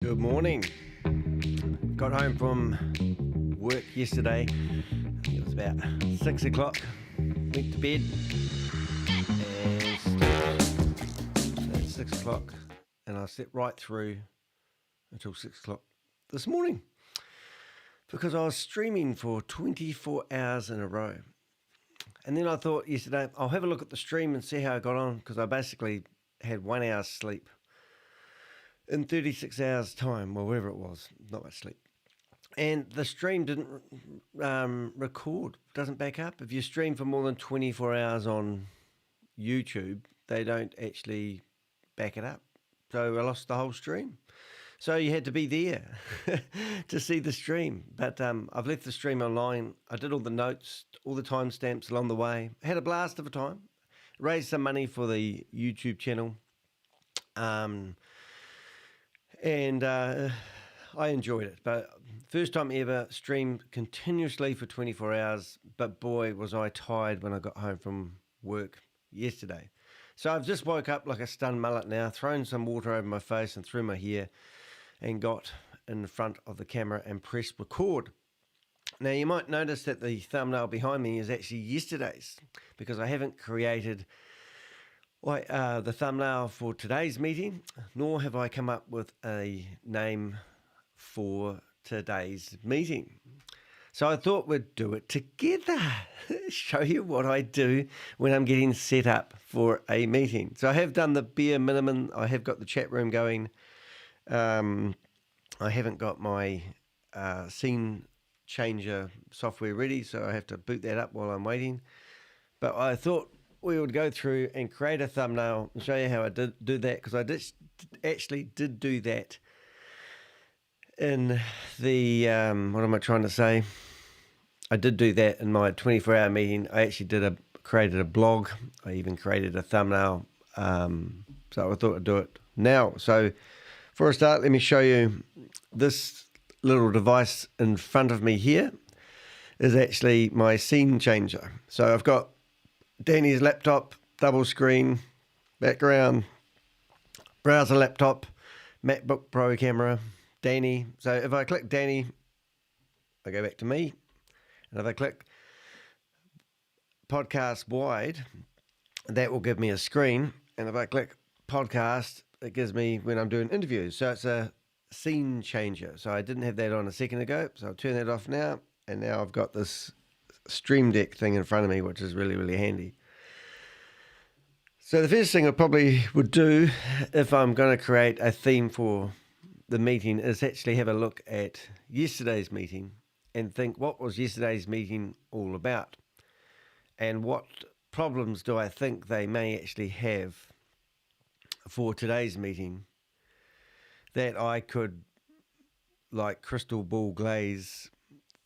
Good morning. Got home from work yesterday. I think it was about 6 o'clock. Went to bed and slept at 6 o'clock. And I slept right through until 6 o'clock this morning because I was streaming for 24 hours in a row. And then I thought yesterday, I'll have a look at the stream and see how I got on because I basically had 1 hour's sleep in 36 hours time, or whatever it was, not much sleep. And the stream didn't record, doesn't back up. If you stream for more than 24 hours on YouTube, they don't actually back it up. So I lost the whole stream. So you had to be there to see the stream. But I've left the stream online. I did all the notes, all the timestamps along the way. Had a blast of a time. Raised some money for the YouTube channel. And I enjoyed it. But first time ever streamed continuously for 24 hours. But boy, was I tired when I got home from work yesterday. So I've just woke up like a stunned mullet now, thrown some water over my face and through my hair, and got in front of the camera and pressed record. Now you might notice that the thumbnail behind me is actually yesterday's because I haven't created the thumbnail for today's meeting, nor have I come up with a name for today's meeting. So I thought we'd do it together, show you what I do when I'm getting set up for a meeting. So I have done the bare minimum. I have got the chat room going. I haven't got my scene changer software ready, so I have to boot that up while I'm waiting. But I thought we would go through and create a thumbnail and show you how I did do that, because I actually did do that in the, what am I trying to say? I did do that in my 24-hour meeting. I actually created a blog. I even created a thumbnail. So I thought I'd do it now. So for a start, let me show you this little device in front of me here is actually my scene changer. So I've got Danny's laptop, double screen, background, browser laptop, MacBook Pro camera, Danny. So if I click Danny, I go back to me. And if I click podcast wide, that will give me a screen. And if I click podcast, it gives me when I'm doing interviews. So it's a scene changer. So I didn't have that on a second ago. So I'll turn that off now. And now I've got this Stream Deck thing in front of me, which is really, really handy. So the first thing I probably would do if I'm going to create a theme for the meeting is actually have a look at yesterday's meeting and think, what was yesterday's meeting all about? And what problems do I think they may actually have for today's meeting that I could, like crystal ball glaze,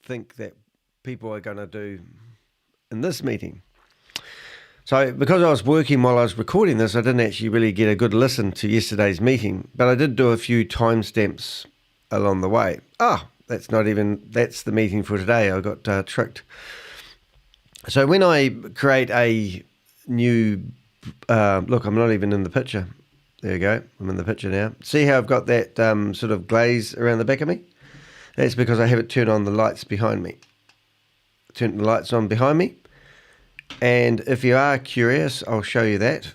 think that people are going to do in this meeting. So because I was working while I was recording this, I didn't actually really get a good listen to yesterday's meeting, but I did do a few timestamps along the way. That's the meeting for today. I got tricked. So when I create a new, look, I'm not even in the picture. There you go. I'm in the picture now. See how I've got that sort of glaze around the back of me? That's because I have it turned on the lights behind me. Turn the lights on behind me. And if you are curious, I'll show you that.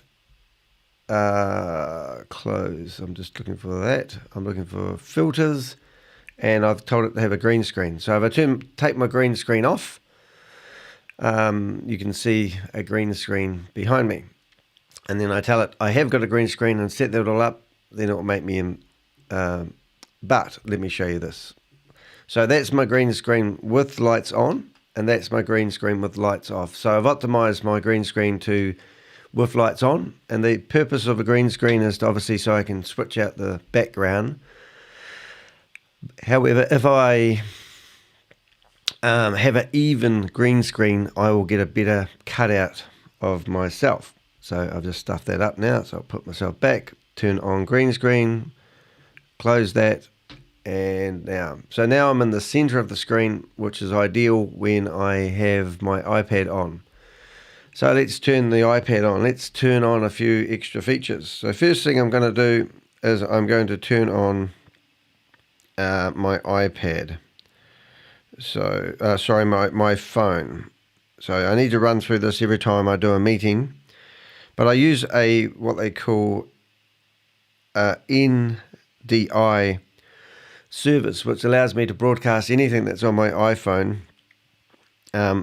Close. I'm just looking for that. I'm looking for filters. And I've told it to have a green screen. So if I take my green screen off, you can see a green screen behind me. And then I tell it I have got a green screen and set that all up. Then it will make me in. But let me show you this. So that's my green screen with lights on, and that's my green screen with lights off. So I've optimized my green screen to with lights on, and the purpose of a green screen is to obviously so I can switch out the background. However, if I have an even green screen, I will get a better cutout of myself. So I've just stuffed that up now. So I'll put myself back, turn on green screen, close that. And now I'm in the center of the screen, which is ideal when I have my iPad on. So let's turn the iPad on. Let's turn on a few extra features. So first thing I'm going to do is I'm going to turn on my iPad. So, sorry, my phone. So I need to run through this every time I do a meeting. But I use what they call NDI service, which allows me to broadcast anything that's on my iPhone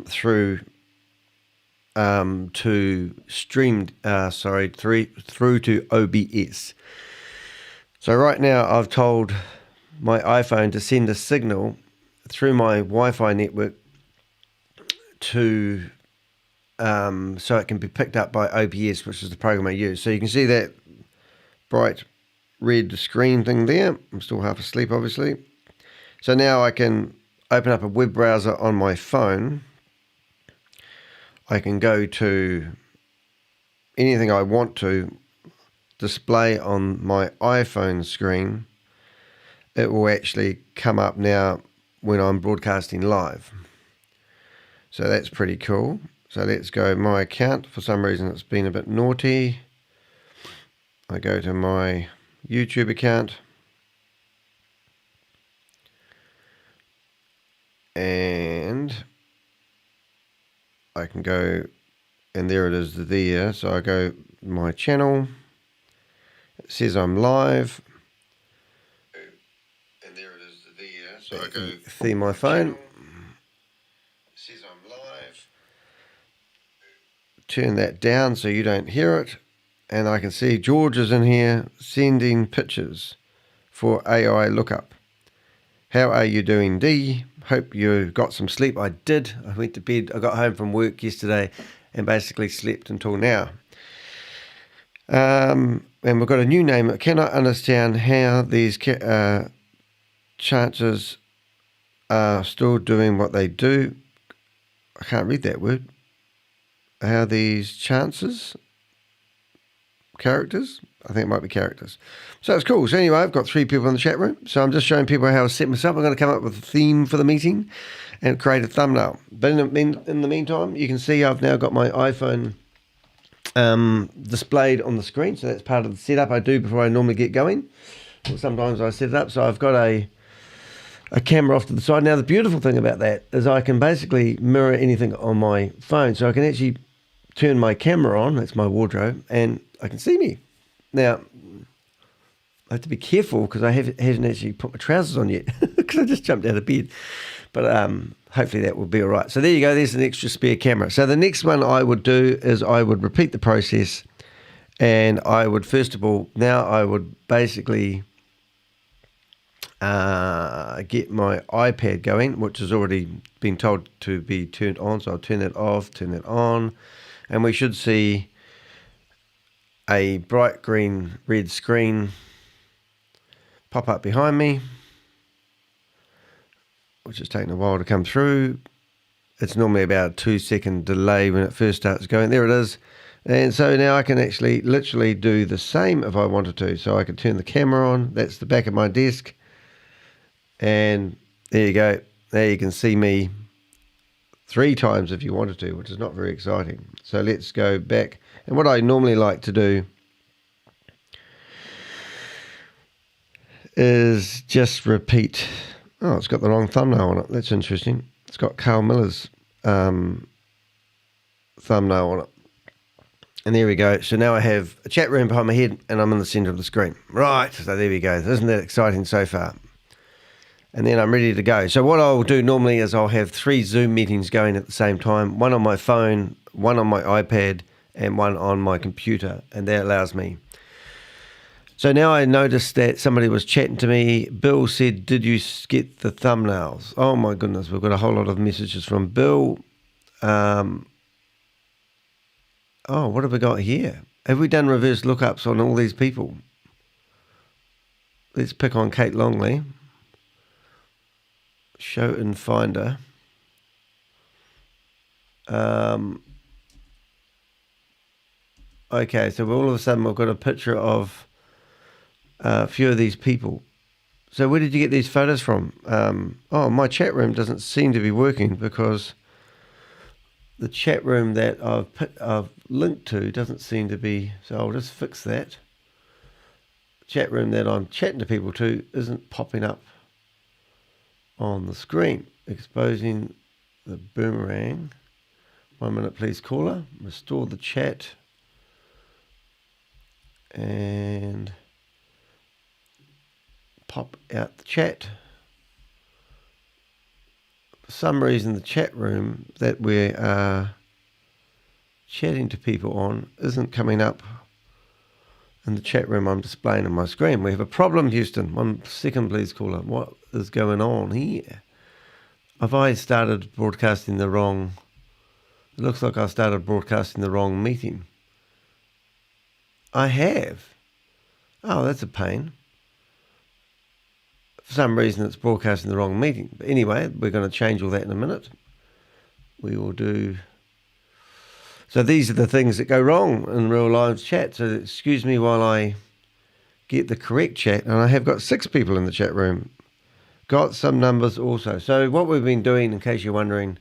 through to streamed, through to OBS. So right now I've told my iPhone to send a signal through my Wi-Fi network to so it can be picked up by OBS, which is the program I use. So you can see that bright red screen thing there. I'm still half asleep, obviously. So now I can open up a web browser on my phone. I can go to anything I want to display on my iPhone screen. It will actually come up now when I'm broadcasting live. So that's pretty cool. So let's go my account. For some reason it's been a bit naughty. I go to my YouTube account. And I can go, and there it is there. So I go my channel. It says I'm live. And there it is there. So I go see my phone. It says I'm live. Turn that down so you don't hear it. And I can see George is in here sending pictures for AI lookup. How are you doing, D? Hope you got some sleep. I did. I went to bed. I got home from work yesterday and basically slept until now. And we've got a new name. I cannot understand how these chances are still doing what they do. I can't read that word. How these characters? I think it might be characters. So it's cool. So anyway, I've got 3 people in the chat room. So I'm just showing people how I set myself. I'm going to come up with a theme for the meeting and create a thumbnail. But in the meantime, you can see I've now got my iPhone displayed on the screen. So that's part of the setup I do before I normally get going. Or sometimes I set it up. So I've got a camera off to the side. Now, the beautiful thing about that is I can basically mirror anything on my phone. So I can actually turn my camera on. That's my wardrobe. And I can see me. Now, I have to be careful because I haven't actually put my trousers on yet because I just jumped out of bed. But hopefully that will be all right. So there you go. There's an extra spare camera. So the next one I would do is I would repeat the process. And I would, first of all, now I would basically get my iPad going, which has already been told to be turned on. So I'll turn that off, turn that on. And we should see a bright green red screen pop up behind me, which is taking a while to come through. It's normally about a 2-second delay when it first starts going. There it is. And so now I can actually literally do the same if I wanted to. So I can turn the camera on. That's the back of my desk. And there you go. There you can see me 3 times if you wanted to, which is not very exciting. So let's go back. And what I normally like to do is just repeat. Oh, it's got the wrong thumbnail on it. That's interesting. It's got Carl Miller's thumbnail on it. And there we go. So now I have a chat room behind my head and I'm in the center of the screen. Right. So there we go. Isn't that exciting so far? And then I'm ready to go. So what I'll do normally is I'll have 3 Zoom meetings going at the same time. One on my phone, one on my iPad, and one on my computer. And that allows me. So now I noticed that somebody was chatting to me. Bill said, did you get the thumbnails? Oh my goodness, we've got a whole lot of messages from Bill. Oh, what have we got here? Have we done reverse lookups on all these people? Let's pick on Kate Longley. Show in Finder. Okay, so all of a sudden we've got a picture of a few of these people. So where did you get these photos from? Oh, my chat room doesn't seem to be working because the chat room that I've linked to doesn't seem to be. So I'll just fix that. Chat room that I'm chatting to people to isn't popping up on the screen, exposing the boomerang. 1 minute, please, caller. Restore the chat. And pop out the chat. For some reason, the chat room that we are chatting to people on isn't coming up in the chat room I'm displaying on my screen. We have a problem, Houston. 1 second, please, caller. What is going on here? Have I started broadcasting the wrong... It looks like I started broadcasting the wrong meeting. I have. Oh, that's a pain. For some reason, it's broadcasting the wrong meeting. But anyway, we're going to change all that in a minute. We will do... So these are the things that go wrong in real live chat. So excuse me while I get the correct chat. And I have got 6 people in the chat room. Got some numbers also. So what we've been doing, in case you're wondering,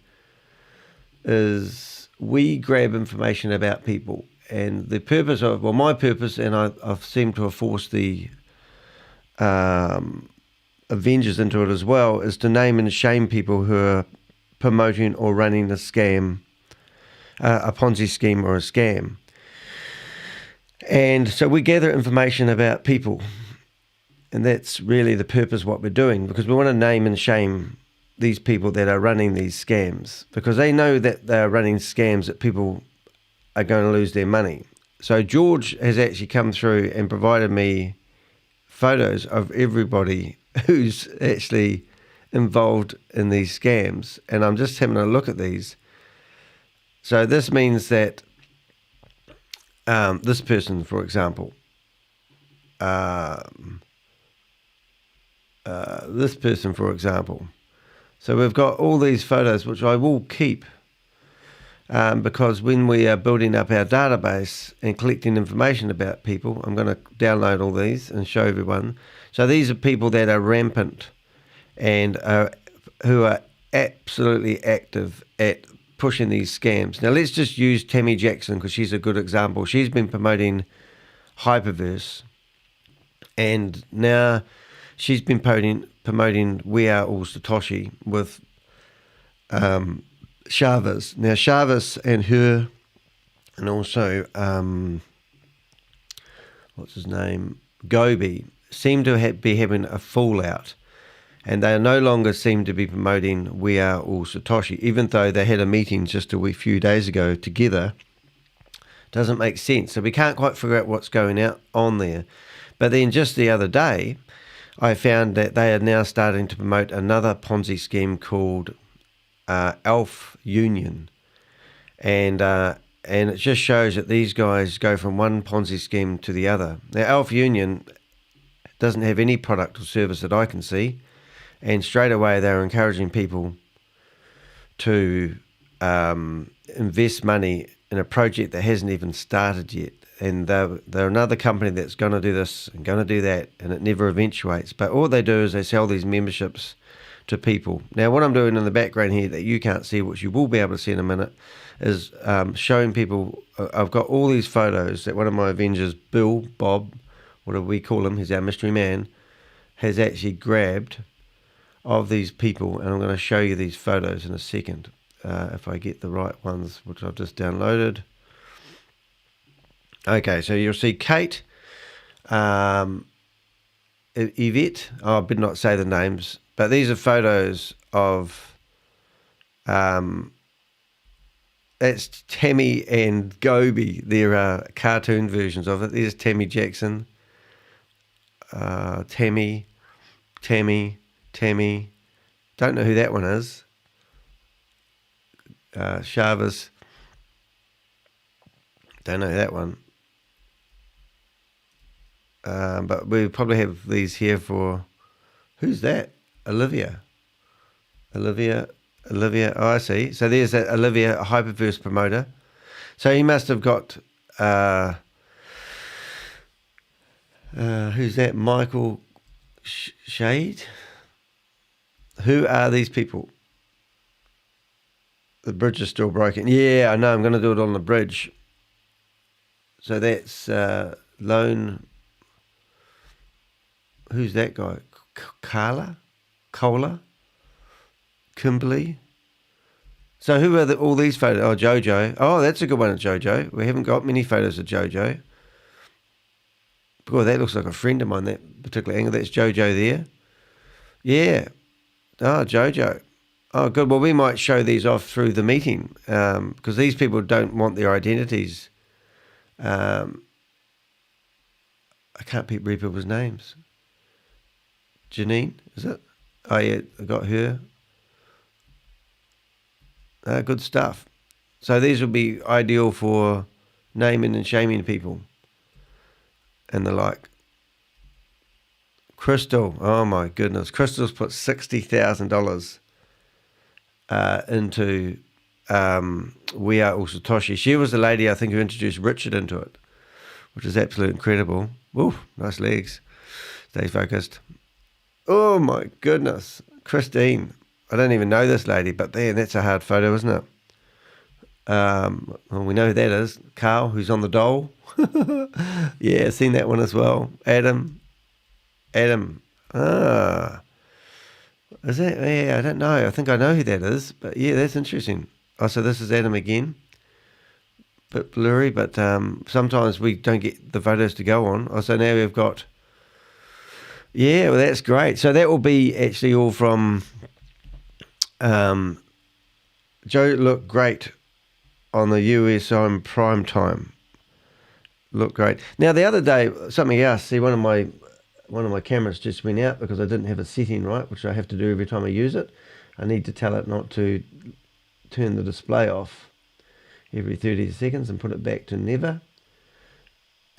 is we grab information about people. And the purpose of, well, my purpose, and I've seemed to have forced the Avengers into it as well, is to name and shame people who are promoting or running a scam, a Ponzi scheme or a scam. And so we gather information about people. And that's really the purpose of what we're doing, because we want to name and shame these people that are running these scams, because they know that they're running scams that people are going to lose their money. So George has actually come through and provided me photos of everybody who's actually involved in these scams. And I'm just having a look at these. So this means that this person, for example, So we've got all these photos, which I will keep because when we are building up our database and collecting information about people, I'm going to download all these and show everyone. So these are people that are rampant and who are absolutely active at pushing these scams. Now let's just use Tammy Jackson because she's a good example. She's been promoting Hyperverse, and now she's been promoting We Are All Satoshi with ShaveZ. Now ShaveZ and her, and also what's his name, Gobi, seem to be having a fallout, and they no longer seem to be promoting We Are All Satoshi, even though they had a meeting just a few days ago together. Doesn't make sense. So we can't quite figure out what's going on there. But then just the other day, I found that they are now starting to promote another Ponzi scheme called Elf Union. And it just shows that these guys go from one Ponzi scheme to the other. Now, Elf Union doesn't have any product or service that I can see. And straight away, they're encouraging people to invest money in a project that hasn't even started yet. And they're another company that's going to do this and going to do that, and it never eventuates. But all they do is they sell these memberships to people. Now, what I'm doing in the background here that you can't see, which you will be able to see in a minute, is showing people. I've got all these photos that one of my Avengers, Bob, whatever we call him, he's our mystery man, has actually grabbed of these people. And I'm going to show you these photos in a second, if I get the right ones, which I've just downloaded. Okay, so you'll see Kate, Yvette, I better not say the names, but these are photos of, it's Tammy and Gobi. There are cartoon versions of it. There's Tammy Jackson, Tammy, don't know who that one is, ShaveZ, don't know that one. But we probably have these here for, who's that? Olivia. Oh, I see. So there's that Olivia, a Hyperverse promoter. So he must have got, who's that? Michael Shade? Who are these people? The bridge is still broken. Yeah, I know. I'm going to do it on the bridge. So that's Lone... Who's that guy? Cola? Kimberly. So who are all these photos? Oh, Jojo. Oh, that's a good one of Jojo. We haven't got many photos of Jojo. Boy, that looks like a friend of mine, that particular angle. That's Jojo there. Yeah. Oh, Jojo. Oh, good. Well, we might show these off through the meeting because these people don't want their identities. I can't read people's names. Janine, is it? Oh, yeah, I got her. Good stuff. So these will be ideal for naming and shaming people and the like. Crystal, oh my goodness. Crystal's put $60,000 into We Are All Satoshi. She was the lady, I think, who introduced Richard into it, which is absolutely incredible. Ooh, nice legs. Stay focused. Oh my goodness. Christine. I don't even know this lady, but man, that's a hard photo, isn't it? Well, we know who that is. Carl, who's on the dole. Yeah, seen that one as well. Adam. Ah. Is that? Yeah, I don't know. I think I know who that is. But yeah, that's interesting. Oh, so this is Adam again. Bit blurry, but sometimes we don't get the photos to go on. Oh, so now we've got... Yeah, well, that's great. So that will be actually all from... Joe looked great on the US on prime time. Looked great. Now the other day, something else. See, one of my cameras just went out because I didn't have a setting right, which I have to do every time I use it. I need to tell it not to turn the display off every 30 seconds and put it back to never.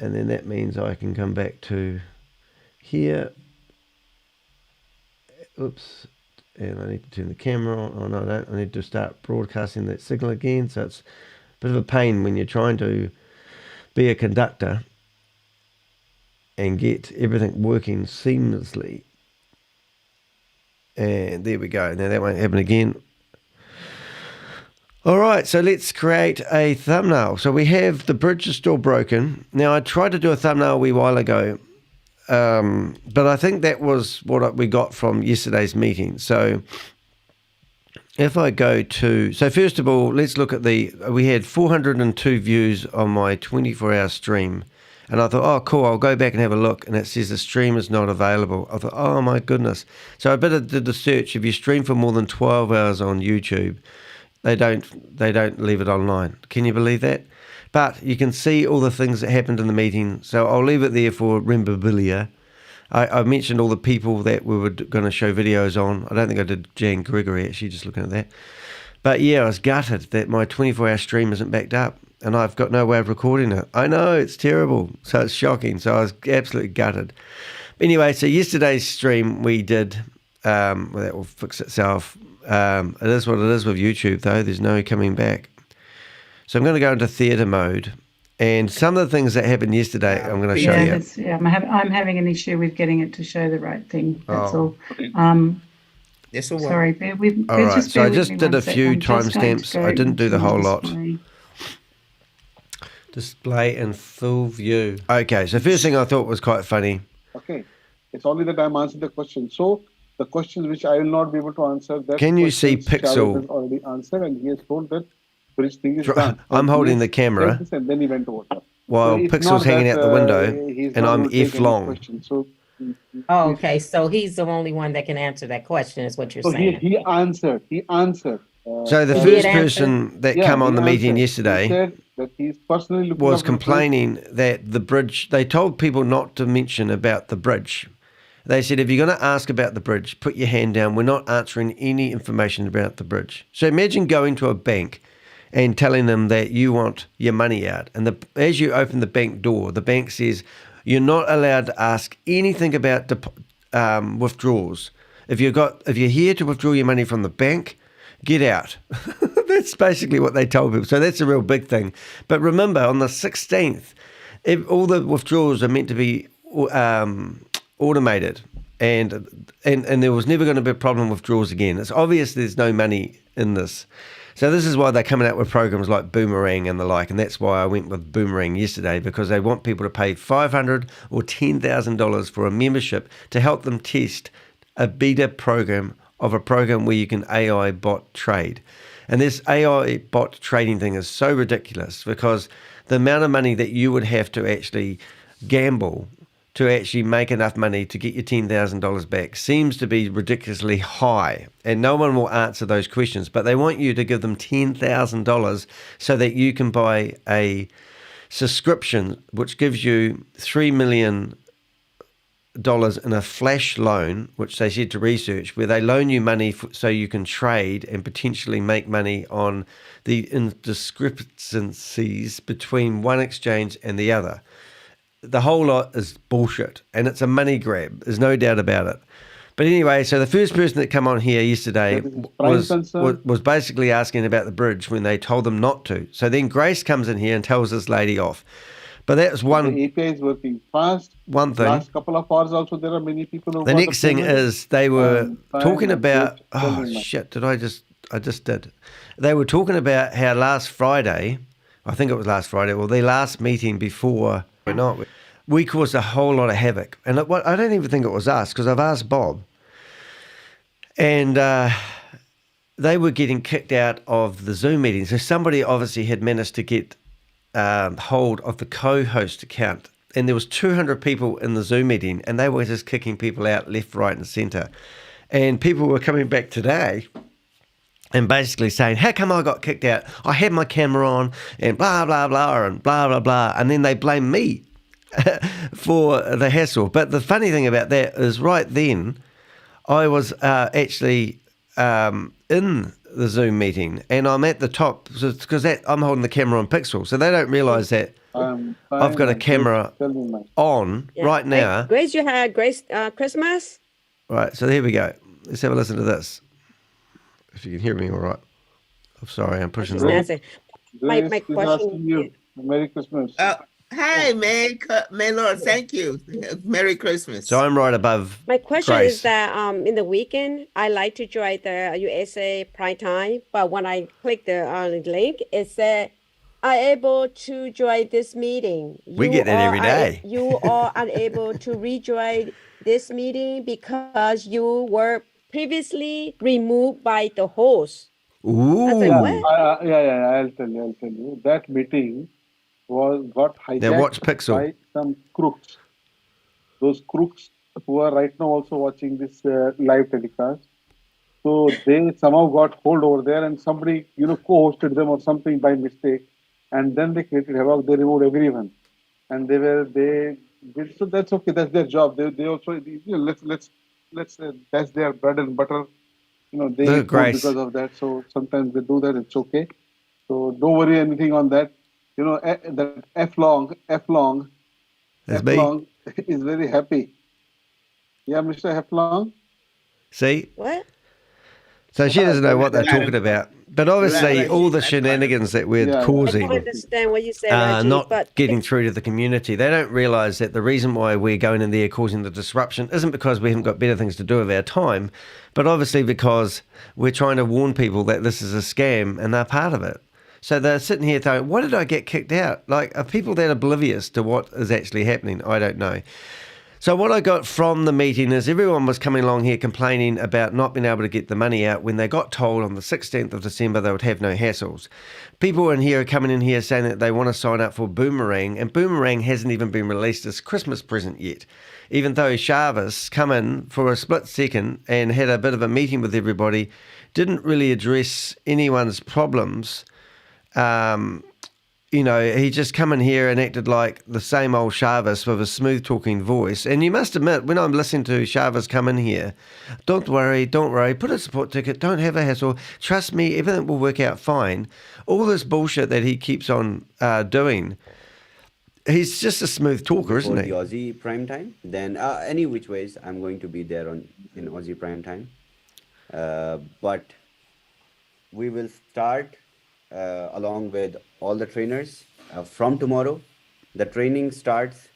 And then that means I can come back to here. Oops. And I need to turn the camera on. Oh, no, I don't. I need to start broadcasting that signal again. So it's a bit of a pain when you're trying to be a conductor and get everything working seamlessly. And there we go. Now that won't happen again. All right, so let's create a thumbnail. So we have the bridge is still broken. Now I tried to do a thumbnail a wee while ago. But I think that was what we got from yesterday's meeting. So if I go to, so first of all, let's look at we had 402 views on my 24-hour stream. And I thought, oh, cool, I'll go back and have a look. And it says the stream is not available. I thought, oh my goodness. So I did the search. If you stream for more than 12 hours on YouTube, they don't leave it online. Can you believe that? But you can see all the things that happened in the meeting. So I'll leave it there for memorabilia. I mentioned all the people that we were going to show videos on. I don't think I did Jan Gregory, actually, just looking at that. But yeah, I was gutted that my 24-hour stream isn't backed up. And I've got no way of recording it. I know, it's terrible. So it's shocking. So I was absolutely gutted. Anyway, so yesterday's stream we did, well, that will fix itself. It is what it is with YouTube, though. There's no coming back. So I'm going to go into theatre mode. And some of the things that happened yesterday, I'm going to show you. Yeah, I'm having an issue with getting it to show the right thing. That's all. Yes, all sorry, bear with all right, so I just did a few timestamps. I didn't do the whole lot. Display in full view. Okay, so first thing I thought was quite funny. Okay, it's only that I'm answering the question. So the questions which I will not be able to answer. That can you see Pixel? Has already answered, and he has told that bridge thing is done. I'm holding the camera. And then he went over. While Pixel's hanging out the window, and I'm F long. Oh, okay, so he's the only one that can answer that question, is what you're saying. He answered. So the first person that came on the meeting yesterday that he's personally was complaining that the bridge, they told people not to mention about the bridge. They said, if you're going to ask about the bridge, put your hand down. We're not answering any information about the bridge. So imagine going to a bank and telling them that you want your money out. And as you open the bank door, the bank says, you're not allowed to ask anything about withdrawals. If you're here to withdraw your money from the bank, get out. That's basically what they told people. So that's a real big thing. But remember, on the 16th, all the withdrawals are meant to be automated, and there was never going to be a problem with withdrawals again. It's obvious there's no money in this. So this is why they're coming out with programs like Boomerang and the like, and that's why I went with Boomerang yesterday, because they want people to pay $500 or $10,000 for a membership to help them test a beta program of a program where you can AI bot trade. And this AI bot trading thing is so ridiculous because the amount of money that you would have to actually gamble to actually make enough money to get your $10,000 back seems to be ridiculously high. And no one will answer those questions, but they want you to give them $10,000 so that you can buy a subscription which gives you $3 million in a flash loan, which they said to research, where they loan you money so you can trade and potentially make money on the indiscrepancies between one exchange and the other. The whole lot is bullshit, and it's a money grab. There's no doubt about it. But anyway, so the first person that came on here yesterday was basically asking about the bridge when they told them not to. So then Grace comes in here and tells this lady off. But that's one. The API is working fast. One thing. Last couple of hours also, there are many people who. The next thing is they were talking about. Oh good. shit! I just did. They were talking about how last Friday, I think it was last Friday, well, their last meeting before night, we caused a whole lot of havoc. And I don't even think it was us, because I've asked Bob. And they were getting kicked out of the Zoom meeting. So somebody obviously had managed to get hold of the co-host account. And there was 200 people in the Zoom meeting, and they were just kicking people out left, right, and centre. And people were coming back today and basically saying, how come I got kicked out? I had my camera on and blah, blah, blah, and blah, blah, blah. And then they blame me for the hassle. But the funny thing about that is right then, I was actually in the Zoom meeting, and I'm at the top because I'm holding the camera on Pixel. So they don't realise that I've got a camera on right now. Hey, Grace, you had Christmas? Right, so here we go. Let's have a listen to this. If you can hear me all right. I'm sorry, I'm pushing the My question. Merry Christmas. Hi, May Lord, thank you. Merry Christmas. So I'm right above My question Grace. is that in the weekend, I like to join the USA prime time, but when I click the link, it said, I'm able to join this meeting. We get that every day. You are unable to rejoin this meeting because you were previously removed by the host. Ooh. I was like, what? I'll tell you. That meeting got watch hijacked Pixel. by some crooks. Those crooks who are right now also watching this live telecast. So they somehow got hold over there, and somebody co-hosted them or something by mistake, and then they created havoc. They removed everyone, and they did. So that's okay. That's their job. They also let's that's their bread and butter. They eat food because of that. So sometimes they do that. It's okay. So don't worry anything on that. That F long is very happy. Yeah, Mr. F long. See? What? So she doesn't know what they're talking about. But obviously, all the shenanigans that we're I causing don't understand what you said, are Reggie, not but getting through to the community. They don't realise that the reason why we're going in there causing the disruption isn't because we haven't got better things to do with our time, but obviously because we're trying to warn people that this is a scam and they're part of it. So they're sitting here thinking, why did I get kicked out? Like, are people that oblivious to what is actually happening? I don't know. So what I got from the meeting is everyone was coming along here complaining about not being able to get the money out when they got told on the 16th of December they would have no hassles. People in here are coming in here saying that they want to sign up for Boomerang, and Boomerang hasn't even been released as Christmas present yet. Even though Shavis come in for a split second and had a bit of a meeting with everybody, didn't really address anyone's problems. He just come in here and acted like the same old Shavis with a smooth talking voice. And you must admit, when I'm listening to Shavis come in here, don't worry, put a support ticket, don't have a hassle, trust me, everything will work out fine. All this bullshit that he keeps on doing, he's just a smooth talker, isn't he? For the Aussie prime time, then any which ways, I'm going to be there in Aussie prime time. But we will start along with all the trainers from tomorrow. The training starts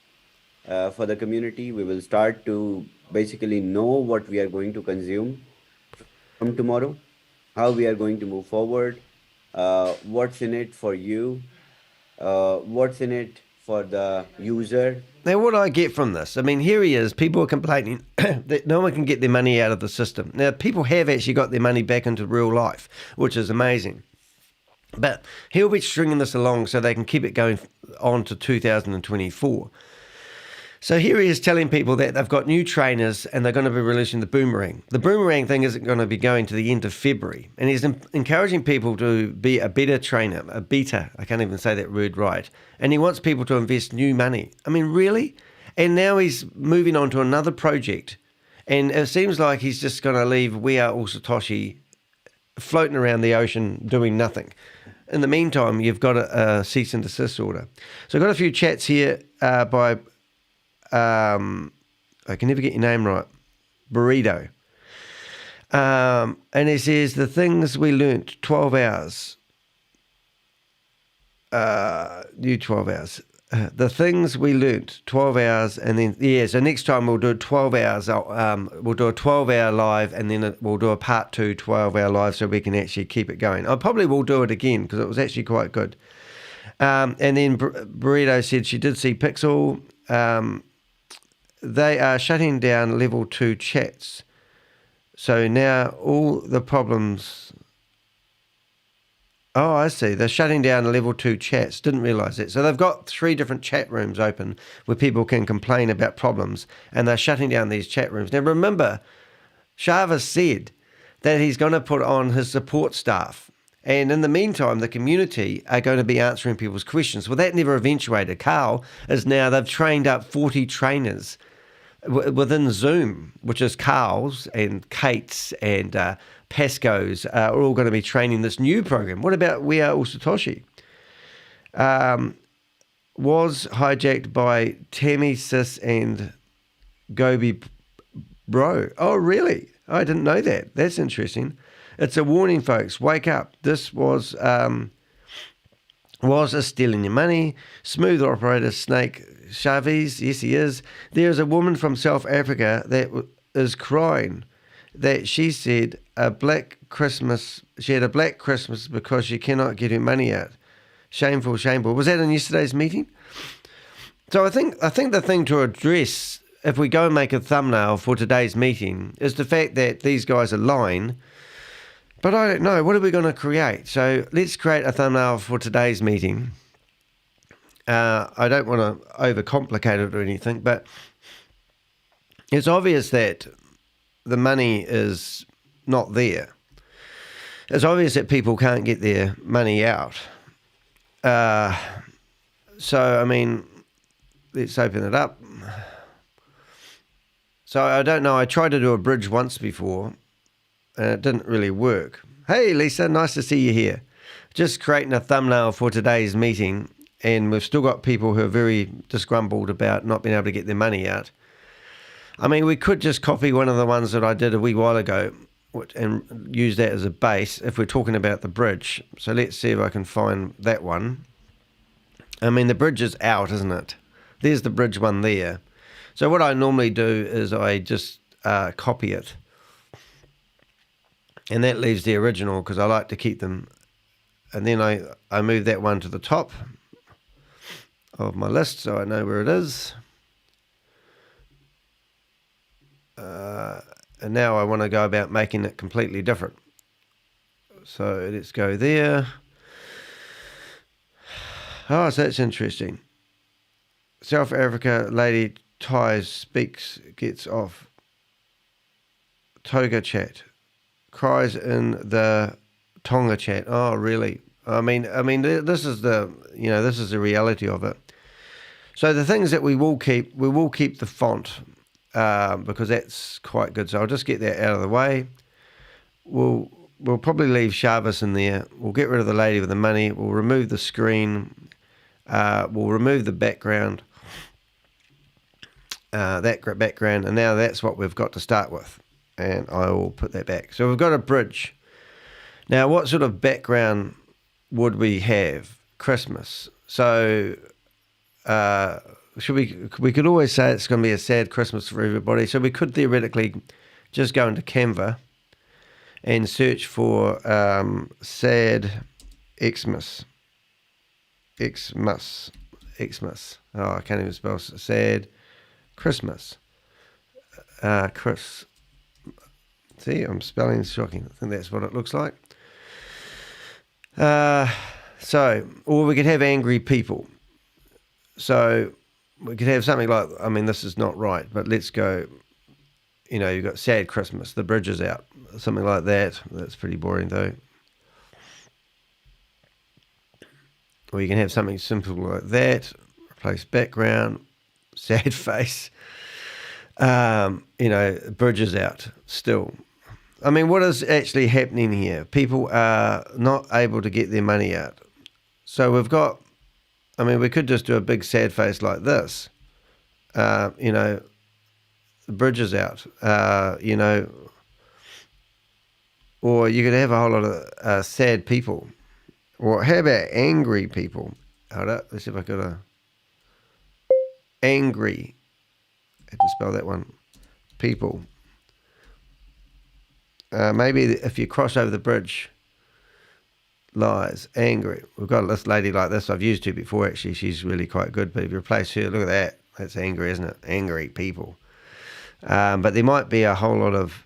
for the community. We will start to basically know what we are going to consume from tomorrow, how we are going to move forward, what's in it for you, what's in it for the user. Now, what I get from this, I mean, here he is. People are complaining that no one can get their money out of the system. Now, people have actually got their money back into real life, which is amazing. But he'll be stringing this along so they can keep it going on to 2024. So here he is telling people that they've got new trainers and they're going to be releasing the Boomerang. The Boomerang thing isn't going to be going to the end of February. And he's encouraging people to be a better trainer, a beta. I can't even say that word right. And he wants people to invest new money. I mean, really? And now he's moving on to another project. And it seems like he's just going to leave We Are All Satoshi floating around the ocean doing nothing. In the meantime, you've got a cease and desist order. So I've got a few chats here by... I can never get your name right. Burrito. And it says, the things we learnt 12 hours. New 12 hours. The things we learnt 12 hours and then, yeah, so next time we'll do 12 hours. We'll do a 12-hour live and then we'll do a part 2 12-hour live so we can actually keep it going. I probably will do it again because it was actually quite good. And then Burrito said she did see Pixel. They are shutting down level 2 chats. So now all the problems... Oh, I see. They're shutting down level 2 chats. Didn't realise that. So they've got 3 different chat rooms open where people can complain about problems and they're shutting down these chat rooms. Now remember, ShaveZ said that he's going to put on his support staff. And in the meantime, the community are going to be answering people's questions. Well, that never eventuated. Carl is now, they've trained up 40 trainers within Zoom, which is Carl's and Kate's and Pasco's, are all going to be training this new program. What about We Are All Satoshi? Was hijacked by Tammy Sis and Gobi Bro. Oh, really? I didn't know that. That's interesting. It's a warning, folks. Wake up. This was a stealing your money. Smooth operator Snake ShaveZ. Yes, he is. There is a woman from South Africa that is crying that she said she had a black Christmas because she cannot get her money out. Shameful, shameful. Was that in yesterday's meeting? So I think the thing to address, if we go and make a thumbnail for today's meeting, is the fact that these guys are lying. But I don't know. What are we going to create? So let's create a thumbnail for today's meeting. I don't want to overcomplicate it or anything, but it's obvious that the money is not there. It's obvious that people can't get their money out. So, I mean, let's open it up. So I don't know. I tried to do a bridge once before, and it didn't really work. Hey, Lisa, nice to see you here. Just creating a thumbnail for today's meeting, and we've still got people who are very disgruntled about not being able to get their money out. I mean, we could just copy one of the ones that I did a wee while ago and use that as a base if we're talking about the bridge. So let's see if I can find that one. I mean, the bridge is out, isn't it? There's the bridge one there. So what I normally do is I just copy it. And that leaves the original because I like to keep them. And then I move that one to the top of my list so I know where it is. And now I want to go about making it completely different. So let's go there. Oh, so that's interesting. South Africa lady ties speaks, gets off. Toga chat. Cries in the Tonga chat. Oh, really? I mean, this is the reality of it. So the things that we will keep the font because that's quite good. So I'll just get that out of the way. We'll probably leave ShaveZ in there. We'll get rid of the lady with the money. We'll remove the screen. We'll remove the background. That background, and now that's what we've got to start with. And I will put that back. So we've got a bridge. Now, what sort of background would we have? Christmas. So we could always say it's going to be a sad Christmas for everybody. So we could theoretically just go into Canva and search for sad Xmas. Xmas. Oh, I can't even spell sad. Christmas. Chris. See, I'm spelling shocking. I think that's what it looks like. So, or we could have angry people. So we could have something like, I mean, this is not right, but let's go, you've got sad Christmas, the bridge is out, something like that. That's pretty boring though. Or you can have something simple like that, replace background, sad face, bridge is out still. I mean, what is actually happening here? People are not able to get their money out. So we could just do a big sad face like this. The bridge is out, or you could have a whole lot of sad people. Or how about angry people? Hold up, let's see if I got angry. I had to spell that one. People. Maybe if you cross over the bridge, lies, angry. We've got this lady like this I've used her before actually. She's really quite good. But if you replace her, look at that. That's angry, isn't it? Angry people. But there might be a whole lot of,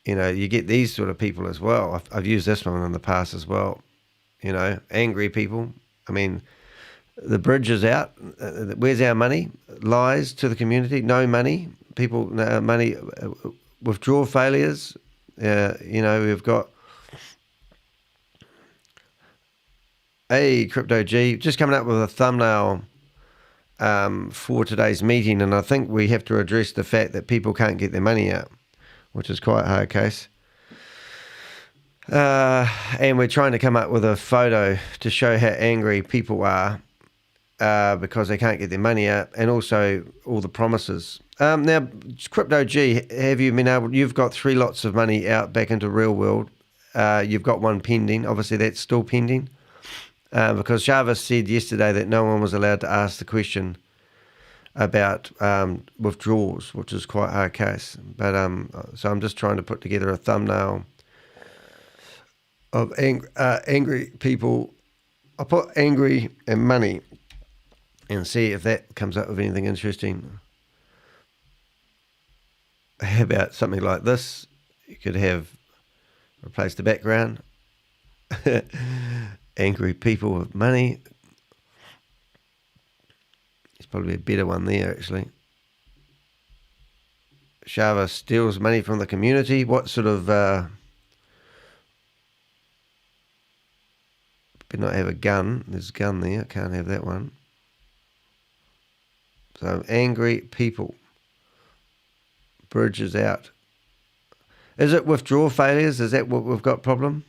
you get these sort of people as well. I've used this one in the past as well. Angry people. I mean, the bridge is out. Where's our money? Lies to the community. No money. People, money. Withdrawal failures. We've got Crypto G just coming up with a thumbnail for today's meeting, and I think we have to address the fact that people can't get their money out, which is quite a hard case. And we're trying to come up with a photo to show how angry people are because they can't get their money out, and also all the promises. Now, Crypto G, you've got 3 lots of money out back into real world. You've got one pending. Obviously, that's still pending because ShaveZ said yesterday that no one was allowed to ask the question about withdrawals, which is quite a hard case. But so I'm just trying to put together a thumbnail of angry people. I'll put angry and money and see if that comes up with anything interesting. How about something like this? You could have replace the background. Angry people with money. There's probably a better one there actually. ShaveZ steals money from the community. What sort of better not have a gun. There's a gun there. I can't have that one. So angry people. Bridge is out. Is it withdrawal failures? Is that what we've got problem?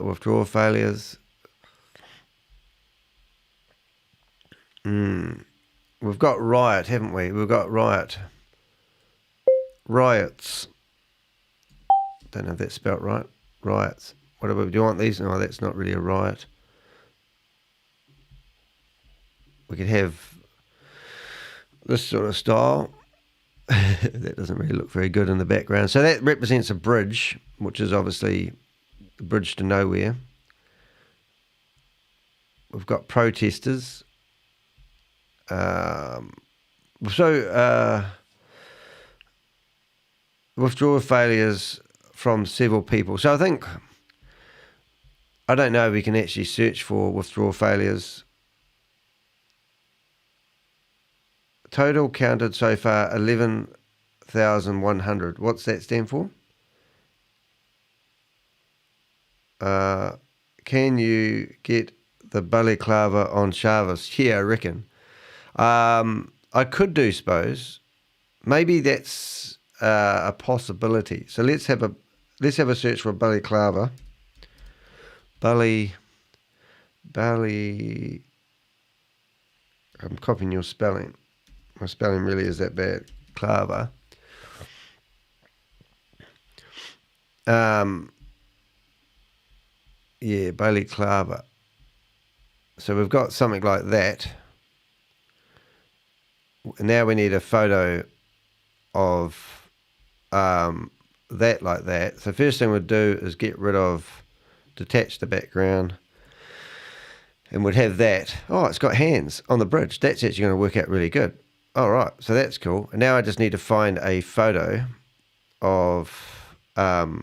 Withdrawal failures. We've got riot, haven't we? We've got riot. Riots. Don't know if that's spelt right. Riots. Do you want these? No, that's not really a riot. We could have this sort of style. That doesn't really look very good in the background. So that represents a bridge, which is obviously the bridge to nowhere. We've got protesters. Withdrawal failures from several people. So I don't know if we can actually search for withdrawal failures. Total counted so far 11,100. What's that stand for? Can you get the balaclava on ShaveZ? Yeah, I reckon. I could do, suppose. Maybe that's a possibility. So let's have a search for a balaclava. I'm copying your spelling. My spelling really is that bad. Clava. Yeah, balaclava. So we've got something like that. Now we need a photo of that like that. So first thing we'll do is get rid of detach the background, and we'd have that. Oh, it's got hands on the bridge. That's actually going to work out really good. All right, so that's cool. And now I just need to find a photo of, that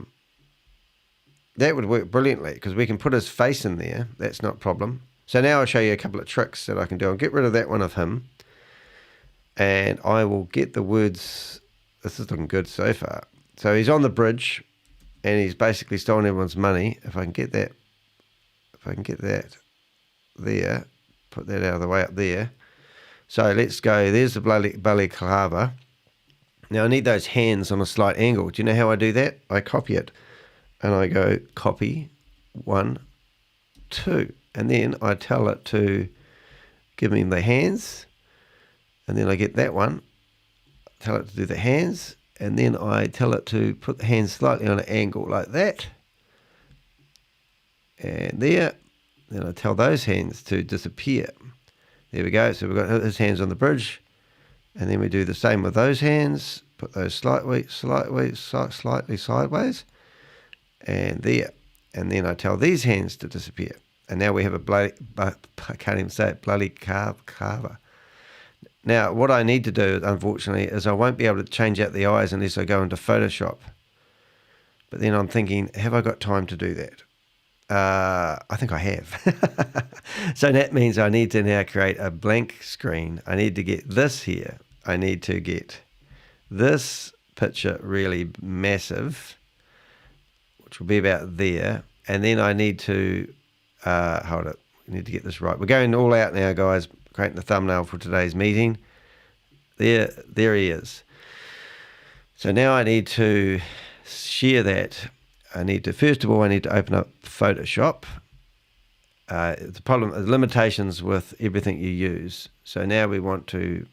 would work brilliantly because we can put his face in there. That's not a problem. So now I'll show you a couple of tricks that I can do. I'll get rid of that one of him, and I will get the words. This is looking good so far. So he's on the bridge, and he's basically stolen everyone's money. If I can get that there, put that out of the way up there. So let's go. There's the balaclava. Now I need those hands on a slight angle. Do you know how I do that? I copy it, and I go copy 1, 2. And then I tell it to give me the hands, and then I get that one, tell it to do the hands, and then I tell it to put the hands slightly on an angle like that, and there. Then I tell those hands to disappear. There we go. So we've got his hands on the bridge, and then we do the same with those hands, put those slightly sideways, and there. And then I tell these hands to disappear. And now we have a bloody, I can't even say it, bloody carver. Now, what I need to do, unfortunately, is I won't be able to change out the eyes unless I go into Photoshop. But then I'm thinking, have I got time to do that? I think I have. So that means I need to now create a blank screen. I need to get this here. I need to get this picture really massive, which will be about there. And then I need to... hold it. We need to get this right. We're going all out now, guys. Creating the thumbnail for today's meeting. There he is. So now I need to share that. First of all, I need to open up Photoshop. The problem, the limitations with everything you use. So now we want to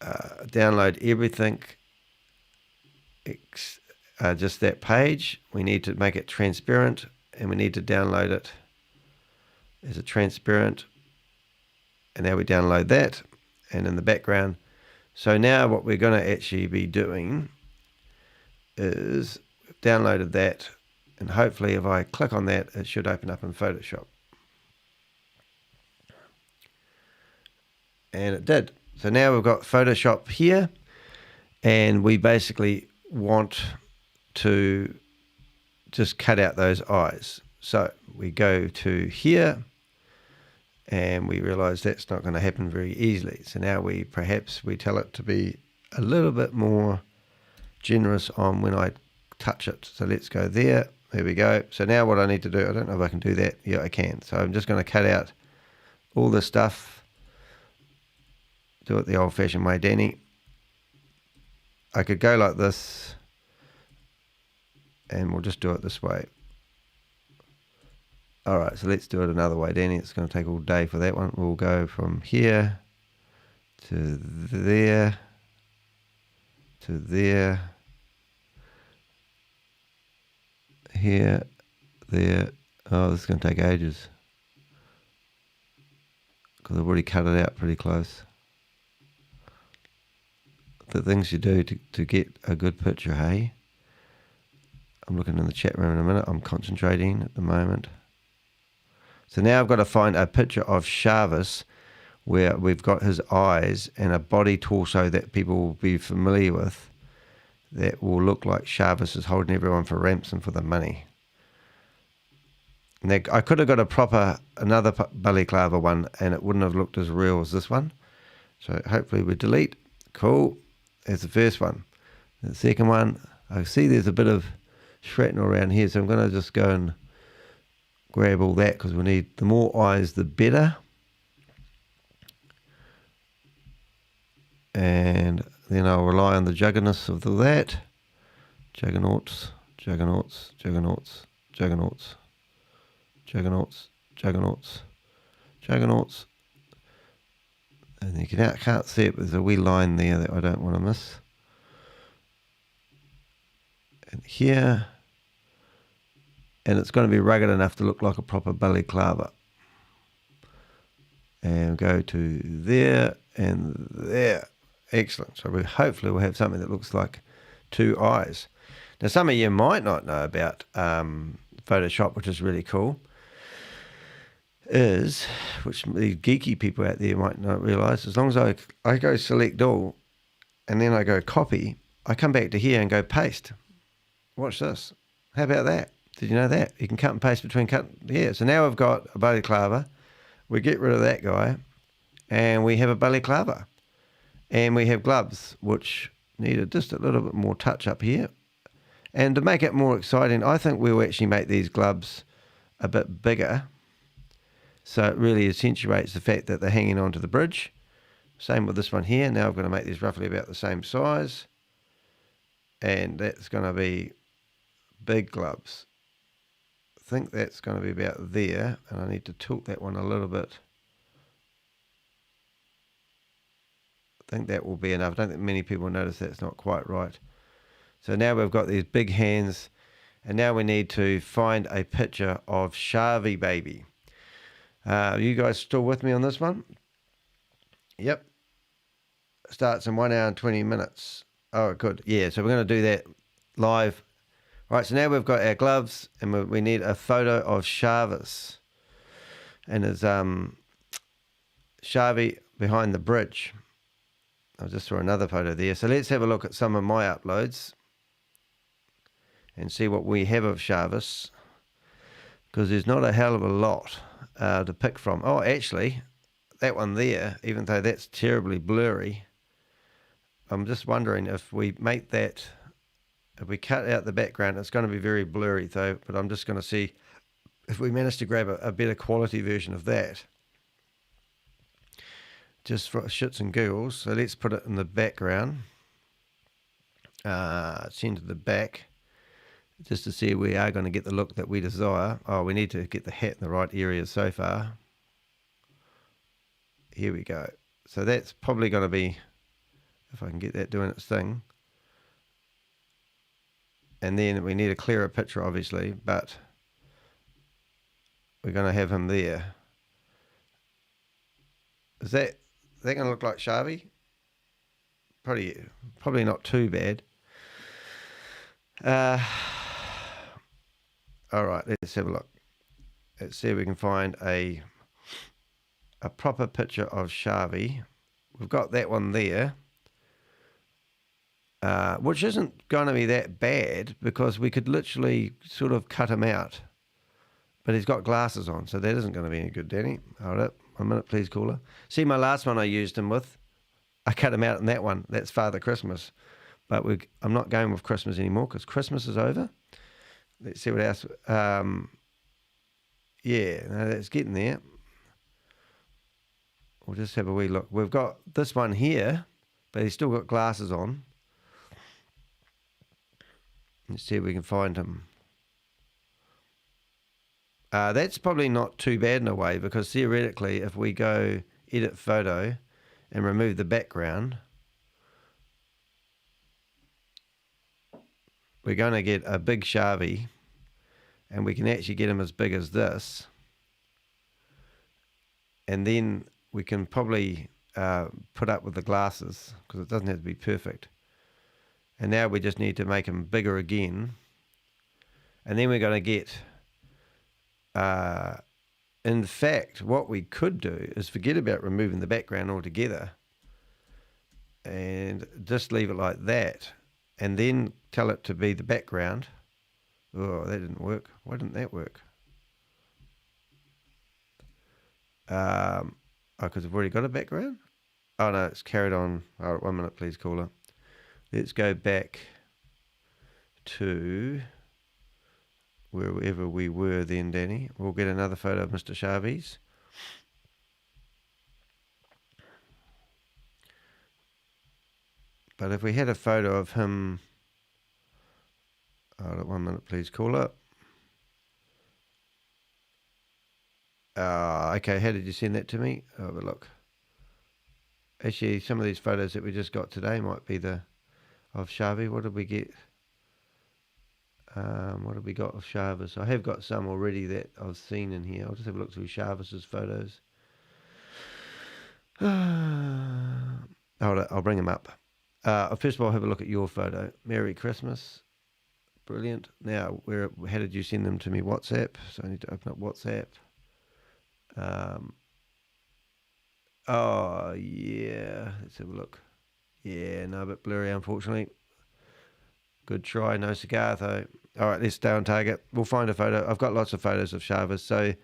download everything. Just that page. We need to make it transparent, and we need to download it as a transparent, and now we download that, and in the background. So now what we're going to actually be doing is we've downloaded that, and hopefully if I click on that, it should open up in Photoshop. And it did. So now we've got Photoshop here, and we basically want to just cut out those eyes. So we go to here, and we realize that's not going to happen very easily. So now we tell it to be a little bit more generous on when I touch it. So let's go there. There we go. So now what I need to do, I don't know if I can do that. Yeah, I can. So I'm just going to cut out all this stuff. Do it the old-fashioned way, Danny. I could go like this, and we'll just do it this way. All right, so let's do it another way, Danny. It's going to take all day for that one. We'll go from here to there, to there, here, there. Oh, this is going to take ages because I've already cut it out pretty close. The things you do to get a good picture, hey? I'm looking in the chat room in a minute. I'm concentrating at the moment. So now I've got to find a picture of ShaveZ where we've got his eyes and a body torso that people will be familiar with that will look like ShaveZ is holding everyone for ransom for the money. Now, I could have got another balaclava one, and it wouldn't have looked as real as this one. So hopefully we delete. Cool. There's the first one. The second one, I see there's a bit of shrapnel around here, so I'm going to just go and grab all that because we need the more eyes, the better. And then I'll rely on the juggernauts of that. Juggernauts, juggernauts, juggernauts, juggernauts, juggernauts, juggernauts, juggernauts. And you can't see it, but there's a wee line there that I don't want to miss. And here. And it's going to be rugged enough to look like a proper balaclava. And go to there and there. Excellent. So hopefully we'll have something that looks like two eyes. Now, some of you might not know about Photoshop, which is really cool, which the geeky people out there might not realise, as long as I go select all and then I go copy, I come back to here and go paste. Watch this. How about that? Did you know that? You can cut and paste between yeah. So now we've got a balaclava. We get rid of that guy and we have a balaclava. And we have gloves, which needed just a little bit more touch up here. And to make it more exciting, I think we'll actually make these gloves a bit bigger. So it really accentuates the fact that they're hanging onto the bridge. Same with this one here. Now I'm going to make these roughly about the same size. And that's going to be big gloves. I think that's going to be about there. And I need to tilt that one a little bit. I think that will be enough. I don't think many people notice that's not quite right. So now we've got these big hands. And now we need to find a picture of Shavi Baby. You guys still with me on this one? Yep. Starts in 1 hour and 20 minutes. Oh, good. Yeah, so we're going to do that live. All right, so now we've got our gloves and we need a photo of Shavis. And there's Shavi behind the bridge. I'll just throw another photo there. So let's have a look at some of my uploads and see what we have of Shavis, because there's not a hell of a lot to pick from. Oh, actually, that one there, even though that's terribly blurry, I'm just wondering if we make that, if we cut out the background, it's going to be very blurry though, but I'm just going to see if we manage to grab a better quality version of that. Just for shits and giggles. So let's put it in the background. Send to the back. Just to see if we are going to get the look that we desire. Oh, we need to get the hat in the right area so far. Here we go. So that's probably going to be, if I can get that doing its thing. And then we need a clearer picture, obviously, but we're going to have him there. Is that going to look like Shavi? Probably not too bad. All right, let's have a look. Let's see if we can find a proper picture of Shavi. We've got that one there, which isn't going to be that bad because we could literally sort of cut him out. But he's got glasses on, so that isn't going to be any good, Danny. Hold up. 1 minute, please, caller. See, my last one I used him with, I cut him out in that one. That's Father Christmas. But I'm not going with Christmas anymore because Christmas is over. Let's see what else. Yeah, no, that's getting there. We'll just have a wee look. We've got this one here, but he's still got glasses on. Let's see if we can find him. That's probably not too bad in a way, because theoretically, if we go edit photo and remove the background, we're going to get a big Shavi, and we can actually get him as big as this. And then we can probably put up with the glasses, because it doesn't have to be perfect. And now we just need to make him bigger again. And then we're going to get... in fact, what we could do is forget about removing the background altogether and just leave it like that, and then tell it to be the background. Oh, that didn't work. Why didn't that work? Oh, because we've already got a background? Oh, no, it's carried on. All right, 1 minute, please, caller. Let's go back to... wherever we were then, Danny. We'll get another photo of Mr. Shavi's. But if we had a photo of him... Hold on 1 minute, please, caller. Okay, how did you send that to me? Oh, but look. Actually, some of these photos that we just got today might be the of Shavi. What did we get? What have we got of Shavis? I have got some already that I've seen in here. I'll just have a look through Shavis's photos. Hold on, I'll bring them up. First of all, have a look at your photo. Merry Christmas. Brilliant. Now, how did you send them to me? WhatsApp. So I need to open up WhatsApp. Oh, yeah. Let's have a look. Yeah, no, a bit blurry, unfortunately. Good try. No cigar, though. All right, let's stay on target. We'll find a photo. I've got lots of photos of ShaveZ. So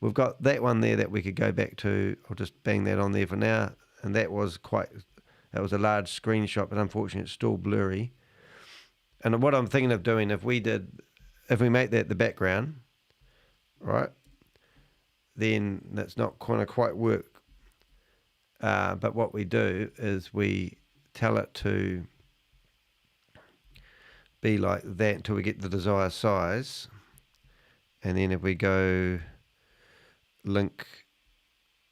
we've got that one there that we could go back to. I'll just bang that on there for now. And that was a large screenshot, but unfortunately it's still blurry. And what I'm thinking of doing, if we make that the background, right, then that's not going to quite work. But what we do is we tell it to be like that until we get the desired size. And then if we go link,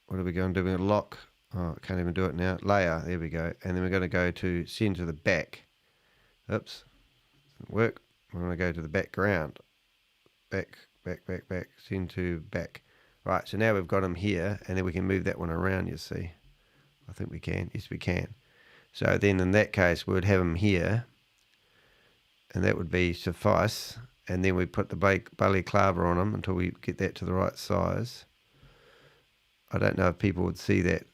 what are we going to do? We're going to lock. Oh, I can't even do it now. Layer, there we go. And then we're going to go to send to the back. Oops. Work. We're going to go to the background. Back, send to back. Right, so now we've got them here, and then we can move that one around, you see. I think we can. Yes, we can. So then in that case, we would have them here, and that would be suffice. And then we put the belly claver on them until we get that to the right size. I don't know if people would see that.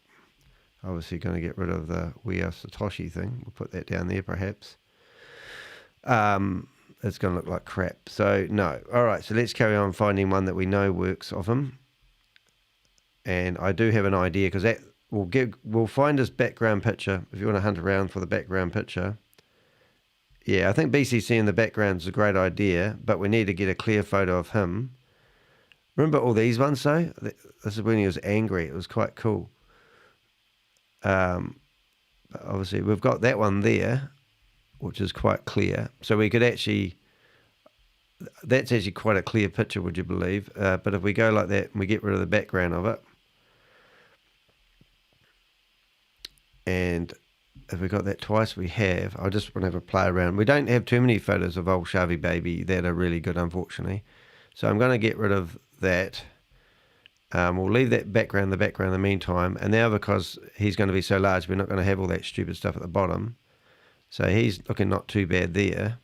Obviously going to get rid of the We Are Satoshi thing. We'll put that down there perhaps. It's going to look like crap. So no. All right. So let's carry on finding one that we know works of him. And I do have an idea because that we'll find his background picture. If you want to hunt around for the background picture. Yeah, I think BCC in the background is a great idea, but we need to get a clear photo of him. Remember all these ones though? This is when he was angry. It was quite cool. Obviously we've got that one there, which is quite clear. So we could actually, that's actually quite a clear picture, would you believe? But if we go like that and we get rid of the background of it, and if we got that twice, we have. I just want to have a play around. We don't have too many photos of old Shavy Baby that are really good, unfortunately. So I'm going to get rid of that. We'll leave that background in the meantime. And now because he's going to be so large, we're not going to have all that stupid stuff at the bottom. So he's looking not too bad there.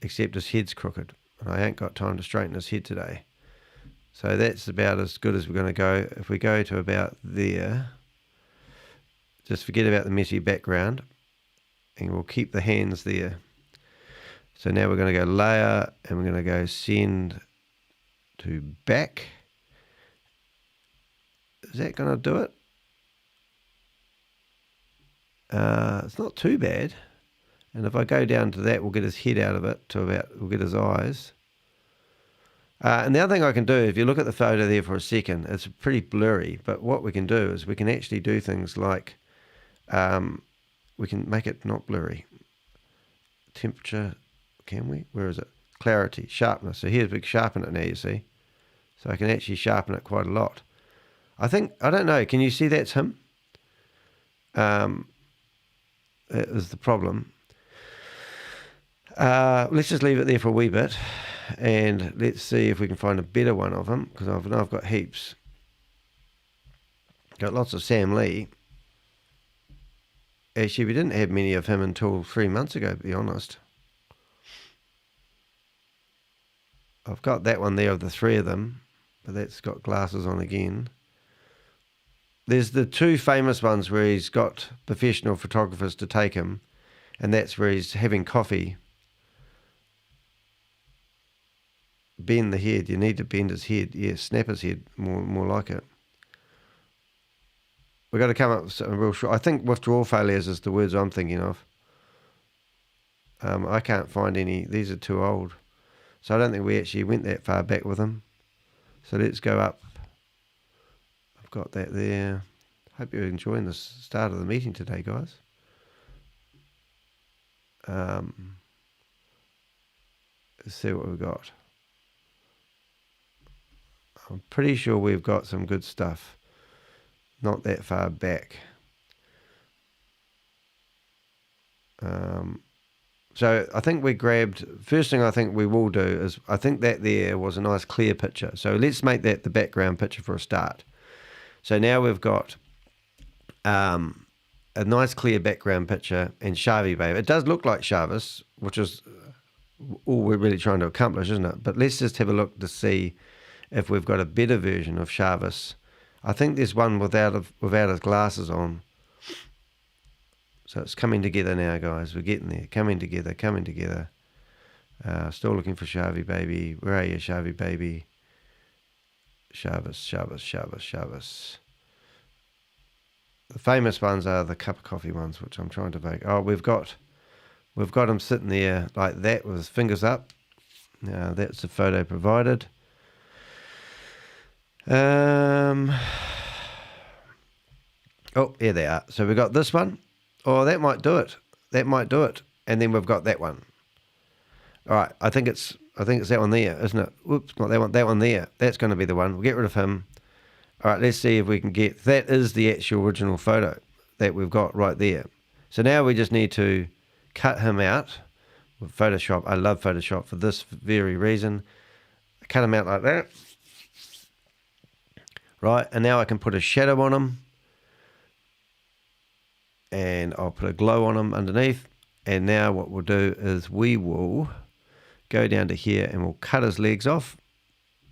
Except his head's crooked. And I ain't got time to straighten his head today. So that's about as good as we're going to go. If we go to about there, just forget about the messy background. And we'll keep the hands there. So now we're going to go layer and we're going to go send to back. Is that going to do it? It's not too bad. And if I go down to that, we'll get his head out of it to about, we'll get his eyes. And the other thing I can do, if you look at the photo there for a second, it's pretty blurry. But what we can do is we can actually do things like, we can make it not blurry. Temperature, can we? Where is it? Clarity, sharpness. So here's, we can sharpen it now, you see. So I can actually sharpen it quite a lot. I don't know, can you see that's him? That is the problem. Let's just leave it there for a wee bit. And let's see if we can find a better one of him. Because I know I've got heaps. Got lots of Sam Lee. Actually, we didn't have many of him until 3 months ago, to be honest. I've got that one there of the three of them, but that's got glasses on again. There's the two famous ones where he's got professional photographers to take him, and that's where he's having coffee. Bend the head. You need to bend his head. Yeah, snap his head. More like it. We've got to come up with something real short. I think withdrawal failures is the words I'm thinking of. I can't find any. These are too old. So I don't think we actually went that far back with them. So let's go up. I've got that there. Hope you're enjoying the start of the meeting today, guys. Let's see what we've got. I'm pretty sure we've got some good stuff. Not that far back. So I think we grabbed, first thing I think we will do is, I think that there was a nice clear picture. So let's make that the background picture for a start. So now we've got a nice clear background picture, and Shavy Baby. It does look like Shavis, which is all we're really trying to accomplish, isn't it? But let's just have a look to see if we've got a better version of Shavis. I think there's one without his glasses on. So it's coming together now, guys. We're getting there. Coming together, coming together. Still looking for Shavy Baby. Where are you, Shavy Baby? Shavis, Shavis, Shavis, Shavis. The famous ones are the cup of coffee ones, which I'm trying to make. Oh, we've got him sitting there like that with his fingers up. Now that's the photo provided. Oh, here they are. So we've got this one. Oh, that might do it. That might do it. And then we've got that one. All right, I think it's that one there, isn't it? Whoops, not that one. That one there. That's going to be the one. We'll get rid of him. All right, let's see if we can get... That is the actual original photo that we've got right there. So now we just need to cut him out with Photoshop. I love Photoshop for this very reason. Cut him out like that. Right, and now I can put a shadow on him. And I'll put a glow on him underneath. And now what we'll do is we will go down to here and we'll cut his legs off.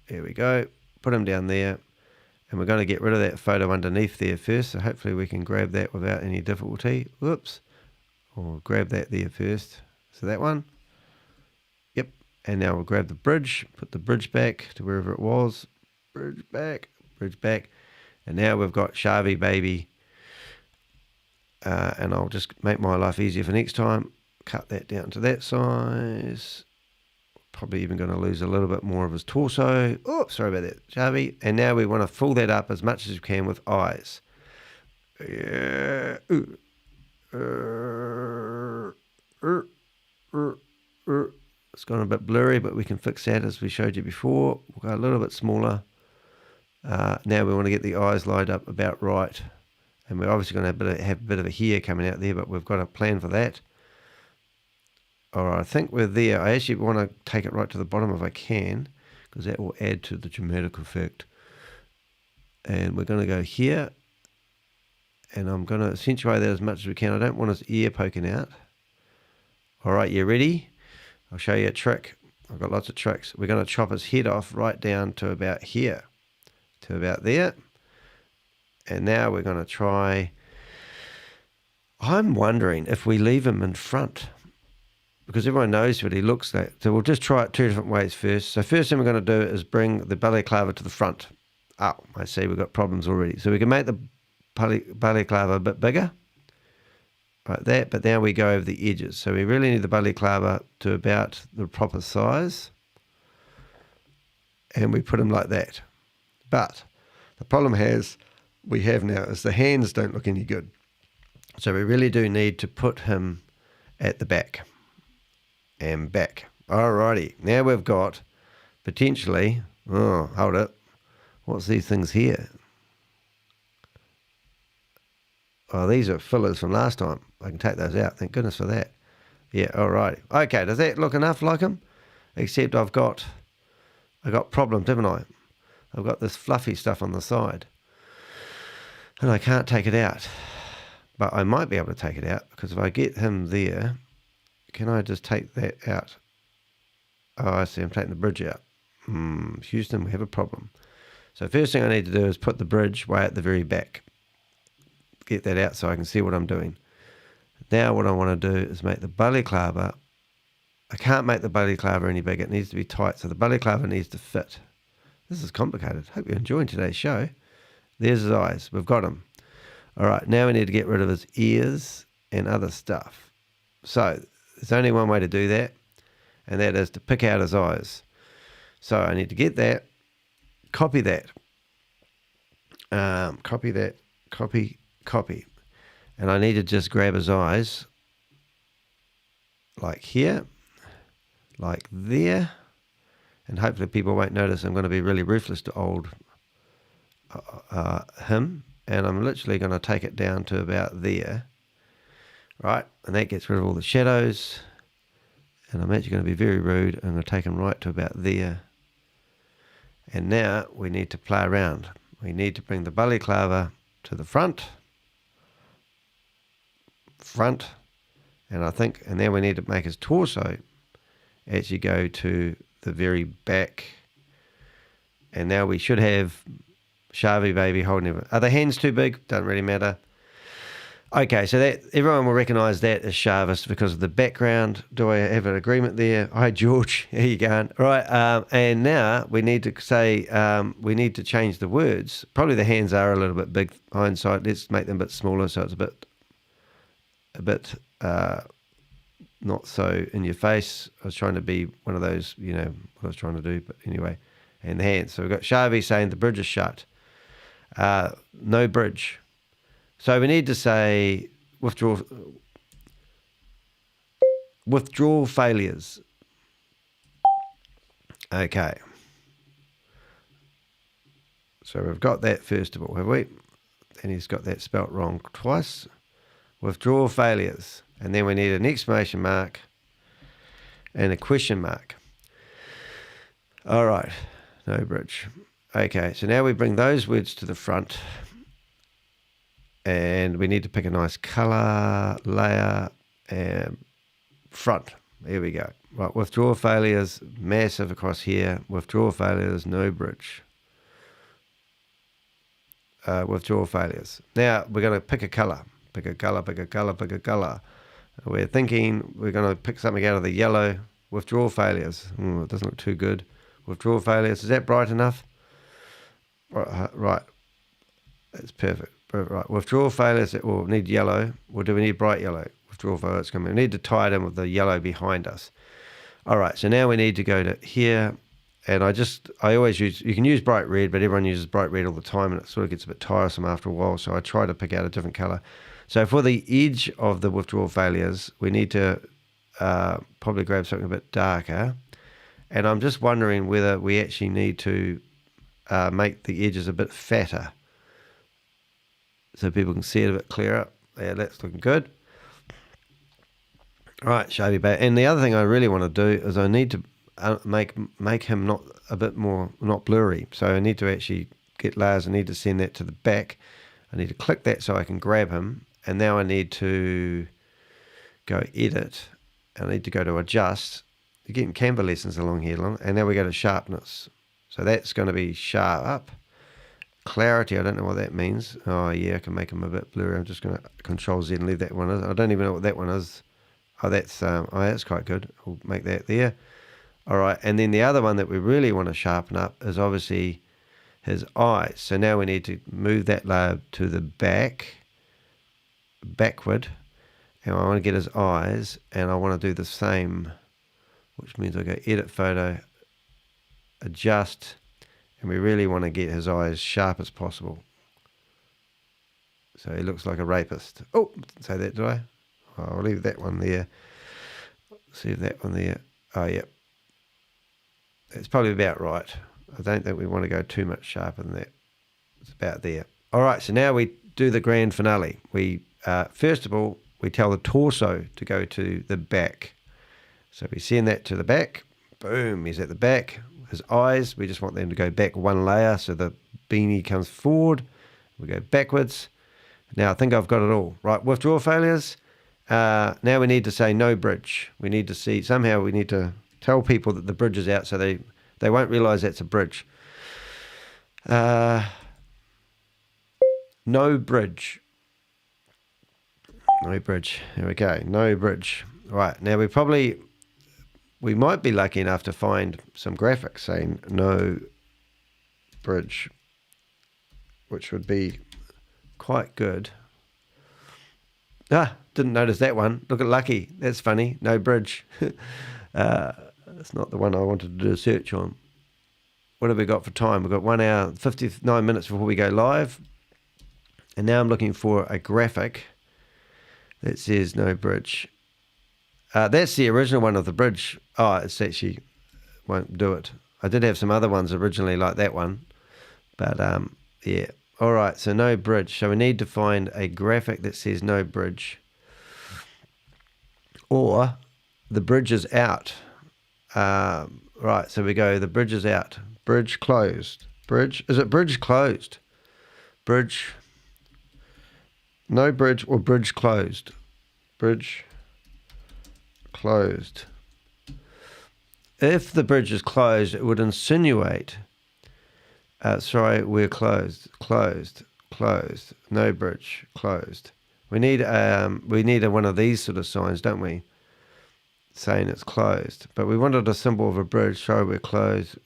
There we go. Put him down there. And we're going to get rid of that photo underneath there first. So hopefully we can grab that without any difficulty. Whoops. Or grab that there first. So that one. Yep. And now we'll grab the bridge. Put the bridge back to wherever it was. Bridge back. Bridge back. And now we've got Shavy Baby. And I'll just make my life easier for next time. Cut that down to that size. Probably even going to lose a little bit more of his torso. Oh, sorry about that, Shavy. And now we want to fill that up as much as we can with eyes. It's gone a bit blurry, but we can fix that as we showed you before. We'll go a little bit smaller. Now we want to get the eyes lined up about right. And we're obviously going to have a bit of a hair coming out there, but we've got a plan for that. All right, I think we're there. I actually want to take it right to the bottom if I can, because that will add to the dramatic effect. And we're going to go here. And I'm going to accentuate that as much as we can. I don't want his ear poking out. All right, you ready? I'll show you a trick. I've got lots of tricks. We're going to chop his head off right down to about here, to about there. And now we're going to try... I'm wondering if we leave him in front, because everyone knows what he looks like. So we'll just try it two different ways first. So first thing we're going to do is bring the balaclava to the front. Oh, I see we've got problems already. So we can make the balaclava a bit bigger, like that, but now we go over the edges. So we really need the balaclava to about the proper size. And we put him like that. But the problem we have now is the hands don't look any good. So we really do need to put him at the back. And back. Alrighty. Now we've got potentially... Oh, hold it. What's these things here? Oh, these are fillers from last time. I can take those out. Thank goodness for that. Yeah, alrighty. Okay, does that look enough like him? Except I got problems, haven't I? I've got this fluffy stuff on the side. And I can't take it out. But I might be able to take it out, because if I get him there... Can I just take that out? Oh, I see. I'm taking the bridge out. Houston, we have a problem. So first thing I need to do is put the bridge way at the very back. Get that out so I can see what I'm doing. Now what I want to do is make the balaclava. I can't make the balaclava any bigger. It needs to be tight. So the balaclava needs to fit. This is complicated. Hope you're enjoying today's show. There's his eyes. We've got him. All right. Now we need to get rid of his ears and other stuff. So... There's only one way to do that, and that is to pick out his eyes. So I need to get that, copy that, copy that, copy. And I need to just grab his eyes like here, like there, and hopefully people won't notice I'm going to be really ruthless to old him, and I'm literally going to take it down to about there. Right, and that gets rid of all the shadows. And I'm actually going to be very rude. I'm going to take them right to about there. And now we need to play around. We need to bring the balaclava to the front. front. And I think, and then we need to make his torso actually go to the very back. And now we should have Shavy Baby holding it. Are the hands too big? Doesn't really matter. Okay, so that everyone will recognise that as Shavis because of the background. Do I have an agreement there? Hi, George. Here you go. Right, and now we need to say, we need to change the words. Probably the hands are a little bit big, hindsight. Let's make them a bit smaller so it's a bit not so in your face. I was trying to be one of those, you know, what I was trying to do, but anyway. And the hands. So we've got Shavy saying the bridge is shut. No bridge. So we need to say withdrawal failures. Okay. So we've got that first of all, have we? And he's got that spelt wrong twice. Withdrawal failures. And then we need an exclamation mark and a question mark. All right. No bridge. Okay. So now we bring those words to the front. And we need to pick a nice colour, layer, and front. There we go. Right, withdrawal failures, massive across here. Withdrawal failures, no bridge. Withdrawal failures. Now we're going to pick a colour. Pick a colour, pick a colour, pick a colour. We're thinking we're going to pick something out of the yellow. Withdrawal failures. It doesn't look too good. Withdrawal failures. Is that bright enough? Right. That's perfect. Right, withdrawal failures, it will need yellow. Or do we need bright yellow? Withdrawal failures coming. We need to tie it in with the yellow behind us. All right, so now we need to go to here. And I always use, you can use bright red, but everyone uses bright red all the time and it sort of gets a bit tiresome after a while. So I try to pick out a different color. So for the edge of the withdrawal failures, we need to probably grab something a bit darker. And I'm just wondering whether we actually need to make the edges a bit fatter, so people can see it a bit clearer. Yeah, that's looking good. All right, Shavy Baby. And the other thing I really want to do is I need to make him not blurry. So I need to actually get layers. I need to send that to the back. I need to click that so I can grab him. And now I need to go edit. I need to go to adjust. You're getting Canva lessons along here. And now we go to sharpness. So that's going to be sharp. Clarity, I don't know what that means. Oh yeah, I can make them a bit blurry. I'm just going to Control Z and leave that one. I don't even know what that one is. Oh, that's quite good. We'll make that there. All right, and then the other one that we really want to sharpen up is obviously his eyes. So now we need to move that layer to the backward, and I want to get his eyes, and I want to do the same, which means I go Edit Photo, Adjust. And we really want to get his eyes sharp as possible. So he looks like a rapist. Oh, didn't say that, did I? Oh, I'll leave that one there. See that one there. Oh, yeah. That's probably about right. I don't think we want to go too much sharper than that. It's about there. All right, so now we do the grand finale. We first of all, we tell the torso to go to the back. So we send that to the back. Boom, he's at the back. His eyes, we just want them to go back one layer so the beanie comes forward. We go backwards. Now I think I've got it all. Right, withdrawal failures. Now we need to say no bridge. We need to see, somehow we need to tell people that the bridge is out so they won't realize that's a bridge. No bridge. No bridge. Here we go. No bridge. Right, now we might be lucky enough to find some graphics saying no bridge, which would be quite good. Didn't notice that one. Look at Lucky. That's funny. No bridge. It's not the one I wanted to do a search on. What have we got for time? We've got 1 hour, 59 minutes before we go live. And now I'm looking for a graphic that says no bridge. That's the original one of the bridge. Oh, it's actually won't do it. I did have some other ones originally like that one. But yeah. All right, so no bridge. So we need to find a graphic that says no bridge. Or the bridge is out. Right, so we go, the bridge is out. Bridge closed. Bridge, is it bridge closed? Bridge, no bridge or bridge closed. Bridge closed. If the bridge is closed, it would insinuate, sorry, we're closed, no bridge, closed. We need one of these sort of signs, don't we? Saying it's closed. But we wanted a symbol of a bridge. Sorry, we're closed.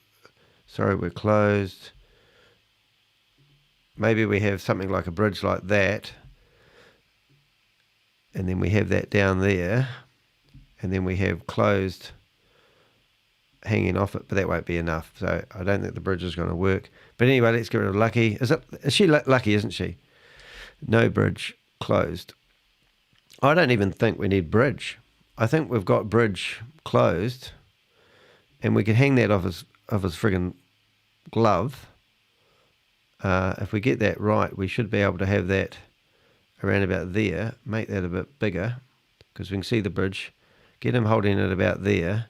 Maybe we have something like a bridge like that. And then we have that down there. And then we have closed hanging off it, but that won't be enough. So I don't think the bridge is going to work. But anyway, let's get rid of Lucky. Is she Lucky, isn't she? No bridge, closed. I don't even think we need bridge. I think we've got bridge closed, and we can hang that off his friggin' glove. If we get that right, we should be able to have that around about there. Make that a bit bigger, because we can see the bridge. Get him holding it about there,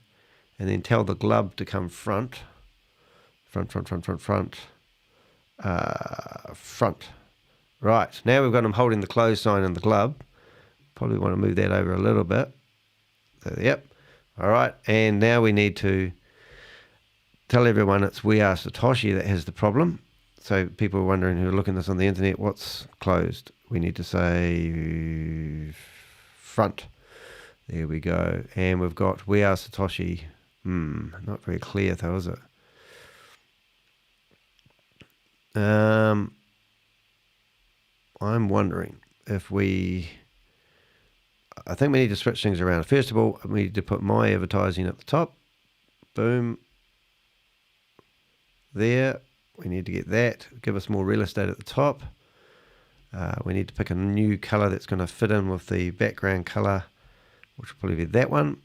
and then tell the glove to come front. Right, now we've got him holding the close sign in the glove. Probably want to move that over a little bit. So, yep. All right, and now we need to tell everyone it's We Are Satoshi that has the problem. So people are wondering who are looking at this on the internet, what's closed? We need to say front. There we go. And we've got We Are Satoshi. Not very clear though, is it? I'm wondering if I think we need to switch things around. First of all, we need to put my advertising at the top. Boom. There. We need to get that. Give us more real estate at the top. We need to pick a new color that's going to fit in with the background color, which will probably be that one.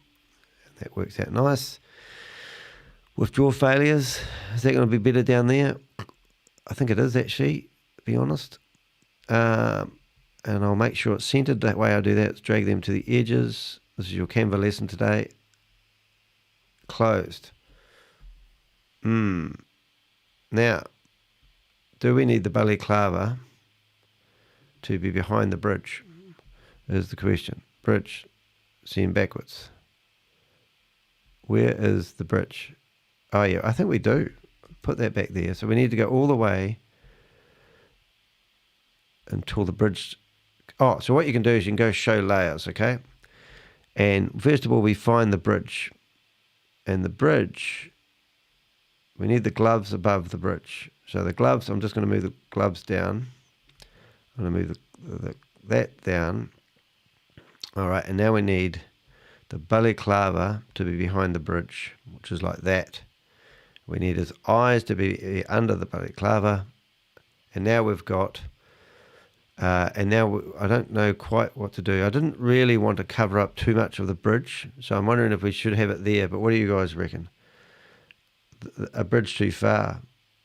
That works out nice. Withdraw failures. Is that going to be better down there? I think it is actually, to be honest. And I'll make sure it's centered. That way I do that. Drag them to the edges. This is your Canva lesson today. Closed. Now, do we need the balaclava to be behind the bridge? Is the question. Bridge, send backwards. Where is the bridge? Oh yeah, I think we do. Put that back there. So we need to go all the way until the bridge. Oh, so what you can do is you can go show layers, okay? And first of all, we find the bridge. And the bridge, we need the gloves above the bridge. So the gloves, I'm just going to move the gloves down. I'm going to move that down. All right, and now we need the balaclava to be behind the bridge, which is like that. We need his eyes to be under the balaclava. And now we've got, and now I don't know quite what to do. I didn't really want to cover up too much of the bridge, so I'm wondering if we should have it there. But what do you guys reckon? A bridge too far?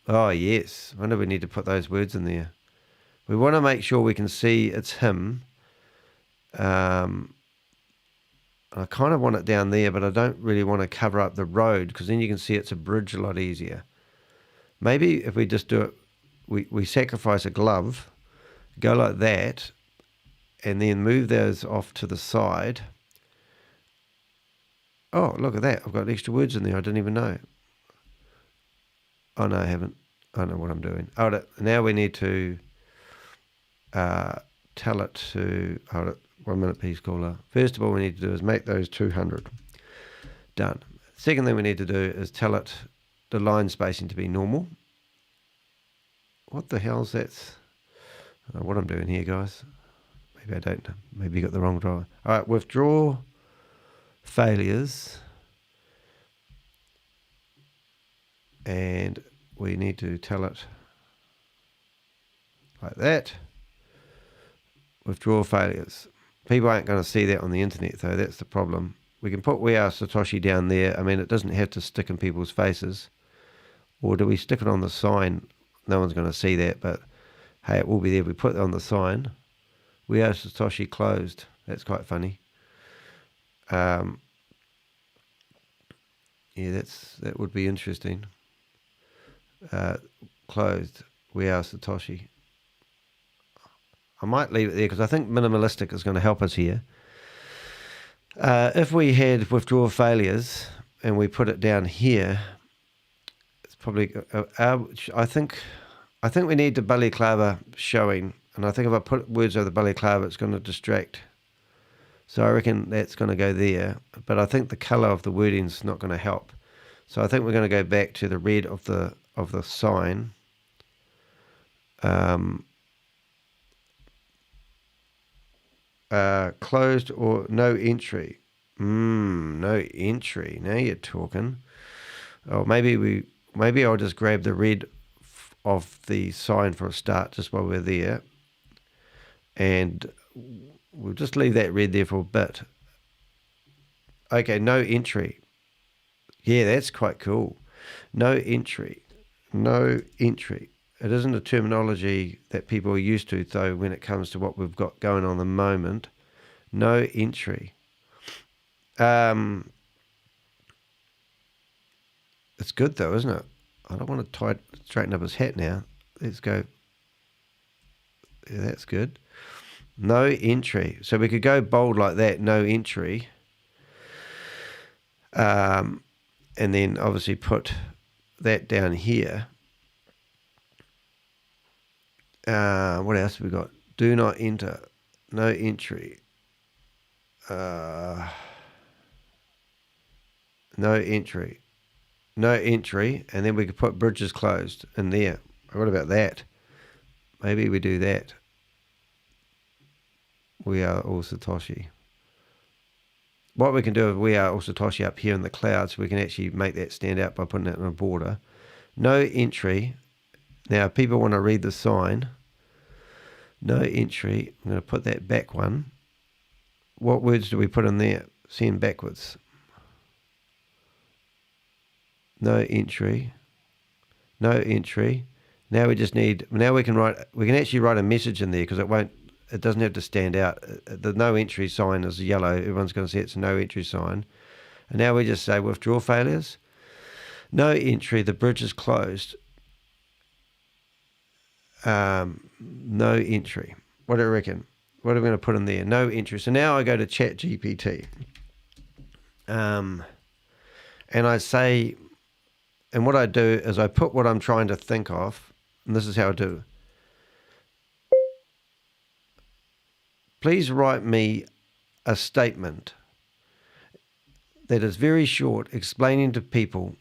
Oh, yes. I wonder if we need to put those words in there. We want to make sure we can see it's him. I kind of want it down there, but I don't really want to cover up the road, because then you can see it's a bridge a lot easier. Maybe if we just do it, we sacrifice a glove, go like that, and then move those off to the side. Oh, look at that. I've got extra words in there. I didn't even know. Oh, no, I haven't. I don't know what I'm doing. Oh, now we need to tell it to... Hold it. 1 minute, please, caller. First of all, we need to do is make those 200. Done. Second thing we need to do is tell it the line spacing to be normal. What the hell's that? I don't know what I'm doing here, guys. Maybe I don't. Maybe you got the wrong driver. All right, withdraw failures. And we need to tell it like that. Withdraw failures. People aren't going to see that on the internet, though. That's the problem. We can put We Are Satoshi down there. I mean, it doesn't have to stick in people's faces. Or do we stick it on the sign? No one's going to see that, but hey, it will be there. We put it on the sign. We Are Satoshi closed. That's quite funny. Yeah, that would be interesting. Closed. We Are Satoshi. I might leave it there because I think minimalistic is going to help us here. If we had withdrawal failures and we put it down here, it's probably. I think we need the balaclava showing, and I think if I put words over the balaclava, it's going to distract. So I reckon that's going to go there, but I think the colour of the wording's not going to help. So I think we're going to go back to the red of the sign. Closed or no entry. No entry. Now you're talking. Oh, maybe I'll just grab the red of the sign for a start, just while we're there, and we'll just leave that red there for a bit. Okay, no entry. Yeah, that's quite cool. No entry. No entry. It isn't a terminology that people are used to, though, when it comes to what we've got going on at the moment. No entry. It's good, though, isn't it? I don't want to straighten up his hat now. Let's go. Yeah, that's good. No entry. So we could go bold like that, no entry. And then obviously put that down here. What else have we got? Do not enter. No entry. No entry. No entry. And then we could put bridges closed in there. What about that? Maybe we do that. We are all Satoshi. What we can do is we are all Satoshi up here in the clouds. We can actually make that stand out by putting it in a border. No entry. Now, if people want to read the sign, no entry. I'm going to put that back one. What words do we put in there? Send backwards. No entry. No entry. Now we just need. Now we can actually write a message in there because it doesn't have to stand out. The no entry sign is yellow. Everyone's going to see it's a no entry sign. And now we just say withdrawal failures. No entry. The bridge is closed. No entry. What do you reckon? What are we going to put in there? No entry. So now I go to Chat GPT. And I say, and what I do is I put what I'm trying to think of, and this is how I do. Please write me a statement that is very short, explaining to people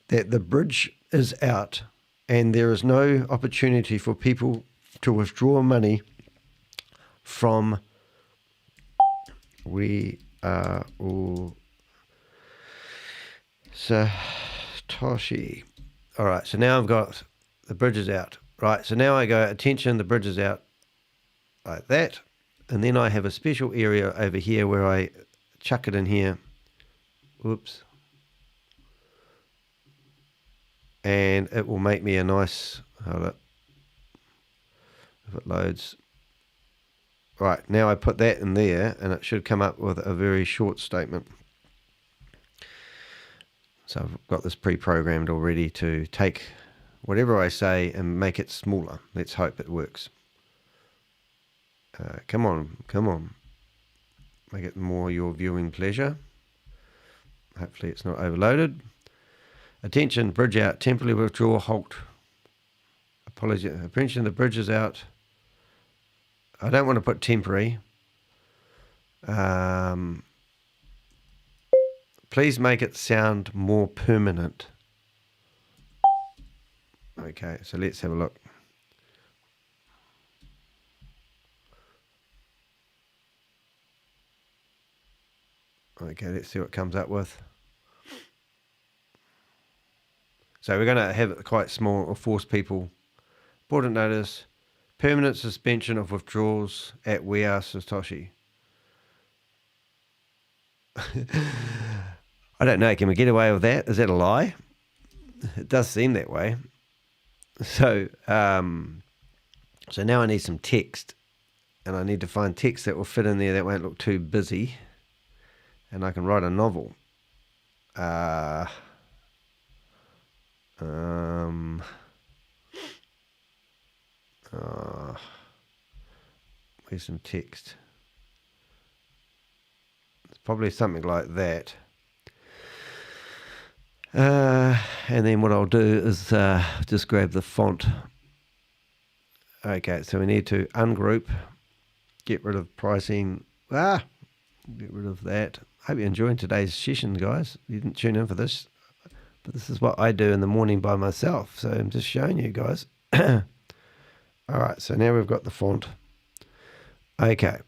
that the bridge is out and there is no opportunity for people to withdraw money from We Are All Satoshi. All right, so now I've got the bridge is out. Right, so now I go, attention, the bridge is out, like that. And then I have a special area over here where I chuck it in here. Whoops. And it will make me a nice, hold it, if it loads. Right, now I put that in there and it should come up with a very short statement. So I've got this pre-programmed already to take whatever I say and make it smaller. Let's hope it works. Come on. Make it more your viewing pleasure. Hopefully it's not overloaded. Attention, bridge out, temporary withdraw, halt. Apologies, attention, the bridge is out. I don't want to put temporary. Please make it sound more permanent. Okay, so let's have a look. Okay, let's see what it comes up with. So we're going to have it quite small or force people. Important notice, permanent suspension of withdrawals at We Are Satoshi. I don't know, can we get away with that? Is that a lie? It does seem that way. So, so now I need some text. And I need to find text that will fit in there that won't look too busy. And I can write a novel. Where's some text? Let's probably something like that. And then what I'll do is just grab the font. Okay, so we need to ungroup, get rid of pricing. Get rid of that. Hope you're enjoying today's session, guys. You didn't tune in for this, but this is what I do in the morning by myself. So I'm just showing you guys. All right, so now we've got the font. Okay.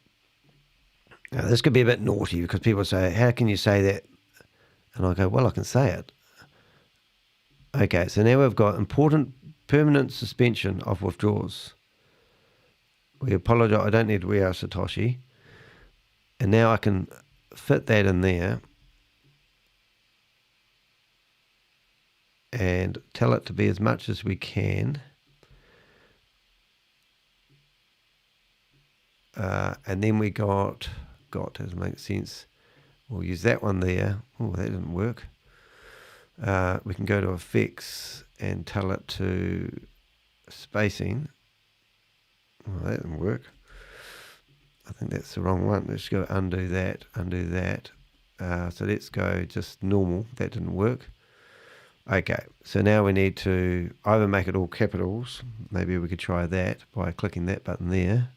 Now this could be a bit naughty because people say, how can you say that? And I go, well, I can say it. Okay, so now we've got important permanent suspension of withdrawals. We apologize, I don't need We Are Satoshi. And now I can fit that in there and tell it to be as much as we can. And then we got, doesn't make sense. We'll use that one there. Oh, that didn't work. We can go to effects and tell it to spacing. Oh, that didn't work. I think that's the wrong one. Let's go undo that, undo that. So let's go just normal. That didn't work. Okay, so now we need to either make it all capitals. Maybe we could try that by clicking that button there.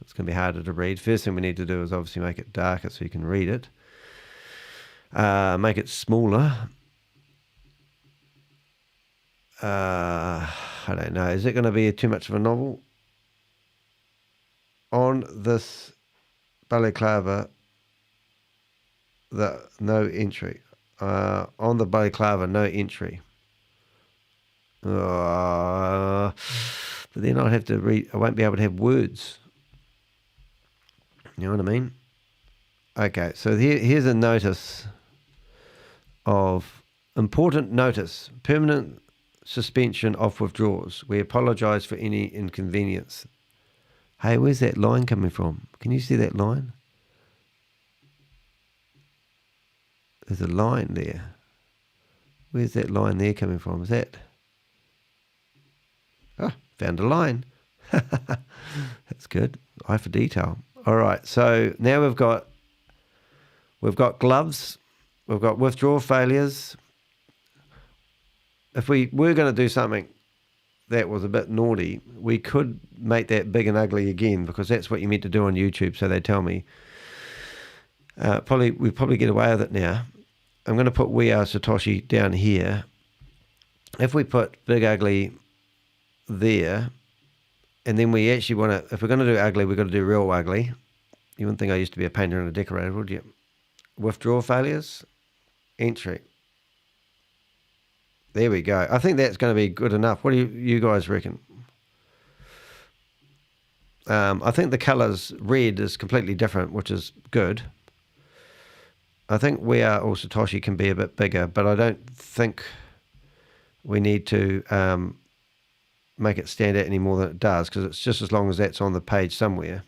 It's going to be harder to read. First thing we need to do is obviously make it darker so you can read it. Make it smaller. I don't know. Is it going to be too much of a novel? On this balaclava, no entry. On the balaclava, no entry. But then I'd have to read. I won't be able to have words. You know what I mean? Okay, so here's a notice of important notice, permanent suspension of withdrawals. We apologise for any inconvenience. Hey, where's that line coming from? Can you see that line? There's a line there. Where's that line there coming from? Is that? Oh, found a line. That's good. Eye for detail. All right, so now we've got gloves, we've got withdrawal failures. If we were going to do something that was a bit naughty, we could make that big and ugly again because that's what you meant to do on YouTube, so they tell me. We probably get away with it now. I'm going to put We Are Satoshi down here. If we put big ugly there, and then we actually want to, if we're going to do ugly, we've got to do real ugly. You wouldn't think I used to be a painter and a decorator, would you? Withdrawal failures, entry. There we go. I think that's going to be good enough. What do you guys reckon? I think the colours, red is completely different, which is good. I think We Are All Satoshi can be a bit bigger, but I don't think we need to make it stand out any more than it does, because it's just as long as that's on the page somewhere.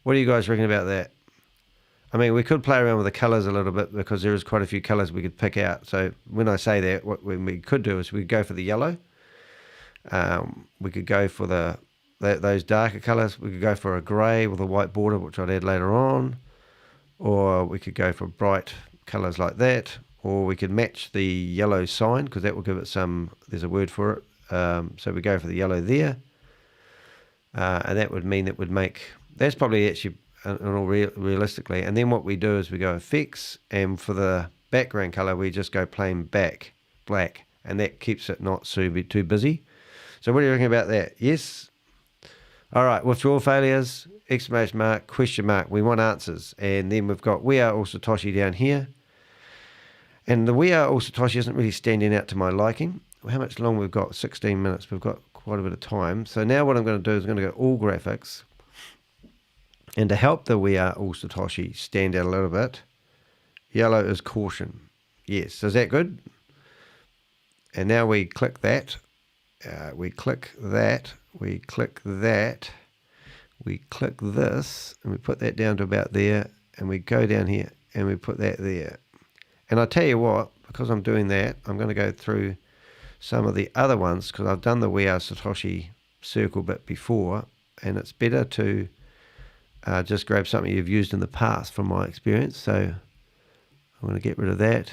What do you guys reckon about that? I mean, we could play around with the colours a little bit because there is quite a few colours we could pick out. So when I say that, what we could do is we could go for the yellow. We could go for those darker colours. We could go for a grey with a white border, which I'd add later on. Or we could go for bright colours like that. Or we could match the yellow sign, because that will give it some, there's a word for it. So we go for the yellow there. And that would mean that would make, that's probably actually realistically. And then what we do is we go effects, and for the background colour we just go plain black, and that keeps it not too busy. So what do you reckon about that? Yes? All right, withdrawal failures, exclamation mark, question mark. We want answers. And then we've got We Are All Satoshi down here. And the We Are All Satoshi isn't really standing out to my liking. How much long we've got? 16 minutes. We've got quite a bit of time. So now what I'm going to do is I'm going to go all graphics. And to help the We Are All Satoshi stand out a little bit, yellow is caution. Yes, is that good? And now we click that. We click that. We click that. We click this. And we put that down to about there. And we go down here. And we put that there. And I tell you what, because I'm doing that, I'm going to go through some of the other ones, because I've done the We Are Satoshi circle bit before. And it's better to just grab something you've used in the past, from my experience. So I'm going to get rid of that.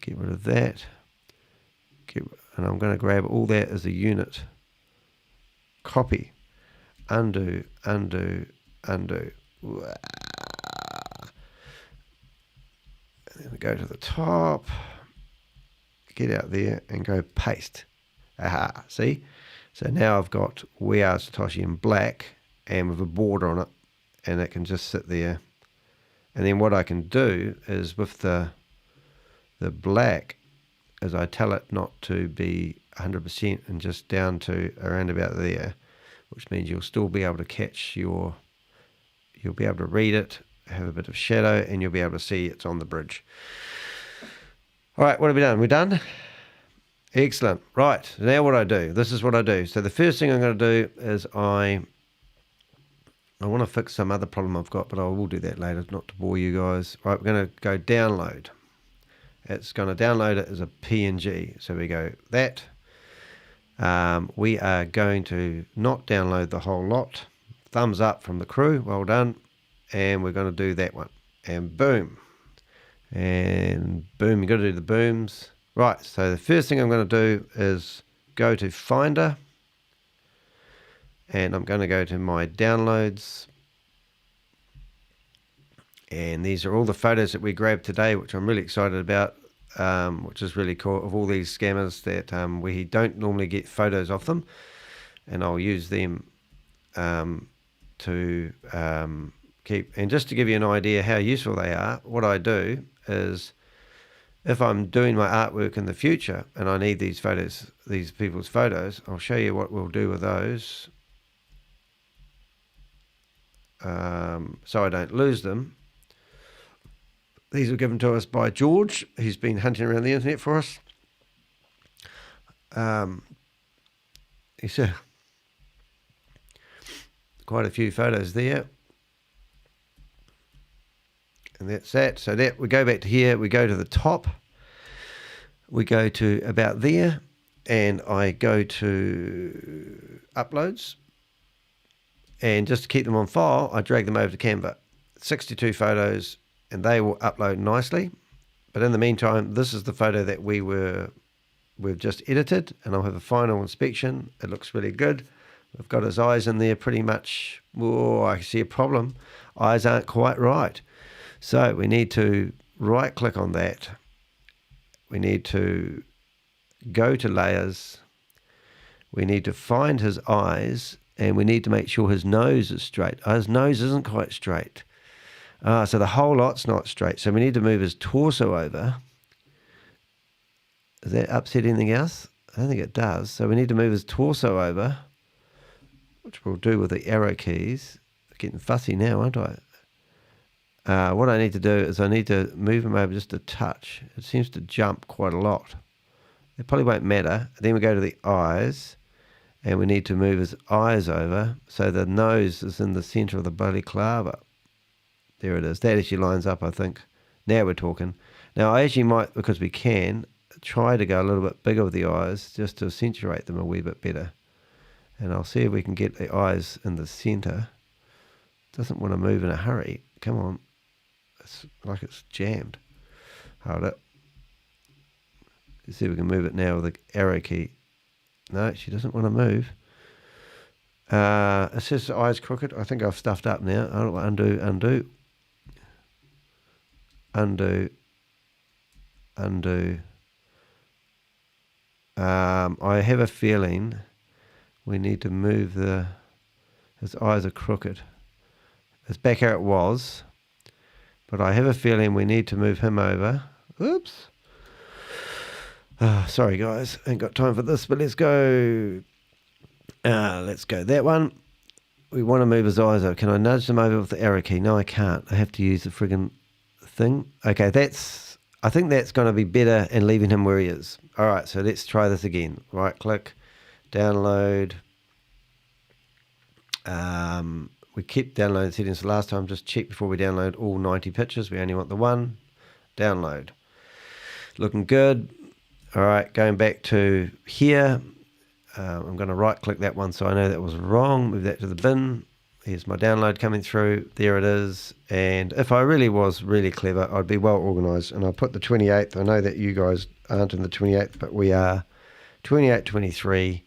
Get rid of that. And I'm going to grab all that as a unit. Copy. Undo, undo, undo. And then we go to the top. Get out there and go paste. Aha, see? So now I've got We Are Satoshi in black and with a border on it. And it can just sit there. And then what I can do is with the black is I tell it not to be 100% and just down to around about there, which means you'll still be able to catch you'll be able to read it, have a bit of shadow, and you'll be able to see it's on the bridge. All right, what have we done? We're done? Excellent. Right, now what I do. This is what I do. So the first thing I'm going to do is I want to fix some other problem I've got, but I will do that later, not to bore you guys. Right, we're going to go download. It's going to download it as a PNG. So we go that. We are going to not download the whole lot. Thumbs up from the crew. Well done. And we're going to do that one. And boom. And boom. You've got to do the booms. Right. So the first thing I'm going to do is go to Finder. And I'm going to go to my downloads. And these are all the photos that we grabbed today, which I'm really excited about, which is really cool, of all these scammers that we don't normally get photos of them. And I'll use them to keep. And just to give you an idea how useful they are, what I do is if I'm doing my artwork in the future and I need these photos, these people's photos, I'll show you what we'll do with those. So I don't lose them. These were given to us by George. He's been hunting around the internet for us. He said quite a few photos there. And that's that. So that we go back to here. We go to the top. We go to about there. And I go to uploads. And just to keep them on file, I drag them over to Canva. 62 photos. And they will upload nicely. But in the meantime, this is the photo that we've just edited, and I'll have a final inspection. It looks really good. I've got his eyes in there pretty much. Oh, I see a problem. Eyes aren't quite right. So we need to right click on that. We need to go to layers. We need to find his eyes, and we need to make sure his nose is straight. His nose isn't quite straight. So the whole lot's not straight. So we need to move his torso over. Does that upset anything else? I don't think it does. So we need to move his torso over, which we'll do with the arrow keys. Getting fussy now, aren't I? What I need to do is I need to move him over just a touch. It seems to jump quite a lot. It probably won't matter. Then we go to the eyes, and we need to move his eyes over so the nose is in the center of the balaclava. There it is. That actually lines up, I think. Now we're talking. Now, I actually might, because we can, try to go a little bit bigger with the eyes just to accentuate them a wee bit better. And I'll see if we can get the eyes in the center. Doesn't want to move in a hurry. Come on. It's like it's jammed. Hold it. Let's see if we can move it now with the arrow key. No, she doesn't want to move. It says the eyes crooked. I think I've stuffed up now. I'll undo, undo. Undo. Undo. I have a feeling we need to move his eyes are crooked. It's back how it was. But I have a feeling we need to move him over. Oops. Sorry guys, ain't got time for this, but let's go. Let's go that one. We want to move his eyes over. Can I nudge them over with the arrow key? No, I can't. I have to use the friggin' thing. Okay, I think that's going to be better and leaving him where he is. All right, so let's try this again. Right click, download. We kept downloading settings the last time. Just check before we download all 90 pictures. We only want the one. Download. Looking good. All right, going back to here. I'm going to right click that one so I know that was wrong. Move that to the bin. Here's my download coming through. There it is. And if I really was really clever, I'd be well organised. And I'll put the 28th. I know that you guys aren't in the 28th, but we are 28, 23,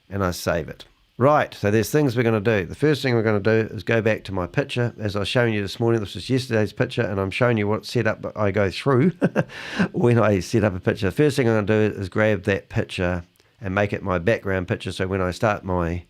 and I save it. Right, so there's things we're going to do. The first thing we're going to do is go back to my picture. As I was showing you this morning, this was yesterday's picture, and I'm showing you what setup I go through when I set up a picture. The first thing I'm going to do is grab that picture and make it my background picture, so when I start my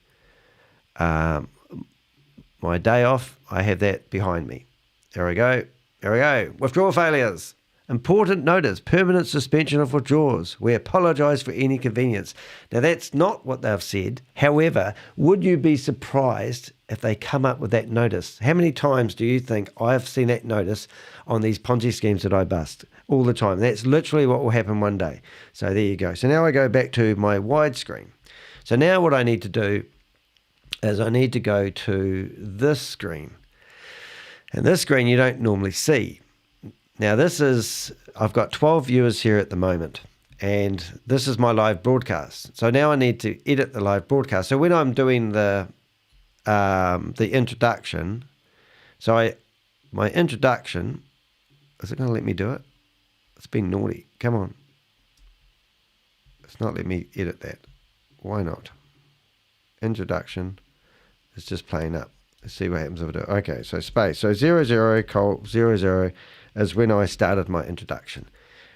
my day off, I have that behind me. There we go. There we go. Withdrawal failures. Important notice, permanent suspension of withdrawals. We apologise for any inconvenience. Now, that's not what they've said. However, would you be surprised if they come up with that notice? How many times do you think I've seen that notice on these Ponzi schemes that I bust? All the time. That's literally what will happen one day. So there you go. So now I go back to my widescreen. So now what I need to do is I need to go to this screen. And this screen you don't normally see. Now this is, I've got 12 viewers here at the moment, and this is my live broadcast. So now I need to edit the live broadcast. So when I'm doing the introduction, my introduction, is it going to let me do it? It's been naughty. Come on. It's not letting me edit that. Why not? Introduction is just playing up. Let's see what happens if I do it. Okay, so space. So 00:00 is when I started my introduction.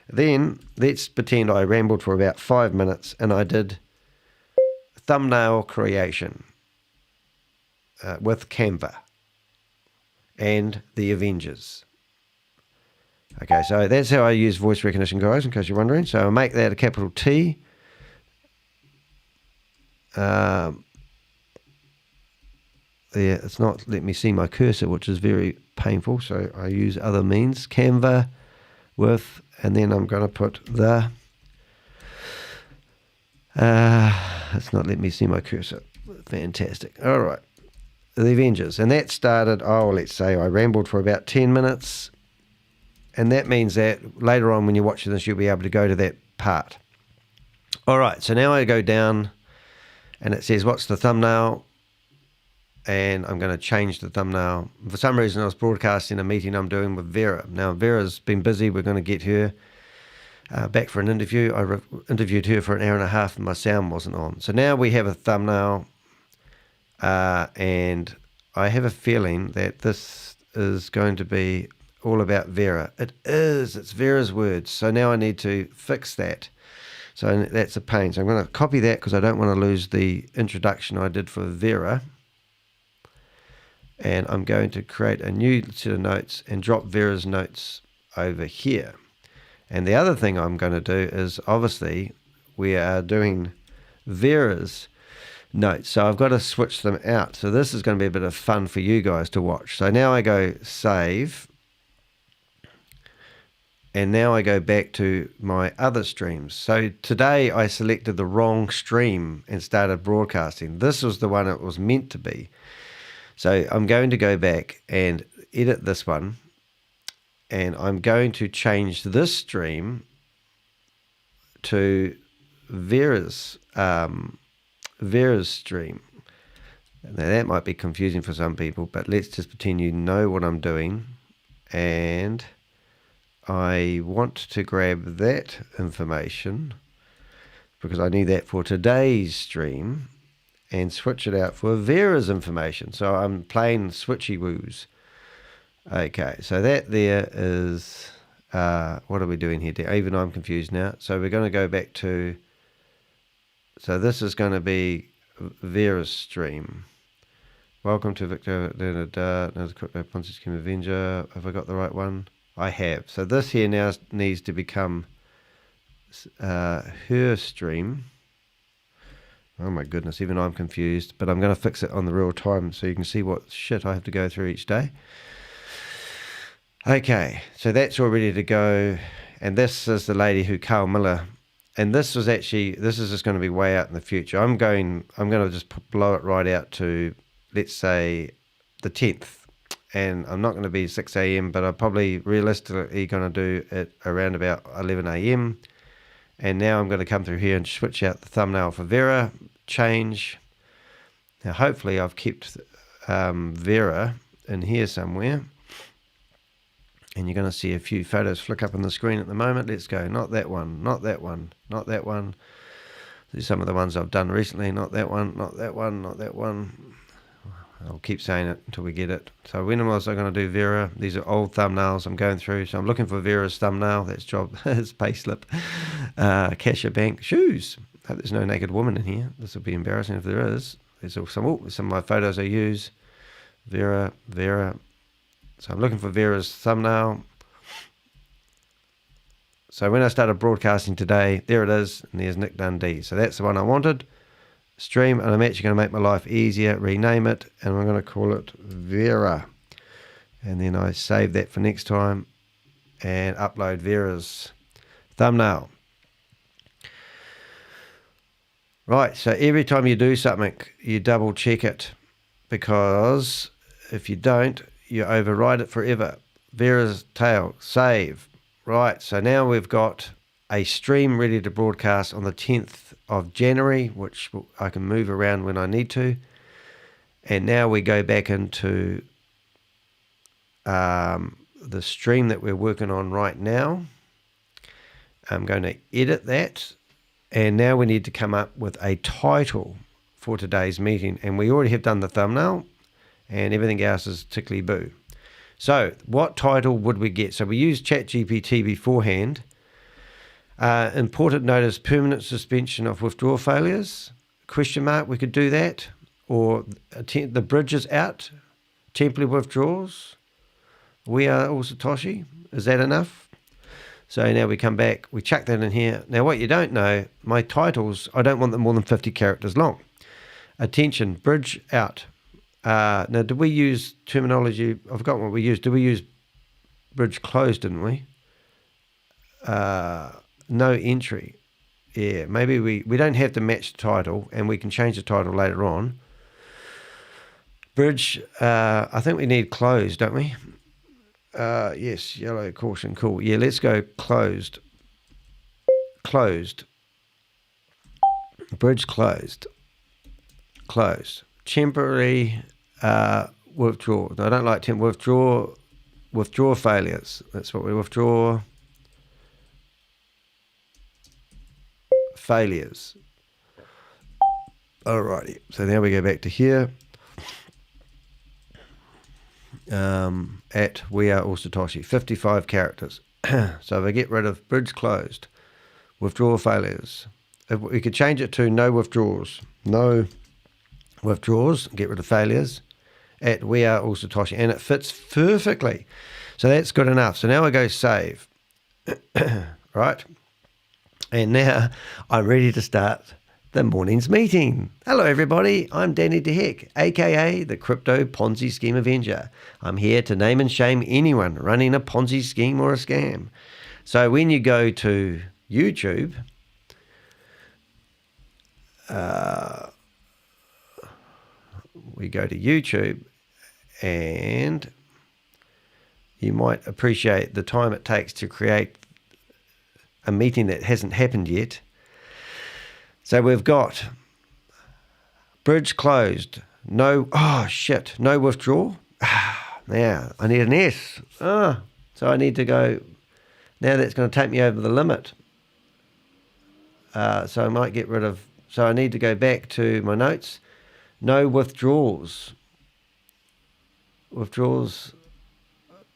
Then let's pretend I rambled for about 5 minutes and I did thumbnail creation with Canva and the Avengers. Okay, so that's how I use voice recognition, guys, in case you're wondering. So I'll make that a capital T. Yeah, it's not letting me see my cursor, which is very painful. So I use other means, Canva with, and then I'm going to put the, it's not letting me see my cursor. Fantastic. All right. The Avengers. And that started, let's say I rambled for about 10 minutes. And that means that later on when you're watching this, you'll be able to go to that part. All right. So now I go down and it says, what's the thumbnail? And I'm going to change the thumbnail. For some reason, I was broadcasting a meeting I'm doing with Vera. Now, Vera's been busy. We're going to get her back for an interview. I interviewed her for an hour and a half and my sound wasn't on. So now we have a thumbnail. And I have a feeling that this is going to be all about Vera. It is. It's Vera's words. So now I need to fix that. So that's a pain. So I'm going to copy that because I don't want to lose the introduction I did for Vera. And I'm going to create a new set of notes and drop Vera's notes over here. And the other thing I'm going to do is, obviously, we are doing Vera's notes. So I've got to switch them out. So this is going to be a bit of fun for you guys to watch. So now I go save. And now I go back to my other streams. So today I selected the wrong stream and started broadcasting. This was the one it was meant to be. So I'm going to go back and edit this one, and I'm going to change this stream to Vera's stream. Now that might be confusing for some people, but let's just pretend you know what I'm doing. And I want to grab that information because I need that for today's stream, and switch it out for Vera's information. So I'm playing switchy woos. Okay, so that there is, what are we doing here? Even I'm confused now. So we're going to go back to, so this is going to be Vera's stream. Welcome to Victor, Crypto Ponzi Scheme Avenger. Have I got the right one? I have. So this here now needs to become her stream. Oh my goodness, even I'm confused, but I'm going to fix it on the real time so you can see what shit I have to go through each day. Okay, so that's all ready to go. And this is the lady who, Carl Miller, and this is just going to be way out in the future. I'm going to just blow it right out to, let's say, the 10th. And I'm not going to be 6 a.m., but I'm probably realistically going to do it around about 11 a.m. And now I'm going to come through here and switch out the thumbnail for Vera, change. Now hopefully I've kept Vera in here somewhere. And you're going to see a few photos flick up on the screen at the moment. Let's go. Not that one, not that one, not that one. These are some of the ones I've done recently. Not that one, not that one, not that one. I'll keep saying it until we get it. So when was I going to do Vera? These are old thumbnails I'm going through. So I'm looking for Vera's thumbnail. That's job. His payslip. Cashier bank. Shoes. Hope there's no naked woman in here. This will be embarrassing if there is. There's some of my photos I use. Vera. So I'm looking for Vera's thumbnail. So when I started broadcasting today, there it is, and there's Nick Dundee. So that's the one I wanted. Stream, and I'm actually going to make my life easier, rename it, and I'm going to call it Vera. And then I save that for next time and upload Vera's thumbnail. Right, so every time you do something, you double check it, because if you don't, you override it forever. Vera's tail, save. Right, so now we've got a stream ready to broadcast on the 10th of January, which I can move around when I need to. And now we go back into the stream that we're working on right now. I'm going to edit that. And now we need to come up with a title for today's meeting. And we already have done the thumbnail, and everything else is tickly boo. So what title would we get? So we used ChatGPT beforehand. Important notice, permanent suspension of withdrawal failures, ? We could do that. Or the bridge is out, temporary withdrawals. We are all Satoshi. Is that enough? So now we come back, we chuck that in here. Now what you don't know, my titles, I don't want them more than 50 characters long. Attention, bridge out. Now, did we use terminology? I've forgotten what we used. Did we use bridge closed, didn't we? No entry. Yeah, maybe we don't have to match the title, and we can change the title later on. Bridge, I think we need closed, don't we? Yes, yellow caution, cool. Yeah, let's go closed. Closed. Bridge closed. Closed. Temporary withdrawal. I don't like withdraw failures. That's what we withdraw. Failures. Alrighty. So now we go back to here. At We Are All Satoshi, 55 characters. So if I get rid of bridge closed, withdrawal failures, if we could change it to no withdrawals. No withdrawals, get rid of failures, at We Are All Satoshi, and it fits perfectly. So that's good enough. So now I go save. Right? And now I'm ready to start the morning's meeting. Hello everybody, I'm Danny DeHeck, aka the Crypto Ponzi Scheme Avenger. I'm here to name and shame anyone running a Ponzi scheme or a scam. So when you go to YouTube, we go to YouTube, and you might appreciate the time it takes to create a meeting that hasn't happened yet. So we've got bridge closed, no withdrawal. Now I need an S. So I need to go, now that's going to take me over the limit. So I might get rid of, so I need to go back to my notes. No withdrawals.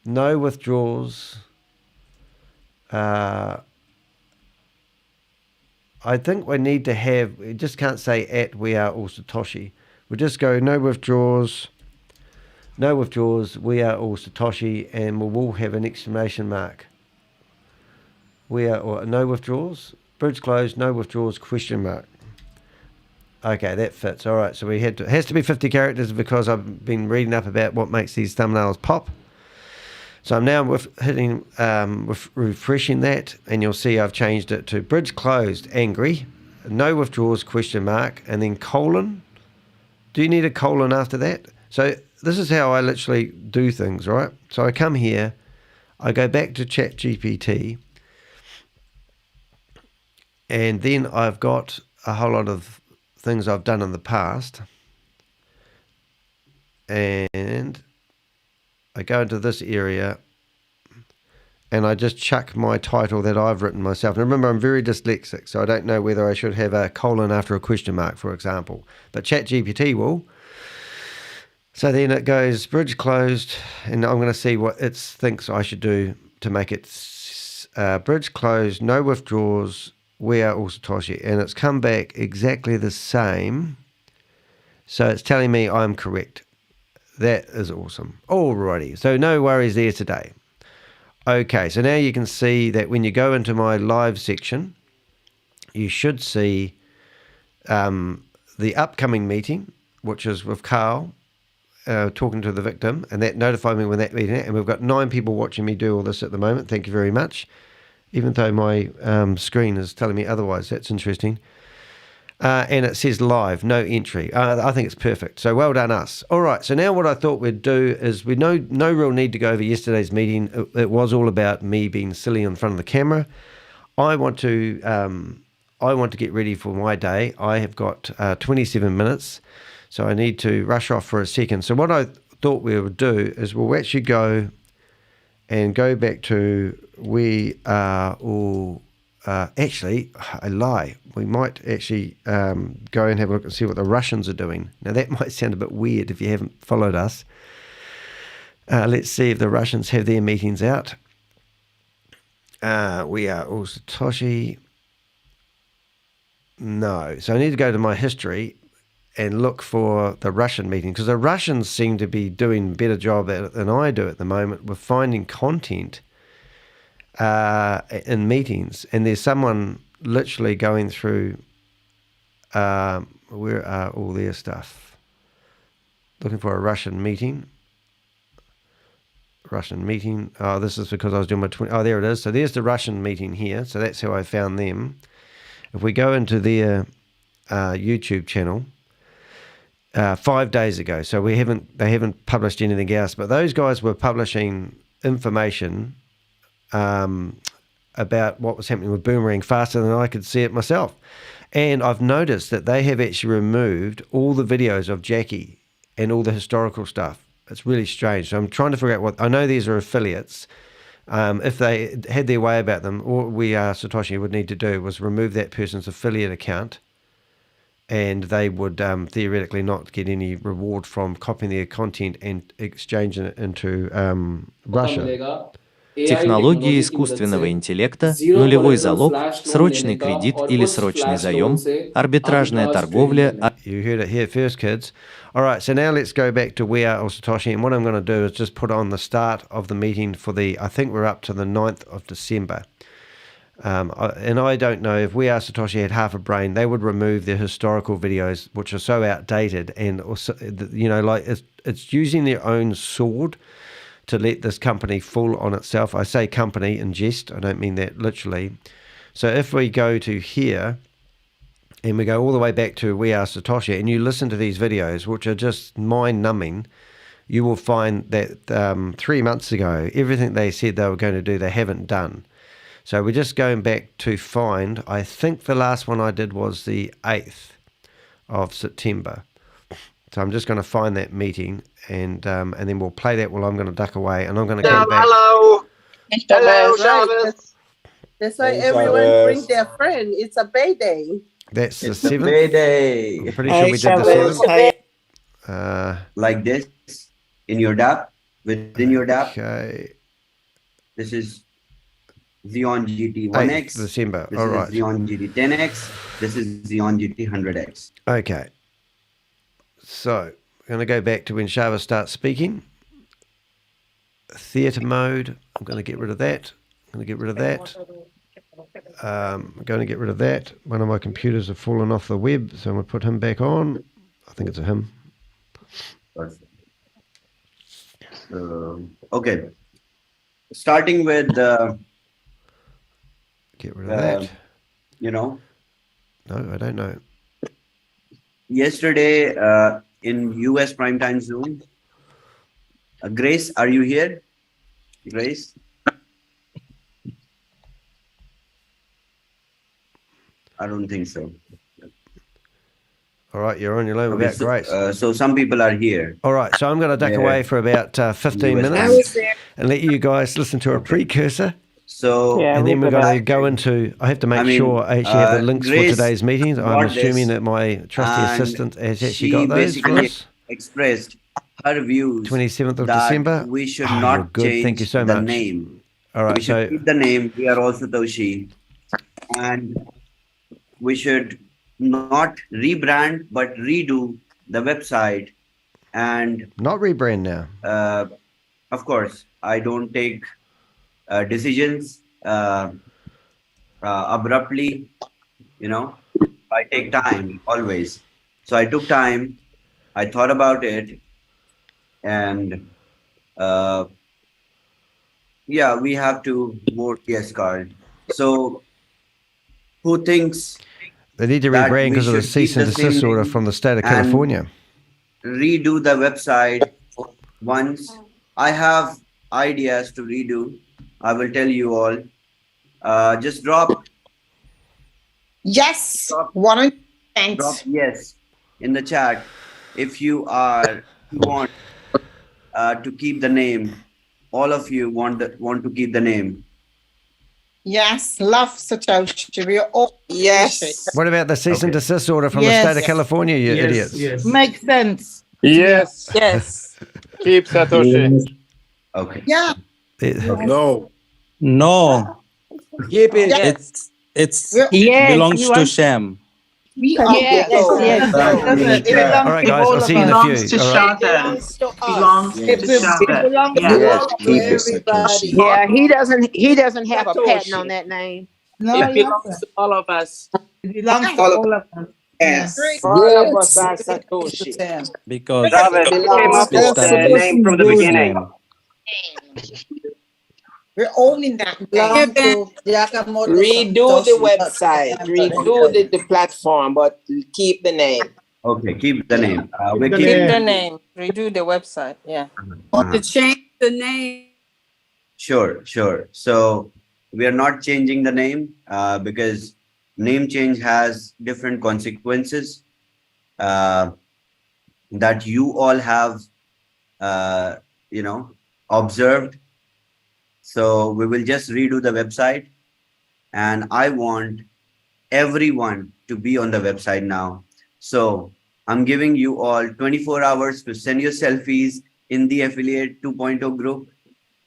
No withdrawals. I think we need to have, we just can't say at We Are All Satoshi. We'll just go no withdrawals, We Are All Satoshi, and we'll all have an exclamation mark. No withdrawals, bridge closed, no withdrawals, ? Okay, that fits. All right, so it has to be 50 characters because I've been reading up about what makes these thumbnails pop. So I'm now refreshing that, and you'll see I've changed it to bridge closed, angry, no withdrawals, ? And then colon. Do you need a colon after that? So this is how I literally do things, right? So I come here, I go back to ChatGPT, and then I've got a whole lot of things I've done in the past. and I go into this area and I just chuck my title that I've written myself. And remember, I'm very dyslexic, so I don't know whether I should have a colon after a question mark, for example. But ChatGPT will. So then it goes bridge closed, and I'm going to see what it thinks I should do to make it bridge closed, no withdrawals, we are all Satoshi. And it's come back exactly the same. So it's telling me I'm correct. That is awesome. Alrighty, so no worries there today. Okay, so now you can see that when you go into my live section, you should see the upcoming meeting, which is with Carl talking to the victim, and that notified me when that meeting, and we've got 9 people watching me do all this at the moment. Thank you very much. Even though my screen is telling me otherwise, that's interesting. And it says live, no entry. I think it's perfect. So well done us. All right. So now what I thought we'd do is we no real need to go over yesterday's meeting. It was all about me being silly in front of the camera. I want to get ready for my day. I have got 27 minutes, so I need to rush off for a second. So what I thought we would do is we'll actually go back to we are all. Actually, I lie. We might actually go and have a look and see what the Russians are doing. Now, that might sound a bit weird if you haven't followed us. Let's see if the Russians have their meetings out. We are all Satoshi. No. So I need to go to my history and look for the Russian meeting, because the Russians seem to be doing a better job at it than I do at the moment with finding content in meetings, and there's someone literally going through where are all their stuff, looking for a Russian meeting. Oh, this is because I was doing my 20. Oh, there it is. So there's the Russian meeting here. So that's how I found them. If we go into their YouTube channel 5 days ago, so they haven't published anything else, but those guys were publishing information about what was happening with Boomerang faster than I could see it myself. And I've noticed that they have actually removed all the videos of Jackie and all the historical stuff. It's really strange. So I'm trying to figure out what... I know these are affiliates. If they had their way about them, all we Satoshi would need to do was remove that person's affiliate account, and they would theoretically not get any reward from copying their content and exchanging it into Russia. Технология искусственного интеллекта, нулевой залог, срочный кредит или срочный заем, арбитражная торговля. You heard it here first, kids. All right, so now let's go back to We Are All Satoshi, and what I'm going to do is just put on the start of the meeting for I think we're up to the 9th of December. And I don't know, if We Are Satoshi had half a brain, they would remove their historical videos, which are so outdated, and also, like it's using their own sword to let this company fall on itself. I say company in jest, I don't mean that literally. So if we go to here, and we go all the way back to We Are Satoshi, and you listen to these videos, which are just mind-numbing, you will find that 3 months ago, everything they said they were going to do, they haven't done. So we're just going back to find, I think the last one I did was the 8th of September. So I'm just going to find that meeting, and then we'll play that while I'm going to duck away, and I'm going to come back. Hello. Hello, Shabbos. That's why everyone brings their friend. It's a Bay Day. That's the It's a 7th. Bay Day. I'm pretty sure we did the 7th. Like this, in your DApp, within your DApp. Okay. This is Xeon GT 8th 1X. December. This All is right. Xeon GT 10X. This is Xeon GT 100X. Okay. So I'm going to go back to when Shava starts speaking. Theatre mode. I'm going to get rid of that. I'm going to get rid of that. I'm going to get rid of that. One of my computers have fallen off the web, so I'm going to put him back on. I think it's a him. Okay. Starting with, get rid of that. No, I don't know. Yesterday in US primetime Zoom, Grace, are you here? Grace? I don't think so. All right, you're on your loan Okay, without grace. so some people are here. All right, so I'm going to duck Yeah. away for about 15 US minutes and let you guys listen to a precursor. So And then we're going to go into. I have to make sure I actually have the links Grace for today's meetings. I'm got assuming this, that my trusty and assistant has actually she got those for basically us. expressed her views 27th of that December. we should Oh, you're not good. change Thank you so the much. name. All right, We should so keep the name. We are all Satoshi, and we should not rebrand but redo the website. And not rebrand now. of course, I don't take decisions abruptly. You know, I take time always. So I took time. I thought about it, and yeah, we have to vote yes card. So who thinks They need to that rebrand we because of the should cease keep and the same desist order name from the state of and California? redo the website once? I have ideas to redo. I will tell you all. Just drop Yes, drop 100%. yes in the chat if you want to keep the name. All of you want to keep the name. Yes, love Satoshi. We are all Yes. What about the cease and desist order from the state of California, you idiots? Makes sense. Yes. Yes. Keep Satoshi. Okay. Yeah. No. No, Keep it. it's Yes, belongs you to are- Shem. We are Yes, so- yes. All right, guys, I'll see you in a few. All right. Belongs to us. belongs It to belongs Shada. to everybody. Yeah, he doesn't have a patent on that name. No, It belongs to all of us. it belongs to All of all of us. Yes. Great. All of us are Satoshi. Because David, it's came up with the established name from the his beginning. name. We're owning that. Redo the website, redo the platform, but keep the name. Okay, keep the name. We're the keeping name. name, redo the website, yeah. Uh-huh. change the name. Sure. So we are not changing the name because name change has different consequences that you all have, observed. So we will just redo the website, and I want everyone to be on the website now. So I'm giving you all 24 hours to send your selfies in the affiliate 2.0 group.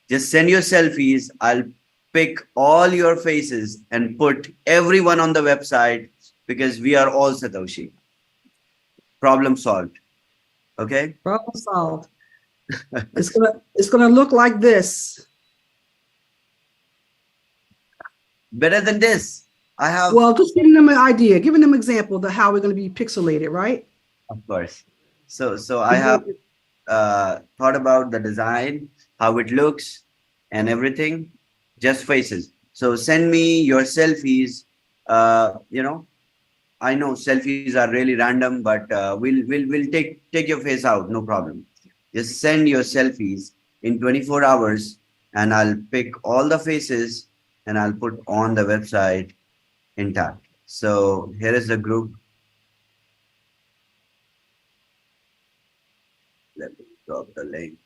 Just send your selfies. I'll pick all your faces and put everyone on the website because we are all Satoshi. Problem solved. Okay? Problem solved. It's gonna look like this. Better than this. I have, Well, just giving them an idea, giving them an example of how we're gonna be pixelated, right? of course. So I have thought about the design, how it looks and everything, just faces. So send me your selfies. I know selfies are really random, but we'll take your face out, no problem. Just send your selfies in 24 hours and I'll pick all the faces and I'll put on the website intact. So here is the group. Let me drop the link.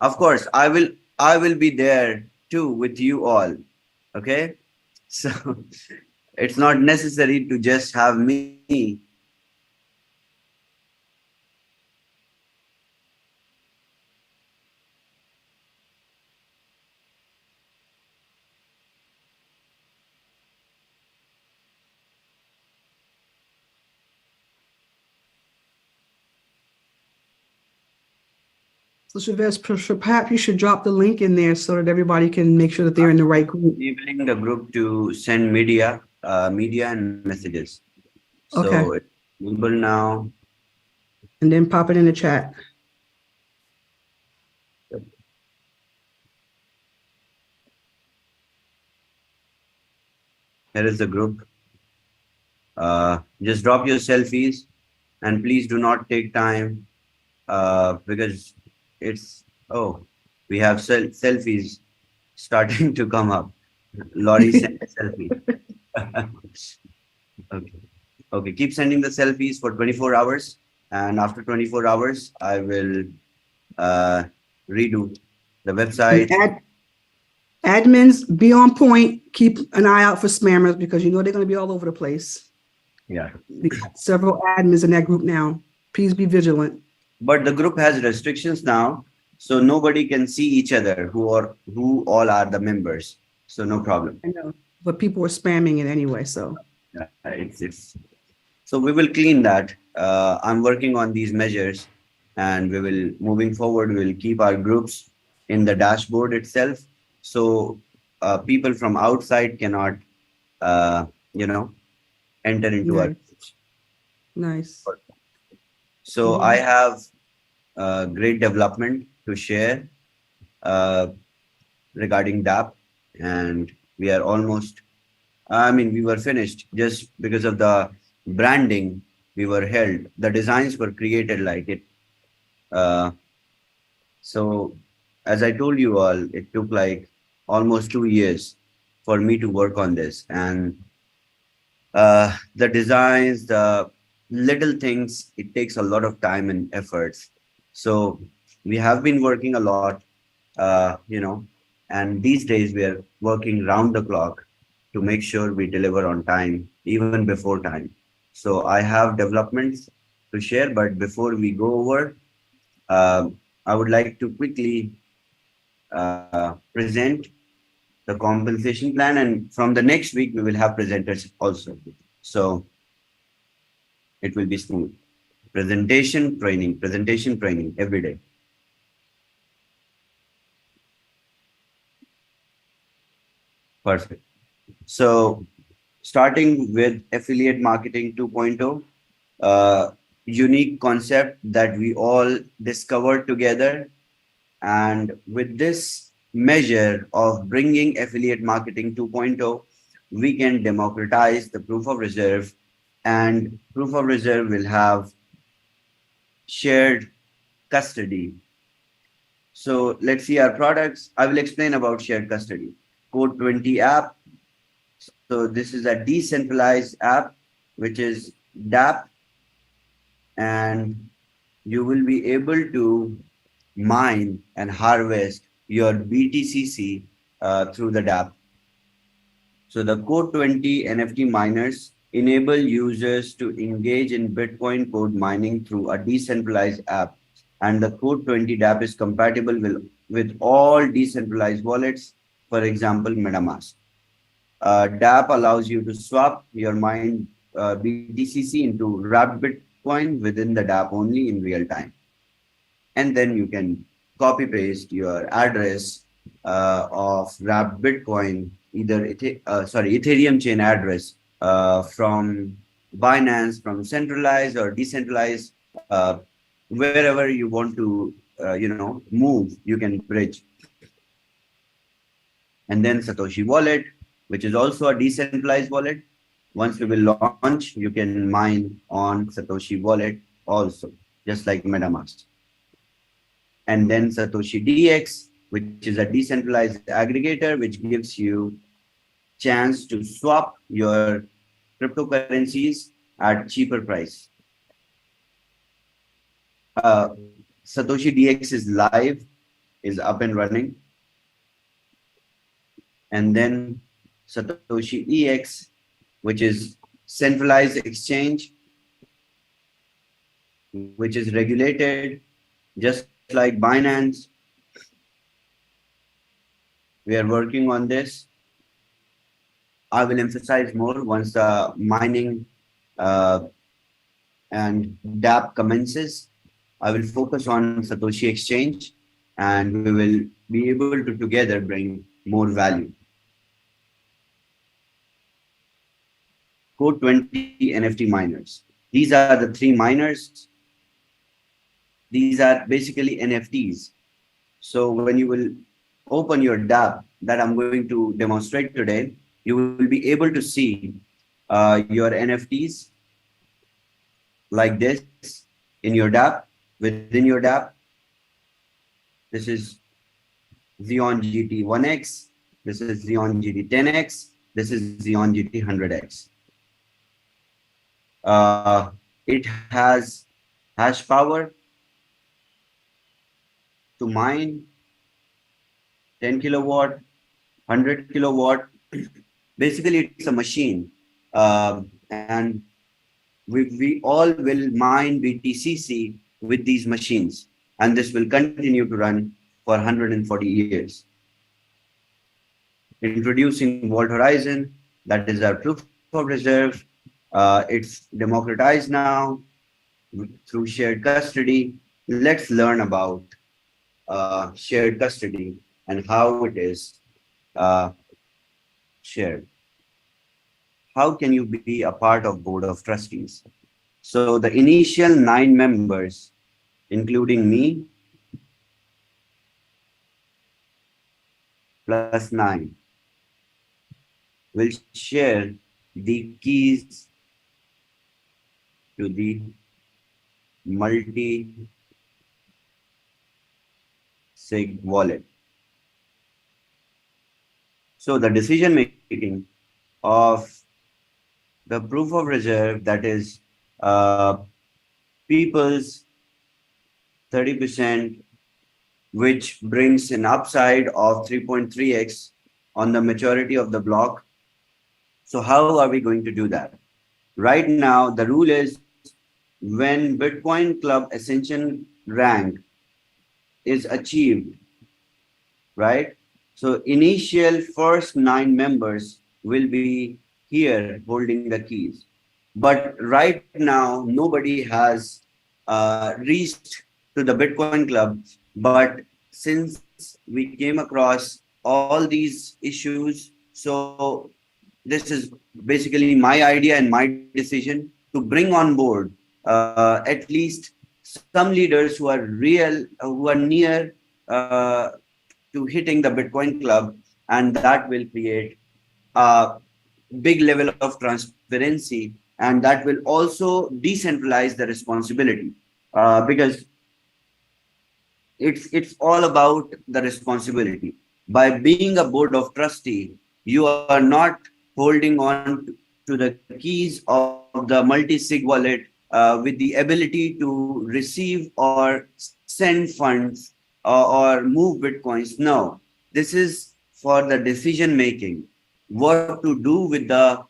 Of course, I will be there too with you all. Okay? So it's not necessary to just have me. So Chavez, perhaps you should drop the link in there so that everybody can make sure that they're in the right group. Enabling the group to send media and messages. So Okay. it's enable now. And then pop it in the chat. Here is the group. Just drop your selfies and please do not take time because it's, we have selfies starting to come up. Laurie sent a selfie. Okay. Okay, keep sending the selfies for 24 hours. And after 24 hours, I will redo the website. Admins, be on point. Keep an eye out for spammers because you know they're going to be all over the place. Yeah. We got several admins in that group now. Please be vigilant. But the group has restrictions now, so nobody can see each other who all are the members. So no problem. I know, but people are spamming it anyway. So so we will clean that. I'm working on these measures, and we will moving forward. We will keep our groups in the dashboard itself, so people from outside cannot, enter into our groups. Nice. So I have great development to share regarding DApp, and we are almost, we were finished just because of the branding. We were held, the designs were created like it. So as I told you all, it took like almost 2 years for me to work on this, and the designs, the little things, it takes a lot of time and efforts. So we have been working a lot, and these days we are working round the clock to make sure we deliver on time, even before time. So I have developments to share, but before we go over, I would like to quickly present the compensation plan, and from the next week we will have presenters also. So it will be smooth. Presentation training every day. Perfect. So starting with affiliate marketing 2.0, unique concept that we all discovered together. And with this measure of bringing affiliate marketing 2.0, we can democratize the proof of reserve, and proof of reserve will have shared custody. So let's see our products. I will explain about shared custody. Code 20 app. So this is a decentralized app, which is DApp, and you will be able to mine and harvest your BTCC through the DApp. So the Code 20 NFT miners enable users to engage in Bitcoin code mining through a decentralized app, and the Code 20 DApp is compatible with all decentralized wallets, for example, MetaMask. DApp allows you to swap your mined BTCC into wrapped Bitcoin within the DApp only in real time. And then you can copy paste your address of wrapped Bitcoin, either Ethereum chain address from Binance, from centralized or decentralized, wherever you want to, move, you can bridge. And then Satoshi wallet, which is also a decentralized wallet. Once we will launch, you can mine on Satoshi wallet also, just like MetaMask. And then Satoshi DX, which is a decentralized aggregator, which gives you chance to swap your cryptocurrencies at cheaper price. Satoshi DX is live, is up and running. And then Satoshi EX, which is centralized exchange, which is regulated, just like Binance. We are working on this. I will emphasize more once the mining and DApp commences. I will focus on Satoshi Exchange, and we will be able to together bring more value. Code 20 NFT miners. These are the 3 miners. These are basically NFTs. So when you will open your DApp that I'm going to demonstrate today, you will be able to see your NFTs like this in your DApp. Within your DApp, this is Xeon GT 1X, this is Xeon GT 10X, this is Xeon GT 100X. It has hash power to mine 10 kilowatt, 100 kilowatt. Basically, it's a machine. And we all will mine BTCC with these machines. And this will continue to run for 140 years. Introducing Vault Horizon, that is our proof of reserve. It's democratized now through shared custody. Let's learn about shared custody and how it is shared. How can you be a part of board of trustees? So the initial 9 members, including me, plus 9, will share the keys to the multi-sig wallet. So the decision making of the proof of reserve, that is people's 30%, which brings an upside of 3.3x on the maturity of the block. So how are we going to do that? Right now, the rule is when Bitcoin Club Ascension rank is achieved, right? So initial first 9 members will be here holding the keys. But right now, nobody has reached to the Bitcoin Club. But since we came across all these issues, so this is basically my idea and my decision to bring on board at least some leaders who are real, who are near to hitting the Bitcoin Club, and that will create a big level of transparency, and that will also decentralize the responsibility because it's all about the responsibility. By being a board of trustee, you are not holding on to the keys of the multi-sig wallet with the ability to receive or send funds or move Bitcoins. No, this is for the decision making, what to do with the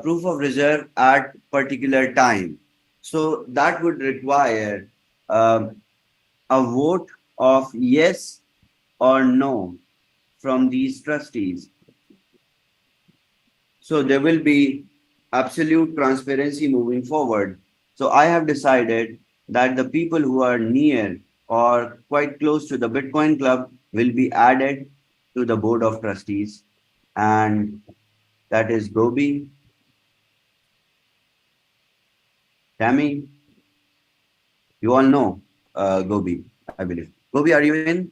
proof of reserve at particular time. So that would require a vote of yes or no from these trustees. So there will be absolute transparency moving forward. So I have decided that the people who are near or quite close to the Bitcoin Club will be added to the board of trustees. And that is Gobi, Tammy. You all know Gobi, I believe. Gobi, are you in?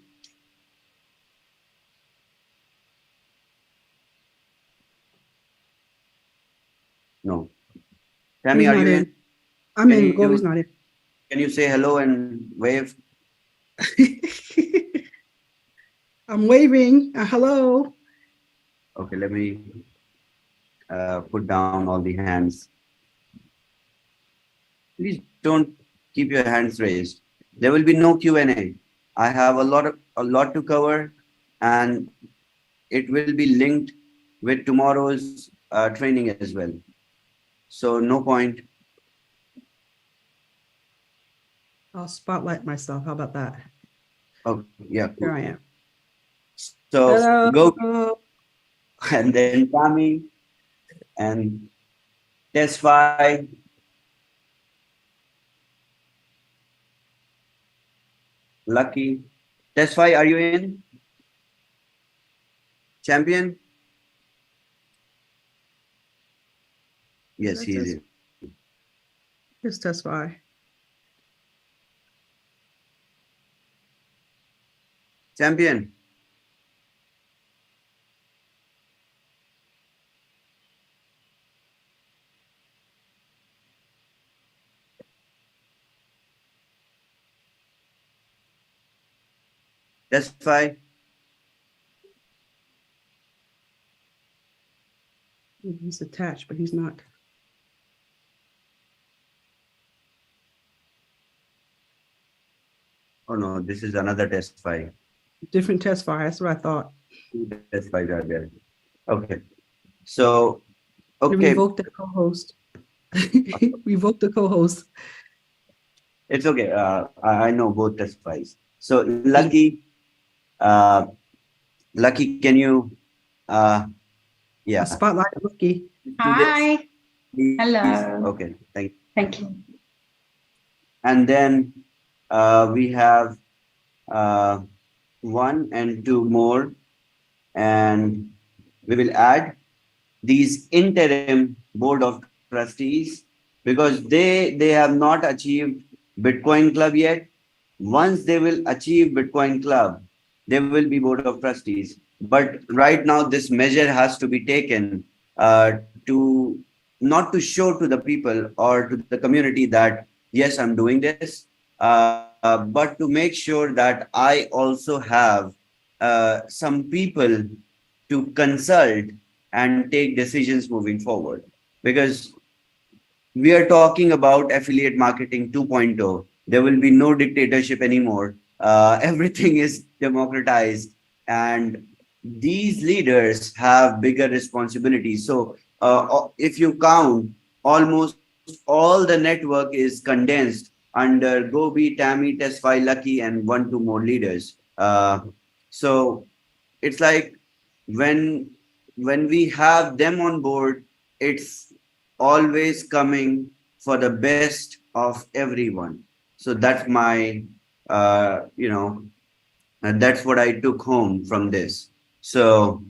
No. Tammy, He's are not you in. in? I'm Can in. you- Gobi's not in. Can you say hello and wave? I'm waving. Hello. Okay, let me put down all the hands. Please don't keep your hands raised. There will be no Q&A. I have a lot to cover, and it will be linked with tomorrow's training as well. So no point. I'll spotlight myself. How about that? Oh, yeah. Cool. Here I am. So Hello. go, and then Tammy and Tesfy. Lucky. Tesfy, are you in? Champion? Yes, he is in. Just testify. Champion. Tesfy. He's attached, but he's not. Oh no, this is another test file. Different test file. That's what I thought. Two test files are there. Okay. So, You okay, Revoke the co-host. Revoke the co-host. it's okay. I know both test files. So, Lucky, can you, yeah. Spotlight Lucky. Hi. Please. Hello. Okay, thank you. Thank you. And then we have 1 and 2 more, and we will add these interim board of trustees because they have not achieved Bitcoin Club yet. Once they will achieve Bitcoin Club, they will be board of trustees. But right now, this measure has to be taken to not to show to the people or to the community that yes, I'm doing this, but to make sure that I also have some people to consult and take decisions moving forward. Because we are talking about affiliate marketing 2.0. There will be no dictatorship anymore. Everything is democratized, and these leaders have bigger responsibilities. So if you count, almost all the network is condensed under Gobi, Tammy, Tesfai, Lucky, and 1-2 more leaders. So it's like when we have them on board, it's always coming for the best of everyone. So that's my, and that's what I took home from this. So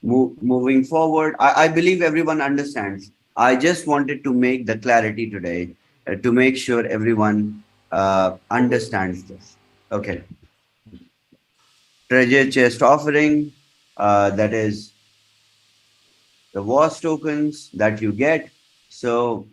moving forward, I believe everyone understands. I just wanted to make the clarity today to make sure everyone understands this. Okay. Treasure chest offering, that is the WAAS tokens that you get. So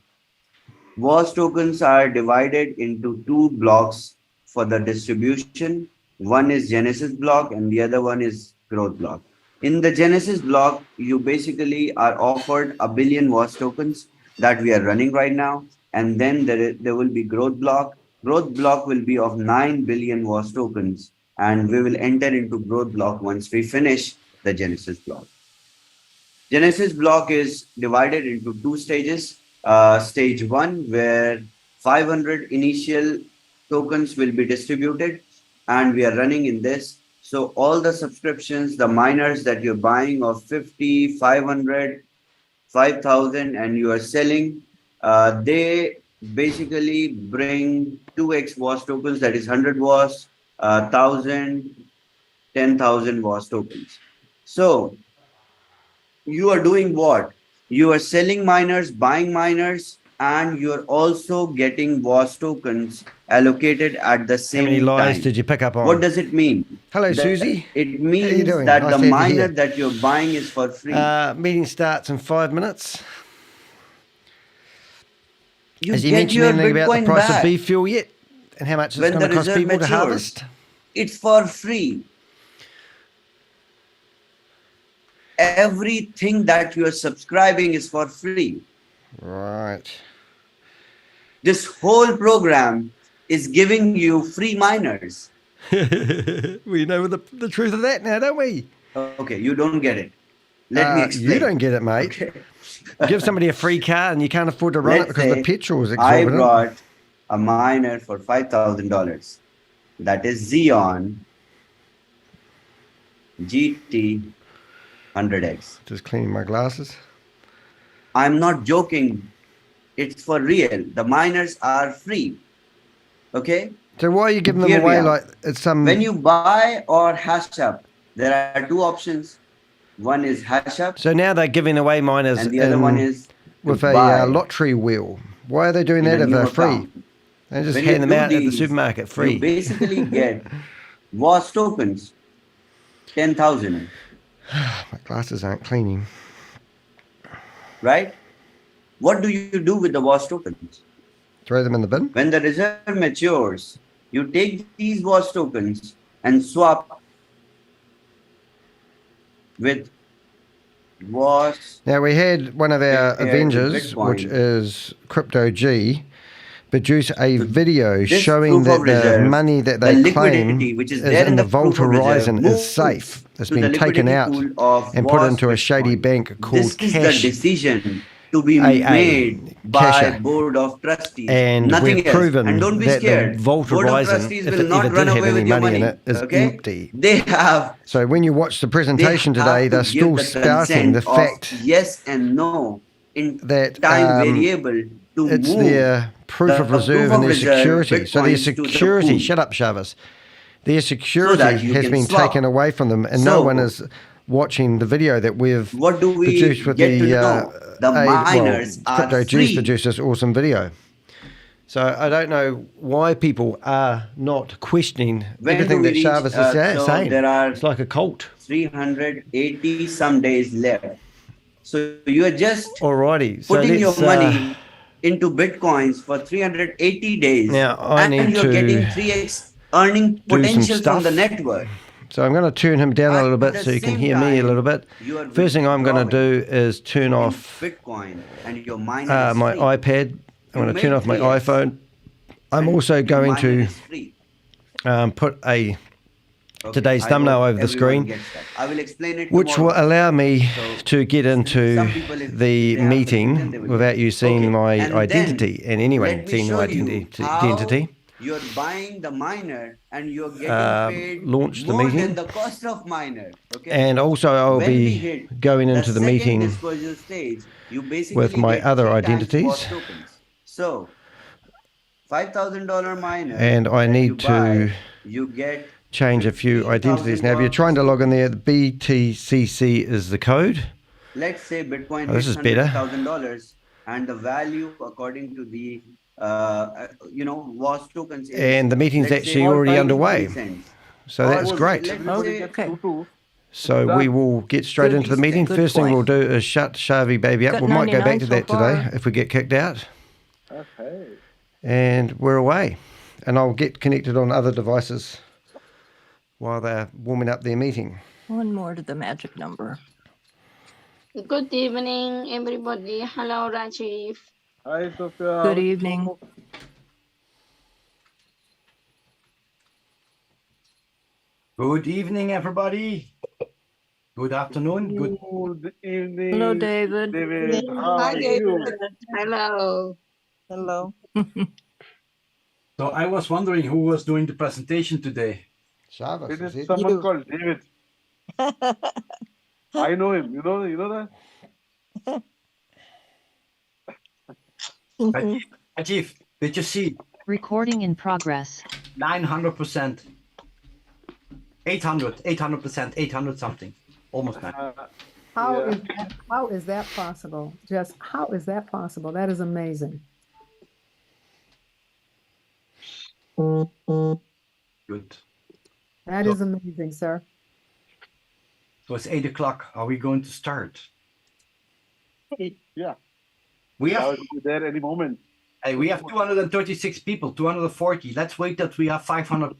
WAAS tokens are divided into 2 blocks for the distribution. One is Genesis block and the other one is growth block. In the Genesis block, you basically are offered 1 billion WAAS tokens that we are running right now. And then there will be growth block. Growth block will be of 9 billion WAAS tokens. And we will enter into growth block once we finish the Genesis block. Genesis block is divided into 2 stages. Stage 1, where 500 initial tokens will be distributed, and we are running in this. So all the subscriptions, the miners that you're buying of 50, 500, 5,000, and you are selling, they basically bring 2x WAAS tokens, that is 100 WAAS, 1,000, 10,000 WAAS tokens. So you are doing what? You are selling miners, buying miners, and you're also getting WAAS tokens allocated at the same time. How many lies did you pick up on? What does it mean? Hello, Susie. It means How you doing? that Nice the to have you miner here. that you're buying is for free. Meeting starts in 5 minutes. You Has he get mentioned your anything about the Bitcoin price back of beef fuel yet? And how much it's when going the to cost reserve people to matures. harvest? It's for free. Everything that you are subscribing is for free. Right. This whole program is giving you free miners. We know the truth of that now, don't we? Okay, you don't get it. Let me explain. You don't get it, mate. Okay. Give somebody a free car and you can't afford to run it Let's because the say petrol is I exorbitant. brought a miner for $5,000. That is Xeon GT 100X. Just cleaning my glasses. I'm not joking. It's for real. The miners are free. Okay? So why are you giving them Hear me away out. like it's some... When you buy or hash up, there are 2 options. One is hash up. So now they're giving away miners And the other one is with buy a lottery wheel. Why are they doing in that a if new they're free? account. They just When hand you them do out at the these, supermarket free. You basically get WAAS tokens, 10,000. My glasses aren't cleaning. Right? What do you do with the WAAS tokens? Throw them in the bin? When the reserve matures, you take these WAAS tokens and swap with WAAS. Now we had one of our Compared to Avengers, Bitcoin. which is Crypto G, produce a video this showing proof of that the reserve, money that the they claim liquidity which is is there in the proof vault of reserve horizon is moves safe. It's to the been taken liquidity out pool of and put WAAS into a shady Bitcoin. bank This called is the Cash decision to be AA, made by Casher. board of trustees, And nothing we've else. proven And don't be that scared. the vault Board of horizon, trustees if will it not ever run did have away any with your money in money. it, is Okay, empty. they have. So when you watch the They presentation today, have they're to give still the spouting the consent of fact yes and no in that time variable to it's move their proof of the reserve proof and of their reserve security. So their Bitcoins to the security, pool shut up, Shavas. Their so security that you has can been swap. taken away from them, and no one So is watching the video that we've what do we produced with get to the know? The miners are Crypto G's free. produced this awesome video. So I don't know why people are not questioning When do everything we that reach? Shavas is So saying. there are It's like a cult. 380 some days left. So you are just Alrighty, so putting your let's, money into Bitcoins for 380 days, now I and need you're to getting 3x earning do some potential from the stuff. network. So I'm going to turn him down a At little bit the so you can same hear me a time, little bit. you are First thing I'm going to do withdrawing is turn off Bitcoin, and your miner is my free. iPad. I'm going to turn made off my 3x, iPhone. I'm and also your going miner to is free. put a Okay, today's I thumbnail hope over the everyone screen, gets that. I will explain it which will tomorrow. allow me So to get into some people, if the they have the meeting content, they will without get you it. seeing Okay, my and then identity and anyone let me seeing show my you how identity. you're buying the miner and you're getting paid Launch the more meeting. than the cost of miner. Okay. And also I'll When we be hit going the into the second meeting disclosure stage, you basically with my get other 3 times identities. WAAS tokens. So $5,000 miner And I that you need to buy, you get change a few identities. Now, if you're trying to log in there, the BTCC is the code. Let's say Bitcoin This hits is better. $100,000 and the value according to the WAAS tokens is, And the meeting's let's say, actually already 23 underway. cents. So Or that's say, great. let me say, Okay. So we will get straight into the meeting. Good First thing point. we'll do is shut Shavi Baby up. Got We might go 99 back to so that today far. if we get kicked out. Okay. And we're away. And I'll get connected on other devices while they're warming up their meeting. One more to the magic number. Good evening, everybody. Hello, Rajiv. Hi, Sophia. Good evening. Good evening, everybody. Good afternoon. Good evening. Hello, David. David, how Hi, are you? David. Hello. Hello. So I was wondering who was doing the presentation today. Shavas, It is is it? someone You. called David. I know him. You know that? Ajif, did you see Recording in progress. 900%, 800%, 800 something, almost 9. How is that possible? Just how is that possible? That is amazing. Good. That is amazing, sir. So it's 8 o'clock. Are we going to start? Yeah. We I have, will be there any moment. hey, we have 236 people, 240. Let's wait that we have 500.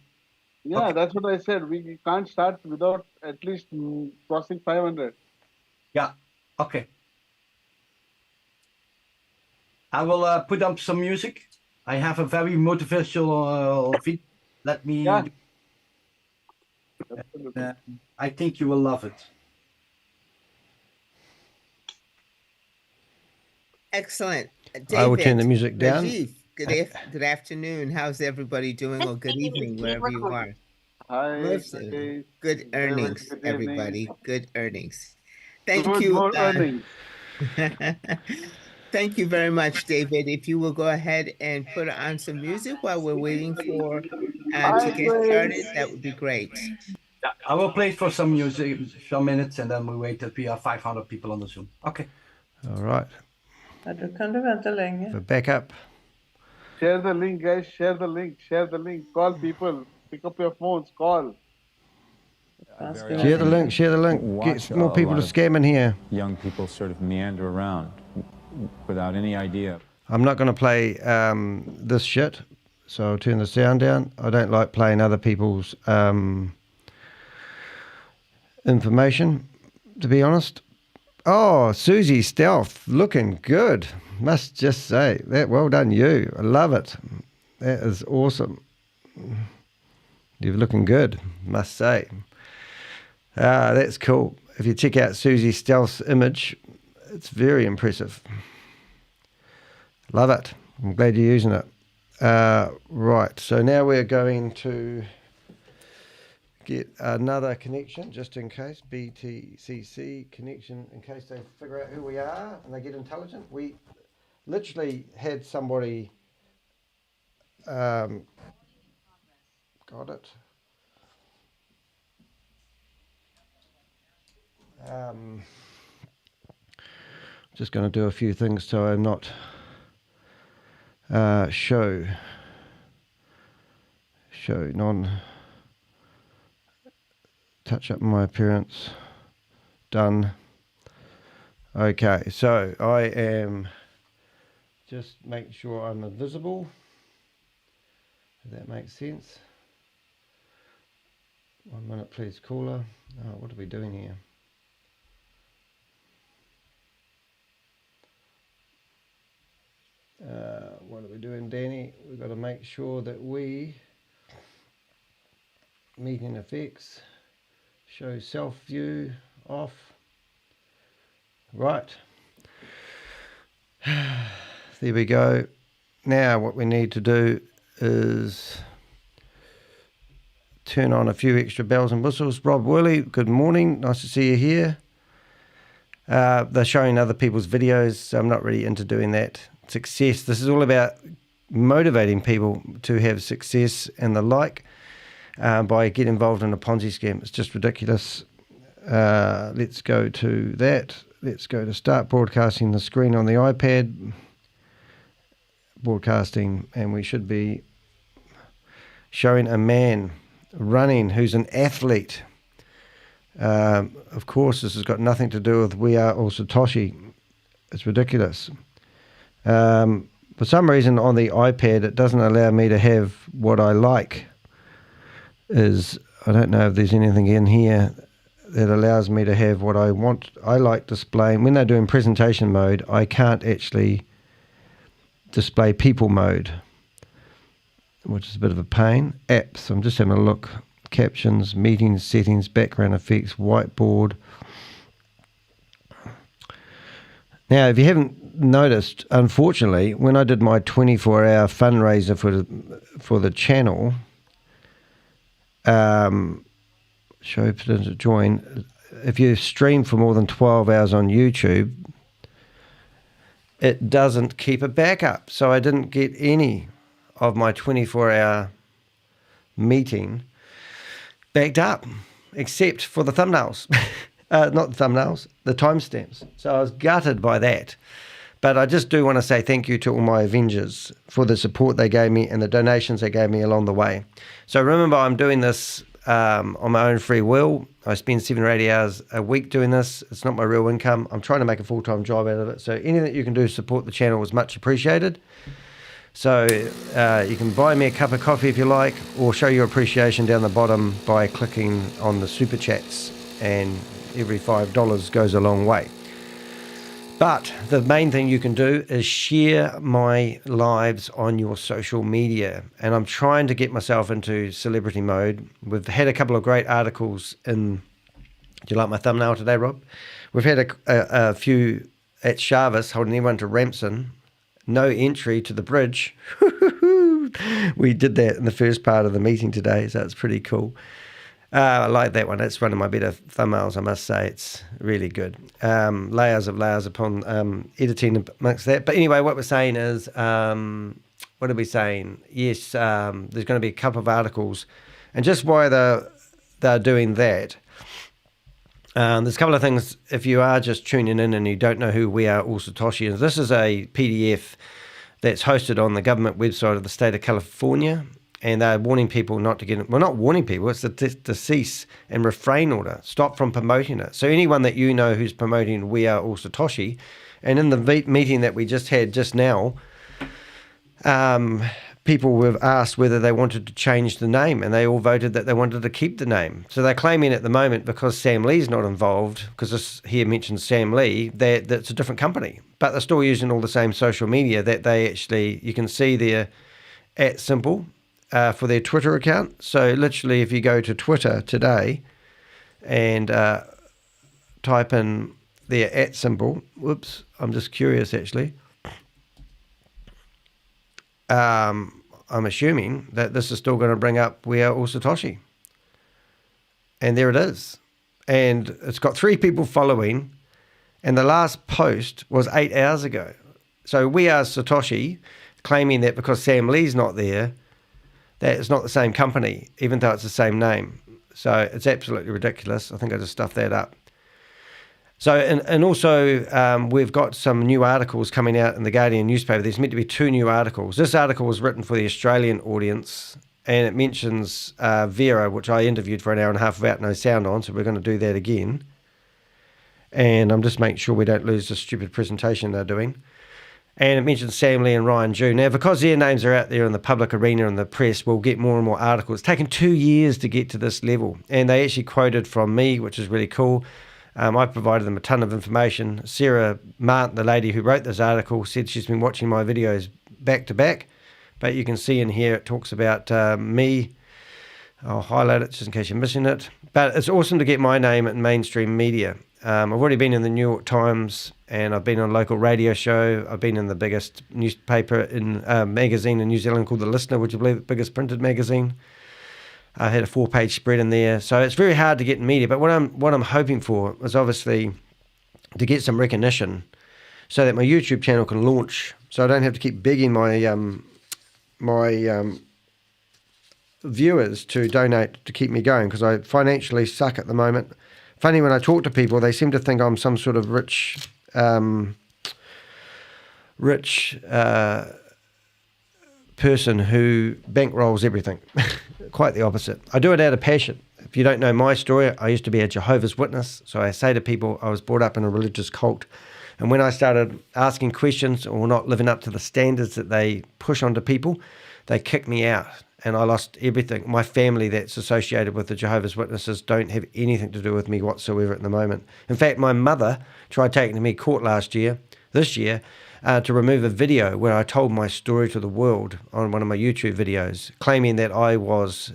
Yeah, Okay. that's what I said. We can't start without at least crossing 500. Yeah, okay. I will put up some music. I have a very motivational video. Let me. Yeah. Absolutely. I think you will love it. Excellent. I will turn the David, music down. Rajiv, good afternoon. How's everybody doing, or good evening, wherever you are? Hi. Listen, Hi. good earnings, Good everybody. evening. Good earnings. Thank Good you. more earnings. Thank you very much, David. If you will go ahead and put on some music while we're waiting for to get started, that would be great. Yeah, I will play for some music, some minutes, and then we wait that we have 500 people on the Zoom. Okay. All right. Du kan du vänta länge. For backup. Share the link, guys. Share the link. Share the link. Call people. Pick up your phones. Call. Share the link. Share the link. Get more people to scam in here. Young people sort of meander around without any idea. I'm not going to play this shit, so I'll turn the sound down. I don't like playing other people's information, to be honest. Oh, Susie Stealth, looking good. Must just say that. Well done, you. I love it. That is awesome. You're looking good, must say. That's cool. If you check out Susie Stealth's image, it's very impressive. Love it. I'm glad you're using it. Right, so now we're going to get another connection, just in case, BTCC connection, in case they figure out who we are and they get intelligent. We literally had somebody, got it. Just going to do a few things so I'm not show non touch up my appearance. Done. Okay, so I am just making sure I'm invisible. If that makes sense. 1 minute, please, caller. Oh, what are we doing here? What are we doing, Danny? We've got to make sure that we meeting effects, show self view off. Right. There we go. Now what we need to do is turn on a few extra bells and whistles. Rob Worley, good morning. Nice to see you here. They're showing other people's videos, so I'm not really into doing that. Success. This is all about motivating people to have success and the like by getting involved in a Ponzi scheme. It's just ridiculous. Let's go to that. Let's go to start broadcasting the screen on the iPad. Broadcasting, and we should be showing a man running who's an athlete. Of course, this has got nothing to do with We Are All Satoshi. It's ridiculous. For some reason on the iPad it doesn't allow me to have what I like. I don't know if there's anything in here that allows me to have what I want. I like displaying, when they're doing presentation mode, I can't actually display people mode, which is a bit of a pain. Apps, I'm just having a look. Captions, meetings, settings, background effects, whiteboard. Now, if you haven't noticed, unfortunately, when I did my 24-hour fundraiser for the channel, show to join. If you stream for more than 12 hours on YouTube, it doesn't keep a backup. So I didn't get any of my 24-hour meeting backed up, except for the thumbnails. Not the thumbnails, the timestamps. So I was gutted by that. But I just do want to say thank you to all my Avengers for the support they gave me and the donations they gave me along the way. So remember, I'm doing this on my own free will. I spend 7 or 8 hours a week doing this. It's not my real income. I'm trying to make a full-time job out of it. So anything that you can do to support the channel is much appreciated. So you can buy me a cup of coffee if you like, or show your appreciation down the bottom by clicking on the super chats, and every $5 goes a long way. But the main thing you can do is share my lives on your social media. And I'm trying to get myself into celebrity mode. We've had a couple of great articles in, do you like my thumbnail today, Rob? We've had a few at ShaveZ holding everyone to ransom. No entry to the bridge. We did that in the first part of the meeting today, so it's pretty cool. I like that one. It's one of my better thumbnails, I must say. It's really good. Layers upon editing amongst that. But anyway, what we're saying is, what are we saying? Yes, there's going to be a couple of articles. And just why they're doing that, there's a couple of things. If you are just tuning in and you don't know who We Are All Satoshi is, this is a PDF that's hosted on the government website of the state of California. And they're warning people not to get it. Well, not warning people, it's the cease and refrain order. Stop from promoting it. So anyone that you know who's promoting We Are All Satoshi, and in the meeting that we just had just now, people were asked whether they wanted to change the name, and they all voted that they wanted to keep the name. So they're claiming at the moment, because Sam Lee's not involved, because this here mentions Sam Lee, that's a different company. But they're still using all the same social media that they actually, you can see their @ symbol for their Twitter account. So literally, if you go to Twitter today and type in their @ symbol, whoops, I'm just curious actually. I'm assuming that this is still going to bring up We Are All Satoshi. And there it is. And it's got 3 people following. And the last post was 8 hours ago. So We Are Satoshi claiming that because Sam Lee's not there, that it's not the same company, even though it's the same name. So it's absolutely ridiculous. I think I just stuffed that up. So, and also we've got some new articles coming out in the Guardian newspaper. There's meant to be 2 new articles. This article was written for the Australian audience, and it mentions Vera, which I interviewed for an hour and a half without no sound on, so we're going to do that again. And I'm just making sure we don't lose the stupid presentation they're doing. And it mentions Sam Lee and Ryan June. Now, because their names are out there in the public arena and the press, we'll get more and more articles. It's taken 2 years to get to this level. And they actually quoted from me, which is really cool. I provided them a ton of information. Sarah Martin, the lady who wrote this article, said she's been watching my videos back to back. But you can see in here it talks about me. I'll highlight it just in case you're missing it. But it's awesome to get my name in mainstream media. I've already been in the New York Times, and I've been on a local radio show. I've been in the biggest newspaper in magazine in New Zealand called The Listener, would you believe it? Biggest printed magazine. I had a 4-page spread in there. So it's very hard to get in media. But what I'm hoping for is obviously to get some recognition so that my YouTube channel can launch, so I don't have to keep begging my viewers to donate to keep me going, because I financially suck at the moment. Funny, when I talk to people, they seem to think I'm some sort of rich person who bankrolls everything. Quite the opposite. I do it out of passion. If you don't know my story, I used to be a Jehovah's Witness. So I say to people, I was brought up in a religious cult. And when I started asking questions or not living up to the standards that they push onto people, they kicked me out. And I lost everything. My family that's associated with the Jehovah's Witnesses don't have anything to do with me whatsoever at the moment. In fact, my mother tried taking me to court this year, to remove a video where I told my story to the world on one of my YouTube videos, claiming that I was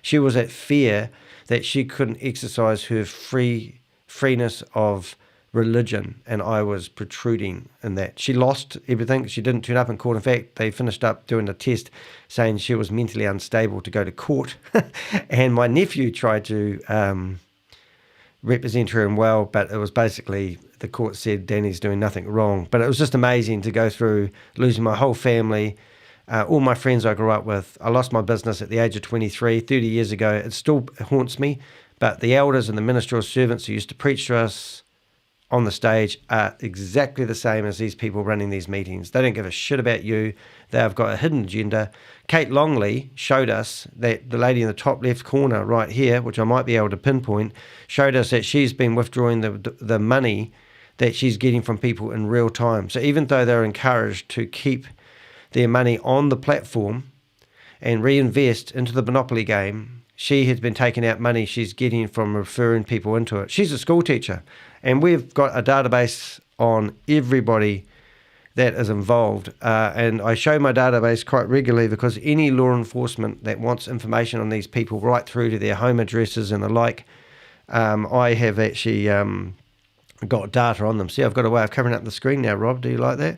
she was at fear that she couldn't exercise her freeness of religion, and I was protruding in that. She lost everything. She didn't turn up in court. In fact, they finished up doing a test saying she was mentally unstable to go to court. And my nephew tried to represent her in well, but it was basically, the court said Danny's doing nothing wrong. But it was just amazing to go through losing my whole family, all my friends I grew up with. I lost my business at the age of 23, 30 years ago. It still haunts me, but the elders and the ministerial servants who used to preach to us on the stage are exactly the same as these people running these meetings. They don't give a shit about you. They've got a hidden agenda. Kate Longley showed us that the lady in the top left corner right here, which I might be able to pinpoint, showed us that she's been withdrawing the money that she's getting from people in real time. So even though they're encouraged to keep their money on the platform and reinvest into the monopoly game, she has been taking out money she's getting from referring people into it. She's a school teacher, and we've got a database on everybody that is involved. And I show my database quite regularly, because any law enforcement that wants information on these people right through to their home addresses and the like, I have actually got data on them. See, I've got a way of covering up the screen now, Rob. Do you like that?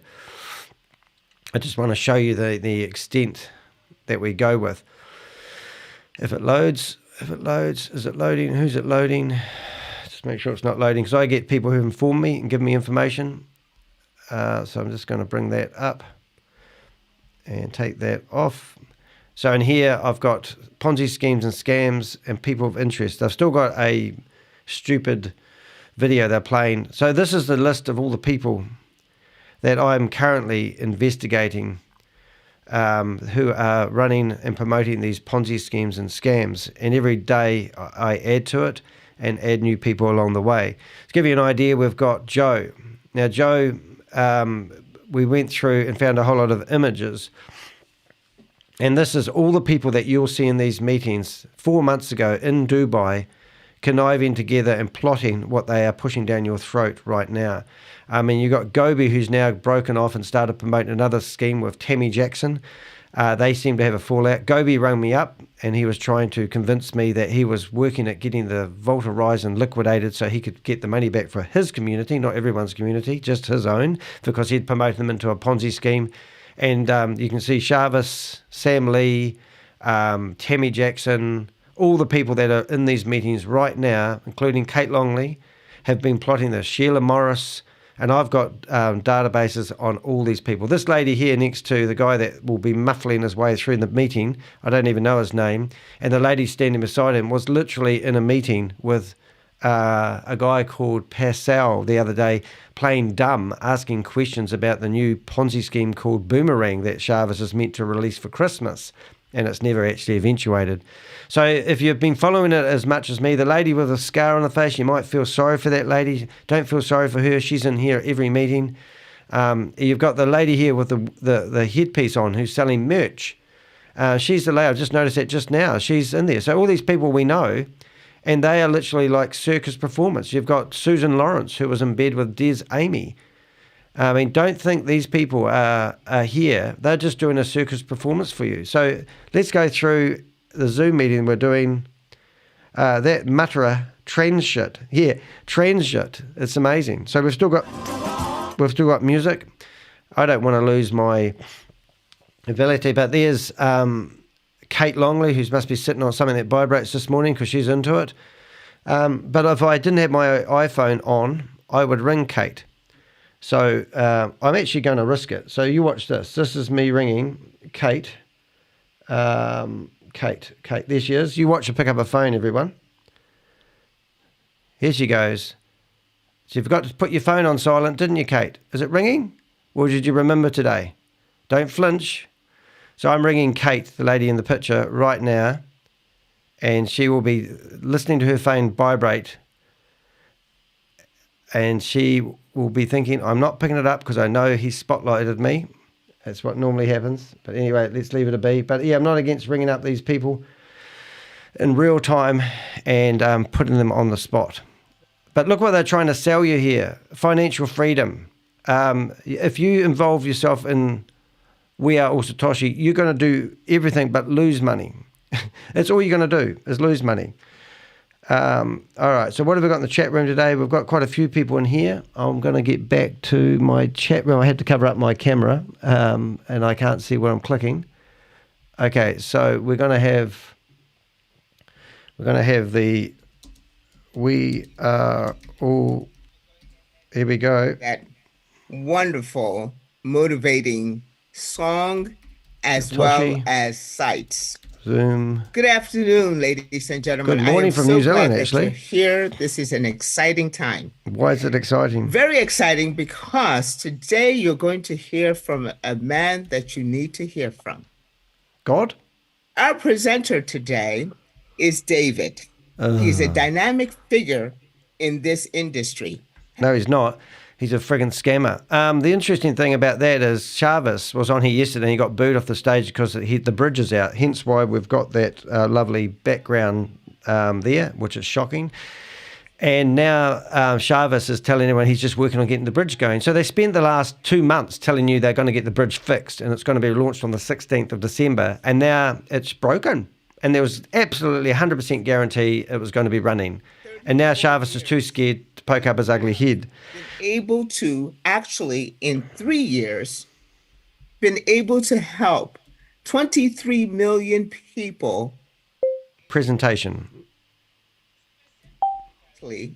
I just want to show you the extent that we go with. If it loads, is it loading? Who's it loading? Just make sure it's not loading, because I get people who inform me and give me information. So I'm just going to bring that up and take that off. So in here, I've got Ponzi schemes and scams and people of interest. I've still got a stupid video they're playing. So this is the list of all the people that I'm currently investigating, who are running and promoting these Ponzi schemes and scams. And every day I add to it and add new people along the way. To give you an idea, we've got Joe. Now, Joe we went through and found a whole lot of images. And this is all the people that you'll see in these meetings 4 months ago in Dubai, conniving together and plotting what they are pushing down your throat right now. I mean, you've got Gobi, who's now broken off and started promoting another scheme with Tammy Jackson. They seem to have a fallout. Gobi rang me up and he was trying to convince me that he was working at getting the Vault Horizon liquidated so he could get the money back for his community, not everyone's community, just his own, because he'd promoted them into a Ponzi scheme. And you can see ShaveZ, Sam Lee, Tammy Jackson, all the people that are in these meetings right now, including Kate Longley, have been plotting this. Sheila Morris, and I've got databases on all these people. This lady here next to the guy that will be muffling his way through the meeting, I don't even know his name, and the lady standing beside him was literally in a meeting with a guy called Pascal the other day, playing dumb, asking questions about the new Ponzi scheme called Boomerang that ShaveZ is meant to release for Christmas, and it's never actually eventuated. So if you've been following it as much as me, the lady with a scar on the face, you might feel sorry for that lady. Don't feel sorry for her. She's in here every meeting. You've got the lady here with the headpiece on who's selling merch. She's the lady, I've just noticed that just now. She's in there. So all these people we know, and they are literally like circus performers. You've got Susan Lawrence, who was in bed with Des Amy. I mean, don't think these people are here. They're just doing a circus performance for you. So let's go through the Zoom meeting we're doing. That Matra trend shit. Yeah, trend shit. It's amazing. So we've still got music. I don't want to lose my ability, but there's Kate Longley, who must be sitting on something that vibrates this morning because she's into it. But if I didn't have my iPhone on, I would ring Kate. So I'm actually going to risk it. So you watch this. This is me ringing Kate. Kate, there she is. You watch her pick up a phone, everyone. Here she goes. So you forgot to put your phone on silent, didn't you, Kate? Is it ringing? Or did you remember today? Don't flinch. So I'm ringing Kate, the lady in the picture, right now. And she will be listening to her phone vibrate. And she will be thinking, I'm not picking it up because I know he spotlighted me. That's what normally happens. But anyway, let's leave it a be. But yeah, I'm not against ringing up these people in real time and putting them on the spot. But look what they're trying to sell you here. Financial freedom. If you involve yourself in We Are All Satoshi, you're going to do everything but lose money. That's all you're going to do is lose money. All right, so what have we got in the chat room today? We've got quite a few people in here. I'm going to get back to my chat room. I had to cover up my camera, and I can't see where I'm clicking. Okay, so we're going to have the We Are All. Here we go. That wonderful, motivating song, as Satoshi. well as sites. Zoom. Good afternoon, ladies and gentlemen. Good morning from New Zealand, actually. You're here. This is an exciting time. Why is it exciting? Very exciting because today you're going to hear from a man that you need to hear from. God? Our presenter today is David. He's a dynamic figure in this industry. No, he's not. He's a friggin' scammer. The interesting thing about that is ShaveZ was on here yesterday and he got booed off the stage because the bridge is out. Hence why we've got that lovely background there, which is shocking. And now ShaveZ is telling everyone he's just working on getting the bridge going. So they spent the last 2 months telling you they're going to get the bridge fixed and it's going to be launched on the 16th of December. And now it's broken. And there was absolutely 100% guarantee it was going to be running. And now ShaveZ is too scared to poke up his ugly head. Able to actually, in 3 years, been able to help 23 million people. Presentation.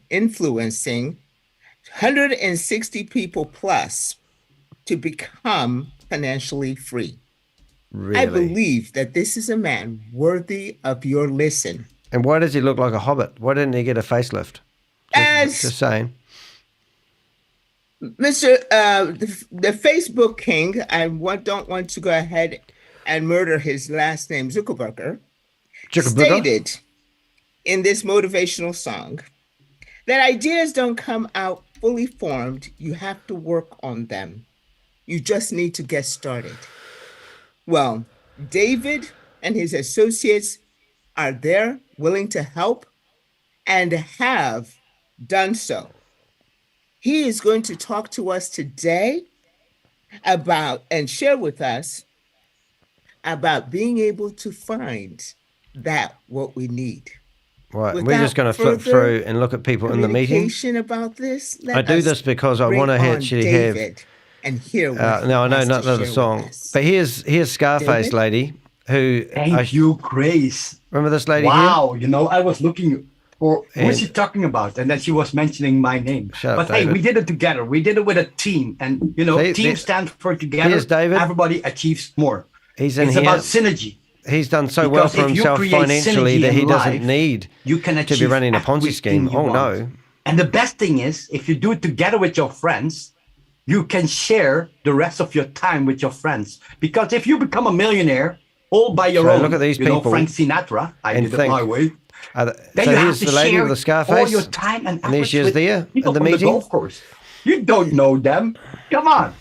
Influencing 160 people plus to become financially free. Really? I believe that this is a man worthy of your listen. And why does he look like a hobbit? Why didn't he get a facelift? Just saying. Mr. The Facebook king, I don't want to go ahead and murder his last name, Zuckerberg, stated in this motivational song that ideas don't come out fully formed. You have to work on them. You just need to get started. Well, David and his associates are there, willing to help, and have done so. He is going to talk to us today about and share with us about being able to find that what we need. Right, Without we're just going to flip further through and look at people in the meeting. communication about this, I do this because I want to actually have. and hear what No, I know has not to the share song, with us. but here's Scarface David? lady who. Thank you, Grace. Remember this lady Wow, you know, I was looking for who is And- she talking about, and then she was mentioning my name. Shut But up, hey, David. we did it together. We did it with a team, and you know, team stands for together. Here's David. Everybody achieves more. He's in it's here. about synergy. He's done so well Because for if you himself create financially synergy that he in doesn't life, need you can to be achieve running a Ponzi scheme. everything you Oh want. no. And the best thing is, if you do it together with your friends, you can share the rest of your time with your friends. Because if you become a millionaire all by your So own, look at these you know, people Frank Sinatra, I and did it think, my way. So Then you have here's to the lady share with the all Scarface. your time and And there efforts she is with there people in the from meeting. the golf course. You don't know them. Come on.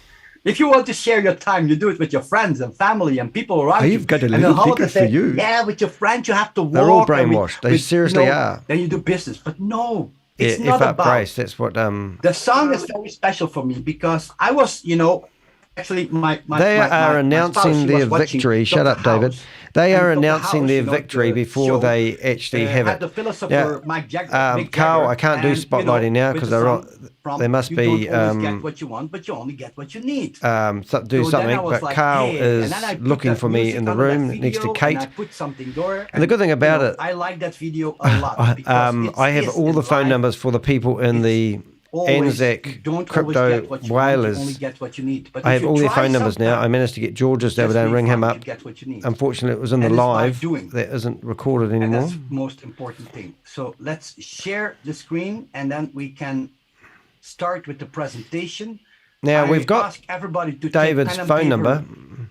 If you want to share your time, you do it with your friends and family and people around you. I've got a And little then how ticket they say, for you. yeah, with your friends, you have to walk. They're all and brainwashed. They seriously are. Then you do business. But no, Yeah, it's not F up about. Grace. That's what. The song is very special for me because I was, you know, actually my They my, are my announcing spouse, she their was watching victory. Shut Dr. up, David. House. They And are Dr. announcing House, their you know, victory the before show, they actually have had it. the philosopher Mike Mick Carl, Jagger, I can't do and, you know, spotlighting now with because the they're song on. from, They must you be don't always get what you want, but you only get what you need. do So then something. I was But like, Carl hey, is and then I put looking that for me music in the under that room next to video, Kate. And I put something there. And the good thing about you know, it, I like that video a lot because I have all the phone numbers for the people in the Anzac crypto whalers. only get what you need. But I if have you all their try phone numbers now. sometime, I managed to get George's the other just day and be ring him fun up. to get what you need. Unfortunately, it was in the And it's by live doing. that isn't recorded And anymore. that's the most important thing. So let's share the screen and then we can start with the presentation. Now I we've got ask everybody to take David's pen and phone paper number,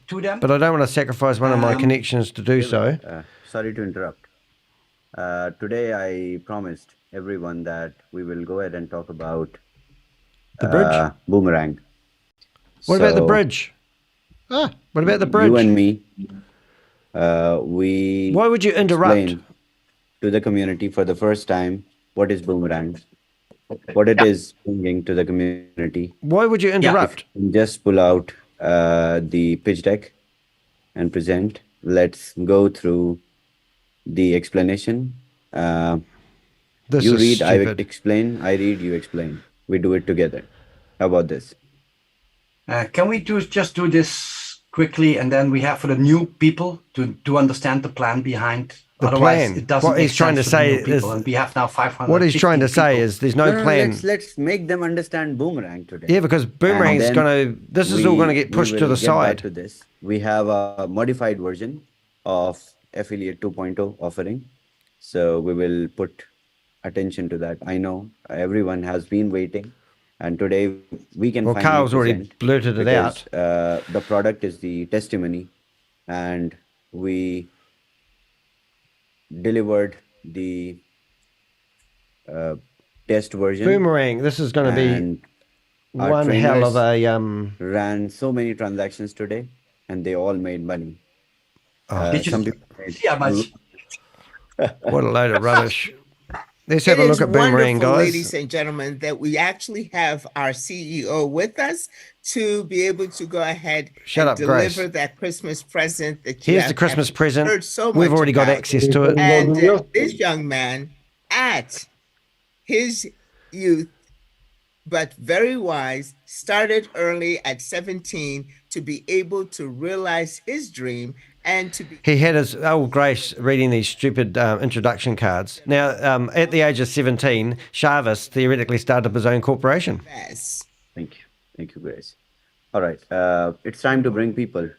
to them. but I don't want to sacrifice one of my connections to do so. Sorry to interrupt. Today I promised everyone that we will go ahead and talk about The bridge? Boomerang. What about the So, bridge? What about the bridge? You and me, we. Why would you interrupt? explain to the community for the first time what is Boomerang, what it is bringing to the community. Why would you interrupt? If you just pull out the pitch deck and present. Let's go through the explanation. This You is read, I stupid. explain. I read, you explain. We do it together. How about this? Can we just do this quickly and then we have for the new people to understand the plan behind. The Otherwise, plan. it doesn't What make he's trying to sense for the say new people, is- and we have now 500. What he's trying to say is there's no plan. Let's make them understand Boomerang today. Yeah, because Boomerang And is then going to. This is all going to get we pushed to will the get back side. to this. We have a modified version of Affiliate 2.0 offering. So we will put attention to that. I know everyone has been waiting. And today we can Well, finally Carl's already present blurted it because, out. the product is the testimony. And we delivered the test version. Boomerang. This is going to be And our one hell of trainers a. ran so many transactions today, and they all made money. Did you Some people made see how much? What a load of rubbish. Let's have It a is look at Boomerang, wonderful, guys. ladies and gentlemen, that we actually have our CEO with us to be able to go ahead Shut and up, Grace. deliver that Christmas present that you Here's have the Christmas present. heard so We've much already got about. access to it. And this young man, at his youth, but very wise, started early at 17 to be able to realize his dream and to be He had his old Grace reading these stupid introduction cards. Now, at the age of 17, ShaveZ theoretically started up his own corporation. best. Thank you. Thank you, Grace. All right. It's time to bring people.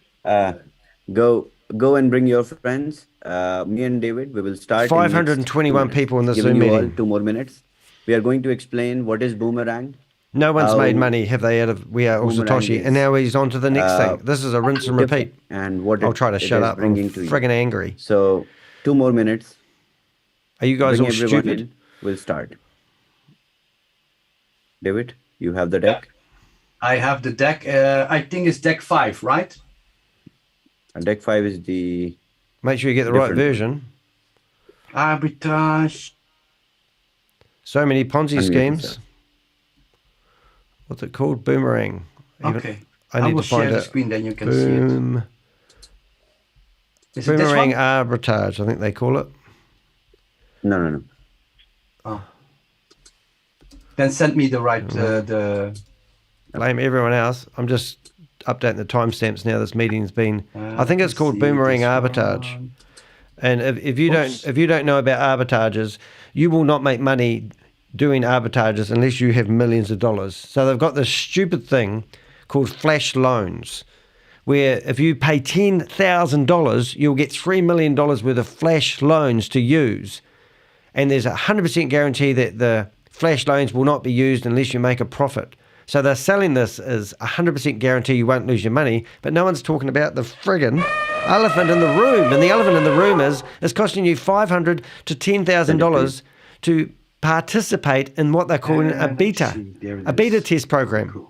Go and bring your friends. Me and David, we will start. in next 521 2 people in this Giving Zoom you all meeting. 2 more minutes. We are going to explain what is Boomerang. No one's How made money, have they, out of We Are All Boomerang Satoshi? is, And now he's on to the next thing. This is a rinse and Diffo repeat. and what I'll try to it shut is up. I'm bringing to you. friggin' angry. So 2 more minutes. Are you guys Bring all everyone stupid? in. We'll start. David, you have the deck. I have the deck. I think it's deck 5, right? And deck 5 is the. Make sure you get the right version. Arbitrage. So many Ponzi Unmute schemes. yourself. What's it called? Boomerang. Okay. I need will to find share the it. screen, then you can see it. Is it this Boomerang one? Arbitrage, I think they call it. No. Oh. Then send me the right the. Blame everyone else. I'm just updating the timestamps now. This meeting's been. I think it's called Boomerang Arbitrage. One. And if you don't know about arbitrages, you will not make money doing arbitrages unless you have millions of dollars. So they've got this stupid thing called flash loans, where if you pay $10,000, you'll get $3 million worth of flash loans to use. And there's a 100% guarantee that the flash loans will not be used unless you make a profit. So they're selling this as a 100% guarantee you won't lose your money, but no one's talking about the friggin' elephant in the room. And the elephant in the room is it's costing you $500 to $10,000 to participate in what they're calling a beta test program.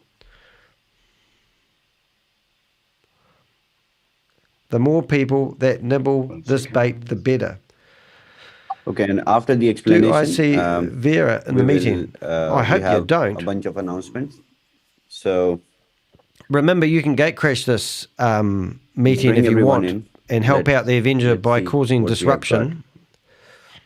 The more people that nibble this bait, the better. Okay, and after the explanation, do I see Vera in the meeting? I hope you don't. A bunch of announcements. So remember, you can gate crash this meeting if you want and help out the Avenger by causing disruption.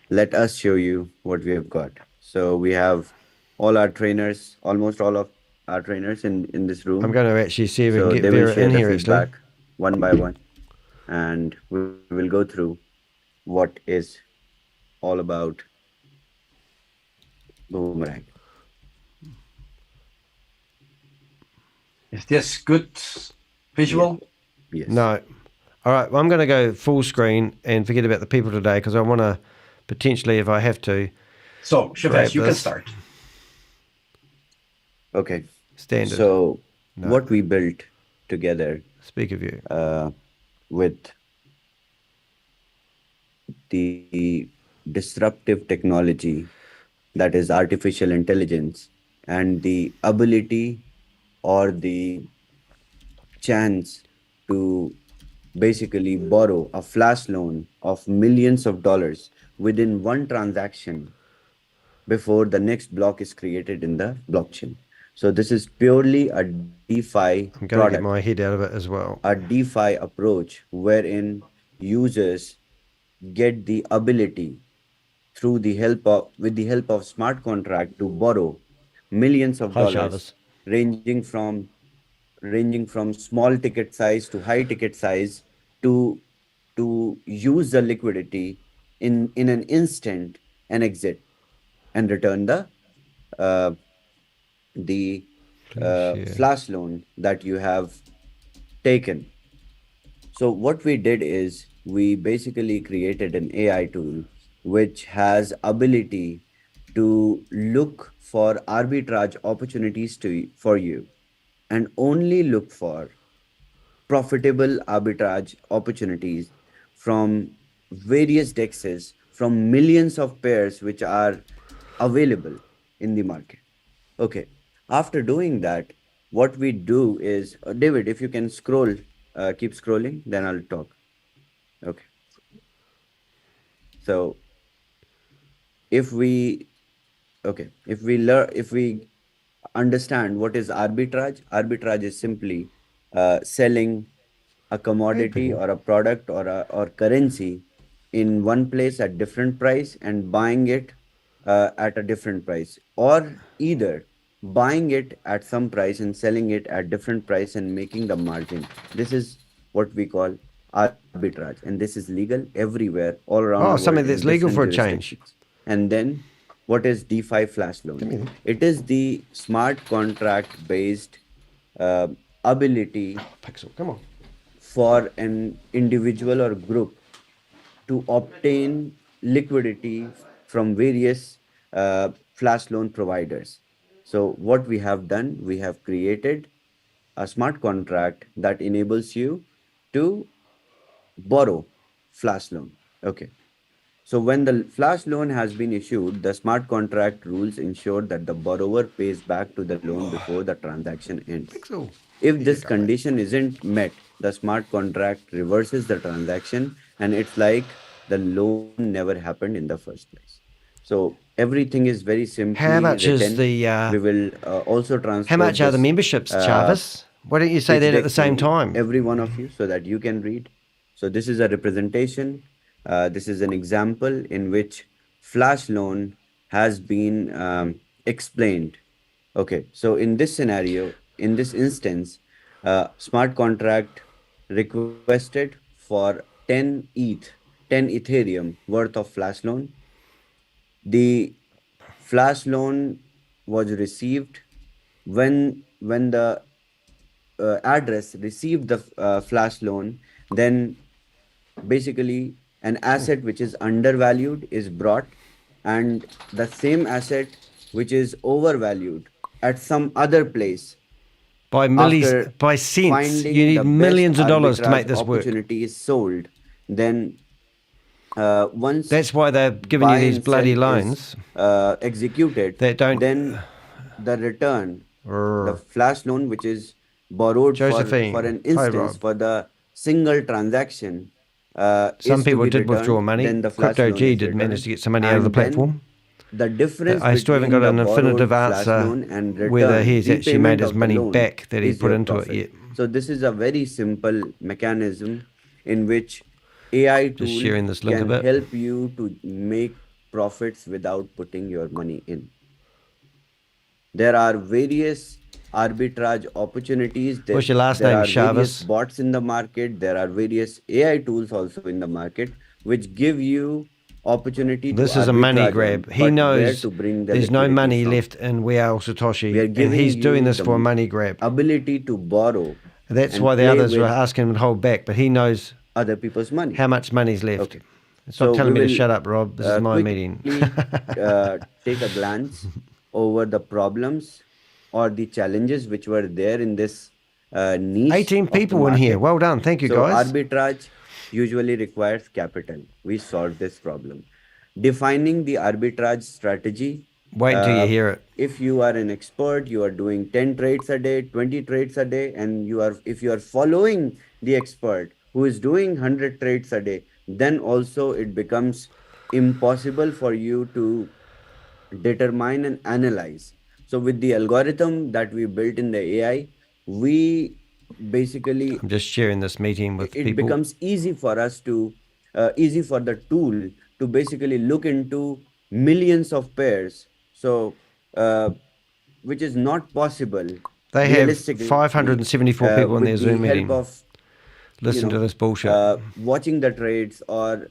Let us show you what we have got. So we have all our trainers, almost all of our trainers in this room. I'm going to actually see if we can get Vera in here actually. One by one. And we will go through what is all about Boomerang. Is this good visual? Yes. No. All right. Well, I'm going to go full screen and forget about the people today because I want to potentially, if I have to. So, ShaveZ, you can start. Okay. Standard. So, what we built together. Speak of you. With the disruptive technology that is artificial intelligence and the ability or the chance to basically borrow a flash loan of millions of dollars within one transaction before the next block is created in the blockchain. So this is purely a DeFi I'm going to get my head out of it as well. A DeFi approach wherein users get the ability with the help of smart contract to borrow millions of dollars, ranging from small ticket size to high ticket size to use the liquidity in an instant and exit and return the flash loan that you have taken. So what we did is we basically created an AI tool which has ability to look for arbitrage opportunities for you and only look for profitable arbitrage opportunities from various dexes, from millions of pairs which are available in the market. Okay. After doing that, what we do is, David, if you can scroll, keep scrolling, then I'll talk. Okay. So if we understand what is arbitrage, arbitrage is simply selling a commodity or a product or currency in one place at different price and buying it at a different price, or either buying it at some price and selling it at different price and making the margin. This is what we call arbitrage, and this is legal everywhere, all around the world. Something that's legal for a change. And then what is DeFi flash loan? It is the smart contract based ability for an individual or group to obtain liquidity from various flash loan providers. So what we have done, we have created a smart contract that enables you to borrow flash loan. Okay. So when the flash loan has been issued, the smart contract rules ensure that the borrower pays back to the loan before the transaction ends. If this condition isn't met, the smart contract reverses the transaction, and it's like the loan never happened in the first place. So everything is very simply How much written. is the? We will also transfer. How much are the this, memberships, Jarvis? Why don't you say pitch that at deck the same to time? every one of you so that you can read. So this is a representation. This is an example in which flash loan has been explained. Okay, so in this scenario, in this instance, smart contract requested for 10 ETH, 10 Ethereum worth of flash loan. The flash loan was received when the address received the flash loan, then basically an asset which is undervalued is brought, and the same asset which is overvalued at some other place by cents. You need millions of dollars to make this work. Opportunity is sold. Then once that's why they're giving you these bloody loans executed. They don't. Then the return, the flash loan which is borrowed for an instance for the single transaction. Some people did withdraw money. Crypto G did manage to get some money out of the platform. The difference I still haven't got an definitive answer whether he's actually made his money back that he put into it yet. So this is a very simple mechanism in which AI tool can help you to make profits without putting your money in. There are various arbitrage opportunities. What's your last name, There are various Shavis? bots in the market. There are various AI tools also in the market which give you opportunity to This is a money grab. He knows there's no money from. left in We Are All Satoshi, We are and giving he's doing you this the for a money grab. Ability to borrow. That's and why the play others were with asking him to hold back, but he knows other people's money. How much money's left. Okay. Stop telling me to we shut up, Rob. This is my meeting. Take a glance over the problems or the challenges which were there in this niche. 18 people in here. Well done. Thank you, guys. Arbitrage usually requires capital. We solved this problem. Defining the arbitrage strategy. Wait until you hear it. If you are an expert, you are doing 10 trades a day, 20 trades a day, and if you are following the expert who is doing 100 trades a day, then also it becomes impossible for you to determine and analyze. So with the algorithm that we built in the AI, we basically... I'm just sharing this meeting with people. It becomes easy for us to, easy for the tool to basically look into millions of pairs. So, which is not possible. They have 574 people in their Zoom meeting. Listen to this bullshit. Watching the trades or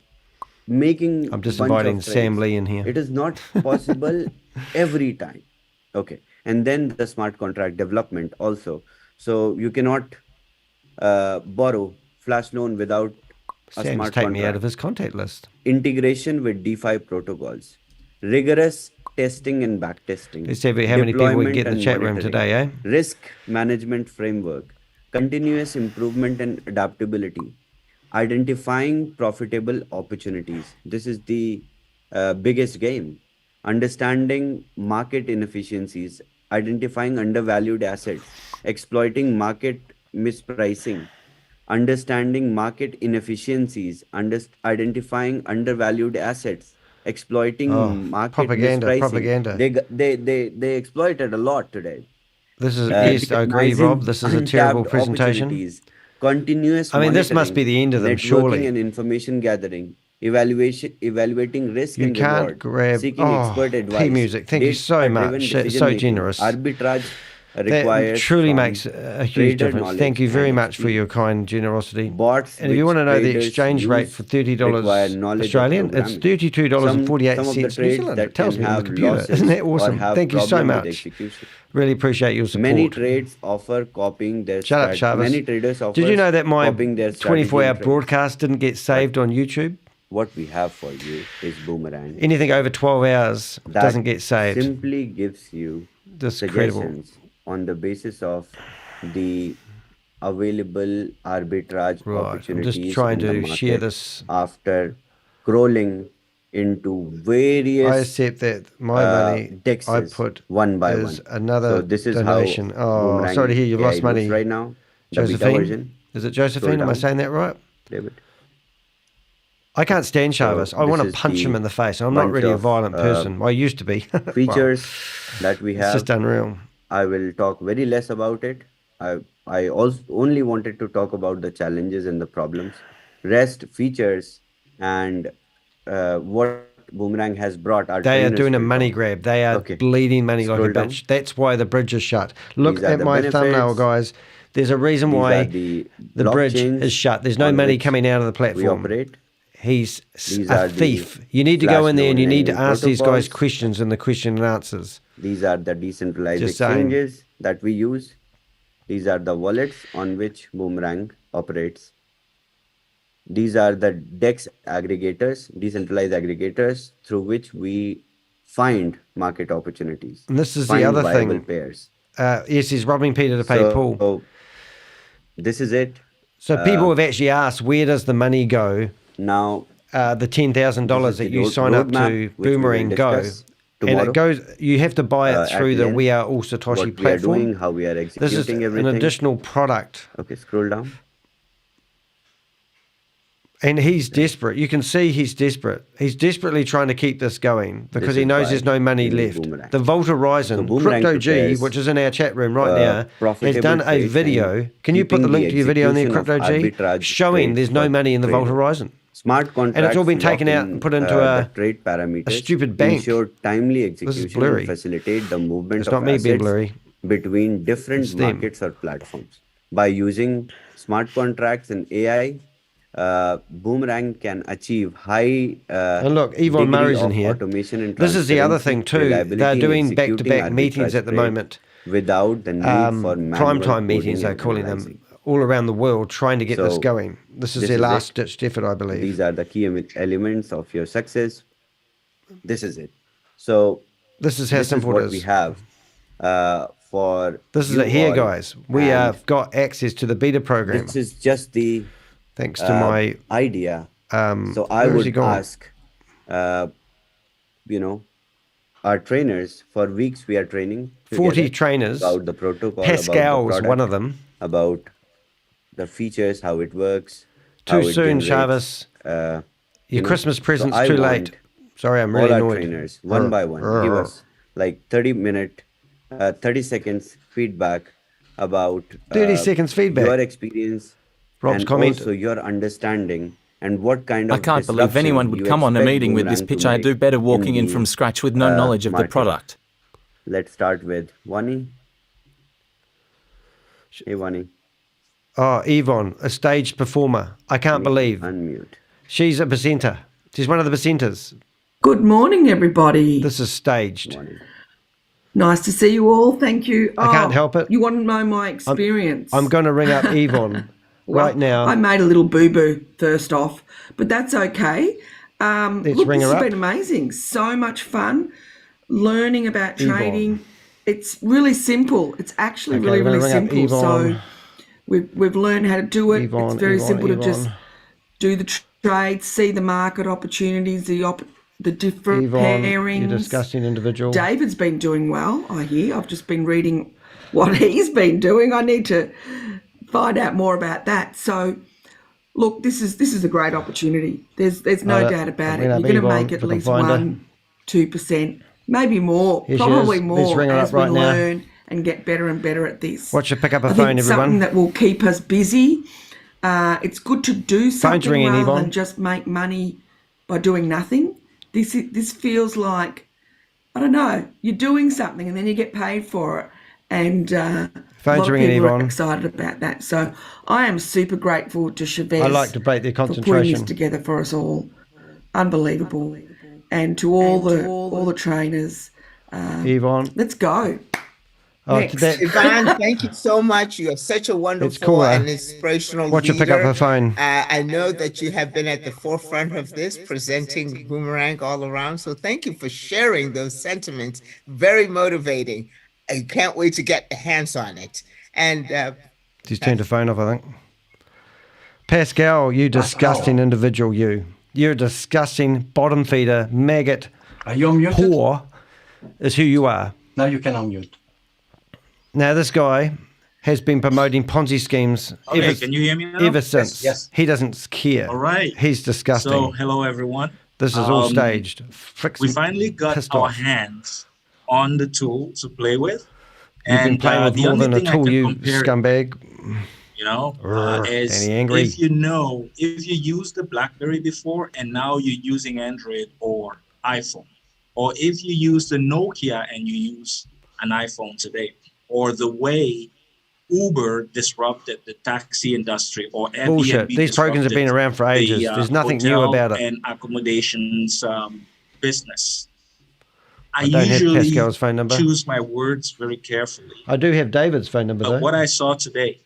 making. I'm just inviting Sam Lee in here. It is not possible every time. Okay. And then the smart contract development also. So you cannot borrow flash loan without a Sam's smart take contract. me out of his contact list. Integration with DeFi protocols. Rigorous testing and backtesting. Let's see how many people we can get in the chat room today, eh? Risk management framework. Continuous improvement and adaptability. Identifying profitable opportunities. This is the biggest game. Understanding market inefficiencies. Identifying undervalued assets. Exploiting market mispricing. Understanding market inefficiencies. Identifying undervalued assets. Exploiting market mispricing. They exploited a lot today. This is yes, I agree, Rob. This is a terrible presentation. Continuous I mean, this must be the end of them, surely. And information gathering, evaluating risk and reward, grab, seeking expert advice. P music. Thank you so much. So generous. Arbitrage that truly makes a huge difference. Thank you very much for your kind generosity. And if you want to know the exchange rate for $30 Australian, it's $32.48 New Zealand. It tells me on the computer. Isn't that awesome? Thank you so much. Really appreciate your support. Many trades offer copying their Shut up, Shavis. Many traders offer. Did you know that my 24-hour broadcast didn't get saved on YouTube? What we have for you is Boomerang. Anything over 12 hours doesn't get saved. Simply gives you suggestions on the basis of the available arbitrage opportunities. I'm just trying to share this. After crawling into various I accept that my money dexes I put one by is one. another So this is donation. how Oh, Boomerang sorry to hear you've AI lost money. looks right now. The beta Josephine? version. Is it Josephine? Am I down. saying that right? David. I can't stand Shavis. I this want to is punch the him in the face. I'm not bunch really a of, violent person. I used to be. Well, Features that we it's have. just unreal. I will talk very less about it. I also only wanted to talk about the challenges and the problems. Rest features and what Boomerang has brought. Our They are trainers doing a will money talk. grab. They are Okay. bleeding money like Scroll a down. bitch. That's why the bridge is shut. Look These are at the my thumbnail, benefits. guys. There's a reason These why are the bridge blockchains is shut. There's no on money which coming out of the we platform. operate. He's These a are the thief. You need to go in there and you flash need to loan ask these guys protocols. questions in the question and answers. These are the decentralized Just saying. exchanges that we use. These are the wallets on which Boomerang operates. These are the DEX aggregators, decentralized aggregators, through which we find market opportunities. And this is find the other viable thing. pairs. Yes, he's robbing Peter to pay Paul. So this is it. So people have actually asked, where does the money go? Now, the $10,000 that you sign up to Boomerang go, and it goes. You have to buy it through the We Are All Satoshi what we are platform. doing, how we are This is executing everything. an additional product. Okay, scroll down. And he's desperate. You can see he's desperate. He's desperately trying to keep this going because This he is knows why there's no money we need left. Boomerang. The Vault Horizon, So Boomerang Crypto G, prepares, which is in our chat room right now, has profitable done a trades video. and Can you put the keeping link to your video on there, execution Crypto of G? arbitrage Showing trades there's no for money in the Vault traders. Horizon. Smart contracts And it's all been taken lock out in, and put into the trade parameters, a stupid bank. ensure timely This is execution blurry. and facilitate the movement It's of not me being assets blurry. between different It's them. markets or platforms. By using smart contracts and AI, Boomerang can achieve high And look, Yvonne degree Murray's in of here. automation and This is the other transparency, thing too. reliability They're in doing executing back-to-back meetings arbitrage at the trades moment. without the need for manual Prime time coding meetings, they're and calling analyzing. them, all around the world, trying to get this So, going. This is this their is it. last-ditched effort, I believe. These are the key elements of your success. This is it. So This is how this simple is what it is. we have for This is you it here, all. guys. We And have got access to the beta program. This is just the thanks to my idea. So I where has he would gone? ask, our trainers, for weeks we are training 40 together trainers. about the protocol, Pascal's about the one product, of them. about the features, how it works. Too how it soon, generates, Shavis. you Your know. Christmas So present's I too want late. Sorry, I'm all really our annoyed. trainers, one by one, give us like 30 seconds feedback about 30 seconds feedback. your experience Rob's and comment. also your understanding and what kind of I can't believe disruption anyone would you come on a expect meeting with this Boomerang to pitch. I'd make do better walking in the, from scratch with no knowledge of the market. product. Let's start with Wani. Hey, Wani. Oh, Yvonne, a stage performer. I can't believe. Unmute. She's a presenter. She's one of the presenters. Good morning, everybody. This is staged. Nice to see you all. Thank you. I can't help it. You want to know my experience? I'm going to ring up Yvonne Well, right now. I made a little boo-boo first off, but that's okay. Look, ring this her has up. been amazing. So much fun learning about Yvonne. trading. It's really simple. It's actually Okay, really, we're really gonna ring up simple. So Yvonne. we've learned how to do it. Yvonne, it's very Yvonne, simple to just Yvonne. do the trades, see the market opportunities, the different Yvonne, pairings. you disgusting individual. David's been doing well, I hear. I've just been reading what he's been doing. I need to find out more about that. So, look, this is a great opportunity. There's no doubt about it. You're going to make at least 1-2%, maybe more, Here she probably is. Let's more ring her as up right we now. learn and get better and better at this. Watch her pick up her I think phone, it's everyone. something that will keep us busy. It's good to do something ringing, rather Yvonne. than just make money by doing nothing. This feels like, I don't know, you're doing something and then you get paid for it. And a Phone's lot of ringing, people are Yvonne. excited about that. So I am super grateful to ShaveZ I like to break their for putting this concentration. together for us all. Unbelievable. And to all the trainers, Yvonne. let's go. Oh, Next. Yvonne, thank you so much. You are such a wonderful cool, and inspirational Watch her leader. pick up her phone. I know that you have been at the forefront of this, presenting Boomerang all around. So thank you for sharing those sentiments. Very motivating. I can't wait to get hands on it. And She's turned her phone off, I think. Pascal, you disgusting individual, you. You're a disgusting bottom feeder, maggot, Are you unmuted? whore is who you are. Now you can unmute. Now, this guy has been promoting Ponzi schemes Okay, can you hear me now? ever since. Yes. He doesn't care. All right. He's disgusting. So, hello everyone. This is all staged. We finally got pissed our off. hands on the tool to play with. You've been playing with the more only than a thing I tool, can you compare it scumbag. is and he angry. if you used the BlackBerry before and now you're using Android or iPhone, or if you use the Nokia and you use an iPhone today, or the way Uber disrupted the taxi industry, or Airbnb Bullshit. These programs have been disrupted around for ages. the, There's nothing new hotel about it. and accommodations business. I don't have usually Pascal's phone number. choose my words very carefully. I do have David's phone number, But though. what I saw today,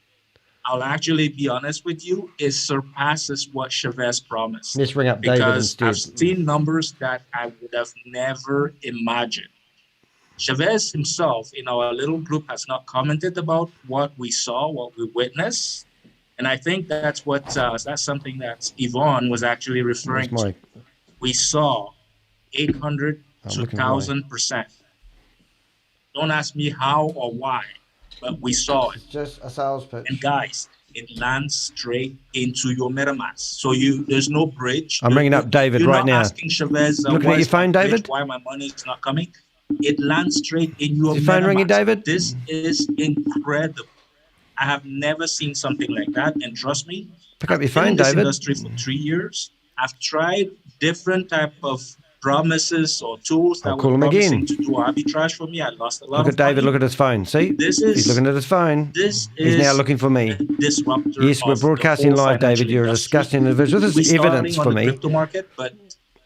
I'll actually be honest with you, it surpasses what ShaveZ promised. Let's ring up David Because instead. I've seen numbers that I would have never imagined. ShaveZ himself in our little group has not commented about what we saw, what we witnessed. And I think that's what that's something that Yvonne was actually referring to. We saw 800 to 1,000%. Don't ask me how or why, but we saw it. Just a sales pitch. And guys, it lands straight into your MetaMask. So there's no bridge. I'm ringing up David You're right not now. asking ShaveZ, Looking why at your is my phone, bridge, David? why my money is not coming. It lands straight in your Is your phone ringing, MetaMask. David? This is incredible. I have never seen something like that. And trust me, Pick up your I've been phone, in this David. industry for 3 years. I've tried different type of promises or tools that I'll call were him promising again. to do arbitrage for me. I lost a lot Look of at David. money. Look at his phone. See? This is- He's looking at his phone. This He's now is looking for me. disruptor Yes, we're of broadcasting the whole live, David. financial You're a industry. disgusting individual. This We're is evidence starting for on the me. crypto market, but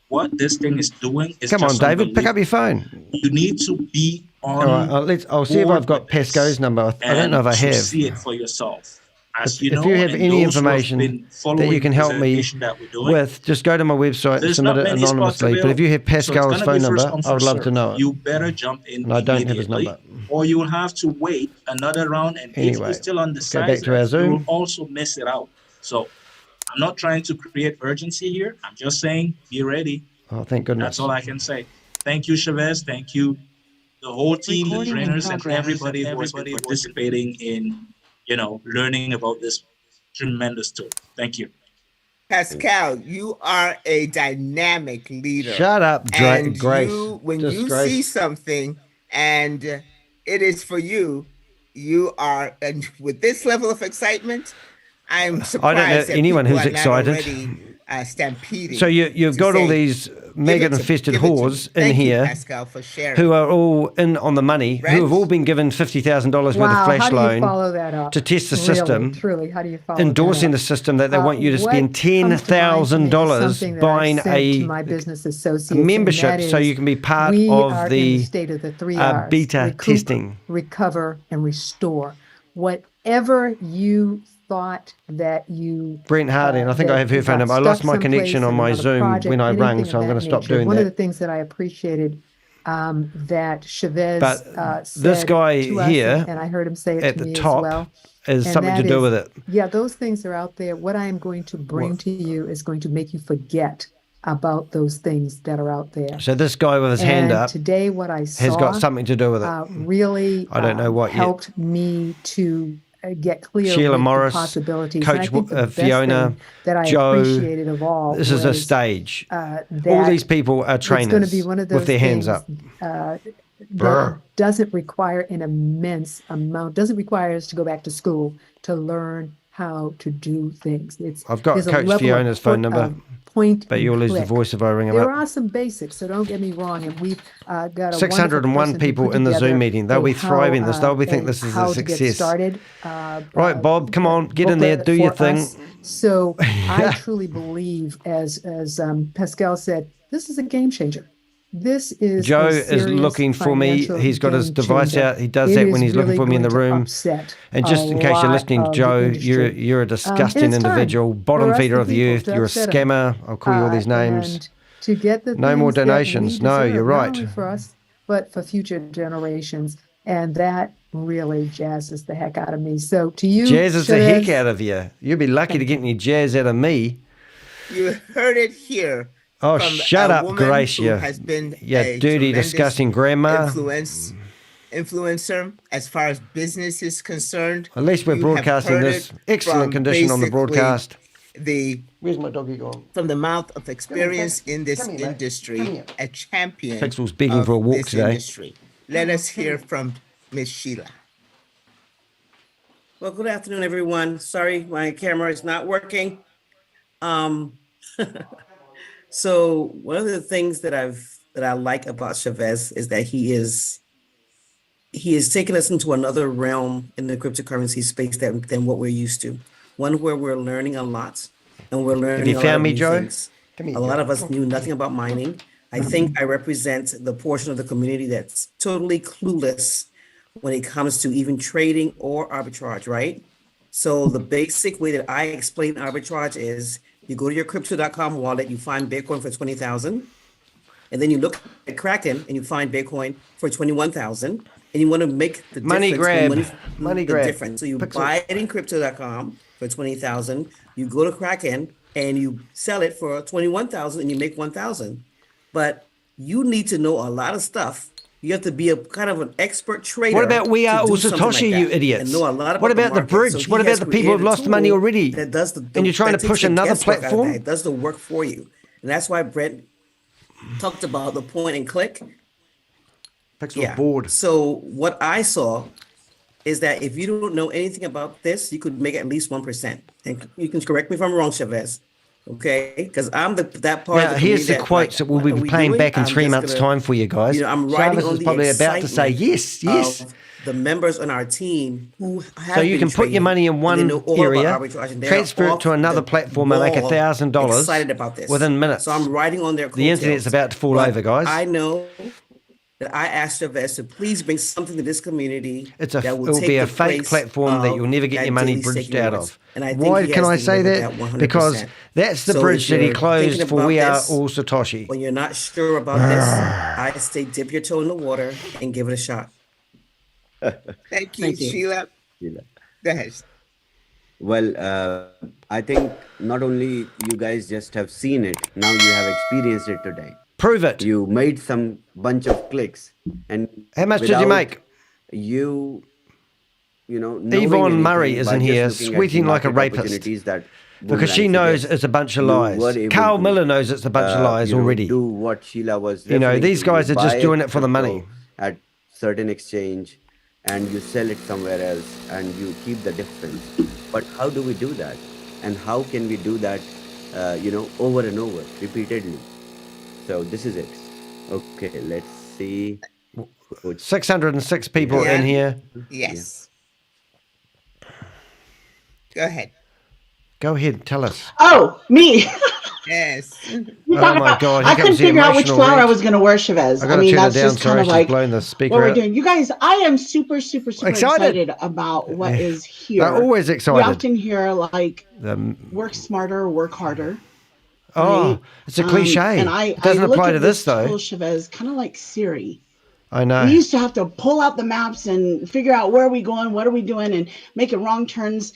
what this thing is doing is Come on, just David. Pick up your phone. You need to be on. All right, I'll see if I've got Pascal's number. I don't know if I and to have. see it for yourself. As If you know, you have and any those who have information been that following you can the help me presentation that we're doing, with, just go to my website and there's submit not it many spots anonymously. But if you have available. So it's Pascal's gonna phone be first number, come, I would first love to serve. know it. You better jump in And I don't have his immediately, number. or you'll have to wait another round. And if Anyway, you're still on the let's go back side, to our Zoom. you'll also miss it out. So I'm not trying to create urgency here. I'm just saying, be ready. Oh, thank goodness. That's all I can say. Thank you, ShaveZ. Thank you, the whole team, the Recording in trainers, and progress. everybody who has been participating in, learning about this tremendous tool. Thank you. Pascal, you are a dynamic leader. Shut up, And Grace. when you Disgrace. see something and it is for you, you are, and with this level of excitement, I'm surprised I don't know that anyone people who's are not excited. already, stampeding. So you've to got all say, these "Give it maggot-infested to me." whores in Thank you, here Pascal, for sharing. who are all in on the money, who have all been given $50,000 worth of Wow, flash how do you loan follow that up? to test the Really, system, truly, how do you follow endorsing that the system that they want you to what spend comes to mind to me is $10,000 something that buying I've said to a my business associates, and membership that so is, you can be part we of are in the state of the 3 Rs, beta recoup, testing. recover, and restore. Whatever you thought that you Brent Harding, I think I have her phone got number. I lost stuck my connection someplace on in my another Zoom project, when I anything rang, of so I'm that going to stop nature. doing One of the that. things that I appreciated that ShaveZ But said this guy to us, here and I heard him say it at to the me top as well, is and something to that do is- with it. Yeah, those things are out there. What I am going to bring to you is going to make you forget about those things that are out there. So this guy with his hand And up today, what I saw has got something to do with it. Really I don't know what yet. helped me to get clear Sheila with Morris, the possibilities. Coach and I think the best Fiona, thing that I Joe, appreciated of all this is a was, stage. All that these people are it's going to trainers be one of those with their hands things, up. that Brr. doesn't require an immense amount, doesn't require us to go back to school to learn how to do things. I've got there's a Coach level of Fiona's phone number, point but and you'll lose the click. voice if I ring him There up. are some basics, so don't get me wrong. And we've got a 601 wonderful person who people put in the Zoom together meeting. They'll be how, thriving this. They'll be think and this is how a to get success. started. Right, Bob, come on, get in there, booklet do your for thing. us. So I truly believe, as Pascal said, this is a game changer. This is Joe a is serious looking for me. financial He's got his game device changer. out. He does It that is when he's looking really for me in the going to room. upset And just a in case you're lot listening, of the Joe, industry. you're a disgusting And it's time individual, for bottom us, feeder the of the people, earth. to You're a upset him. scammer. I'll call you all these names. And to get the No more things that donations. we No, deserve, you're not right. only for us, but for future generations. And that really jazzes the heck out of me. So to you, Jazz is the Shabazz, heck out of you. You'll be lucky to get any jazz out of me. You heard it here. Oh, from shut a up, woman Grace, who you has been dirty, tremendous disgusting grandma. Influencer as far as business is concerned. At least we're You have broadcasting heard this it excellent from condition on the basically broadcast. Where's my doggy gone? From the mouth of experience Come here, in this Come here, mate. Come industry, here. a champion Pixel's begging of for a walk this today. industry. Let us hear from Miss Sheila. Well, good afternoon, everyone. Sorry, my camera is not working. So one of the things that I like about ShaveZ is that he is taking us into another realm in the cryptocurrency space than what we're used to. One where we're learning a lot, and we're learning. Have you found me, Joe? A lot of us knew nothing about mining. I think I represent the portion of the community that's totally clueless when it comes to even trading or arbitrage, right? So the basic way that I explain arbitrage is you go to your crypto.com wallet, you find Bitcoin for 20,000, and then you look at Kraken and you find Bitcoin for 21,000, and you want to make the Money difference. grab. Money grab. Difference. So you buy it in crypto.com for 20,000, you go to Kraken and you sell it for 21,000 and you make 1,000. But you need to know a lot of stuff. You have to be a kind of an expert trader. What about We Are All Satoshi, you idiots? And know a lot What about about the bridge? What about the people who've lost money already? That does the, and you're trying to push another platform? It does the work for you. And that's why Brent talked about the point and click. Yeah. Board. So what I saw is that if you don't know anything about this, you could make at least 1%. And you can correct me if I'm wrong, ShaveZ. Okay, because I'm that part. Now, of the here's the that, quotes that we'll be playing back in 3 months' time for you guys. I'm writing Jarvis on is the probably about to say yes. The members on our team who have so you can put your money in one area, transfer it to another platform, and make $1,000 excited about this within minutes. So I'm writing on their. The internet's about to fall over, guys. I know that I asked ShaveZ to please bring something to this community. It will be a fake platform that you'll never get your money bridged out of. Why can I say that? Because that's the bridge that he closed for We Are All Satoshi. When you're not sure about this, I say dip your toe in the water and give it a shot. Thank you, Sheila. Go ahead. Well, I think not only you guys just have seen it, now you have experienced it today. Prove it. You made some bunch of clicks, and how much did you make? You know, Yvonne Murray is in here sweating like a rapist because she knows it's a bunch of lies. Carl Miller knows it's a bunch of lies already. Do what Sheila was. These guys are just doing it for the money at certain exchange, and you sell it somewhere else, and you keep the difference. But how do we do that? And how can we do that? Over and over, repeatedly. So this is it. Okay, let's see. 606 people in here. Yes. Go ahead. Go ahead. Tell us. Oh, me. Yes. Oh my God! I couldn't figure out which flower I was going to wear, ShaveZ. I mean, that's just kind of like blowing the speaker what we're doing. You guys, I am super excited about what is here. They're always excited. We often hear like work smarter, work harder. Oh, right? It's a cliche. And it doesn't apply to this though. ShaveZ, kind of like Siri. I know. We used to have to pull out the maps and figure out where are we going, what are we doing, and making wrong turns.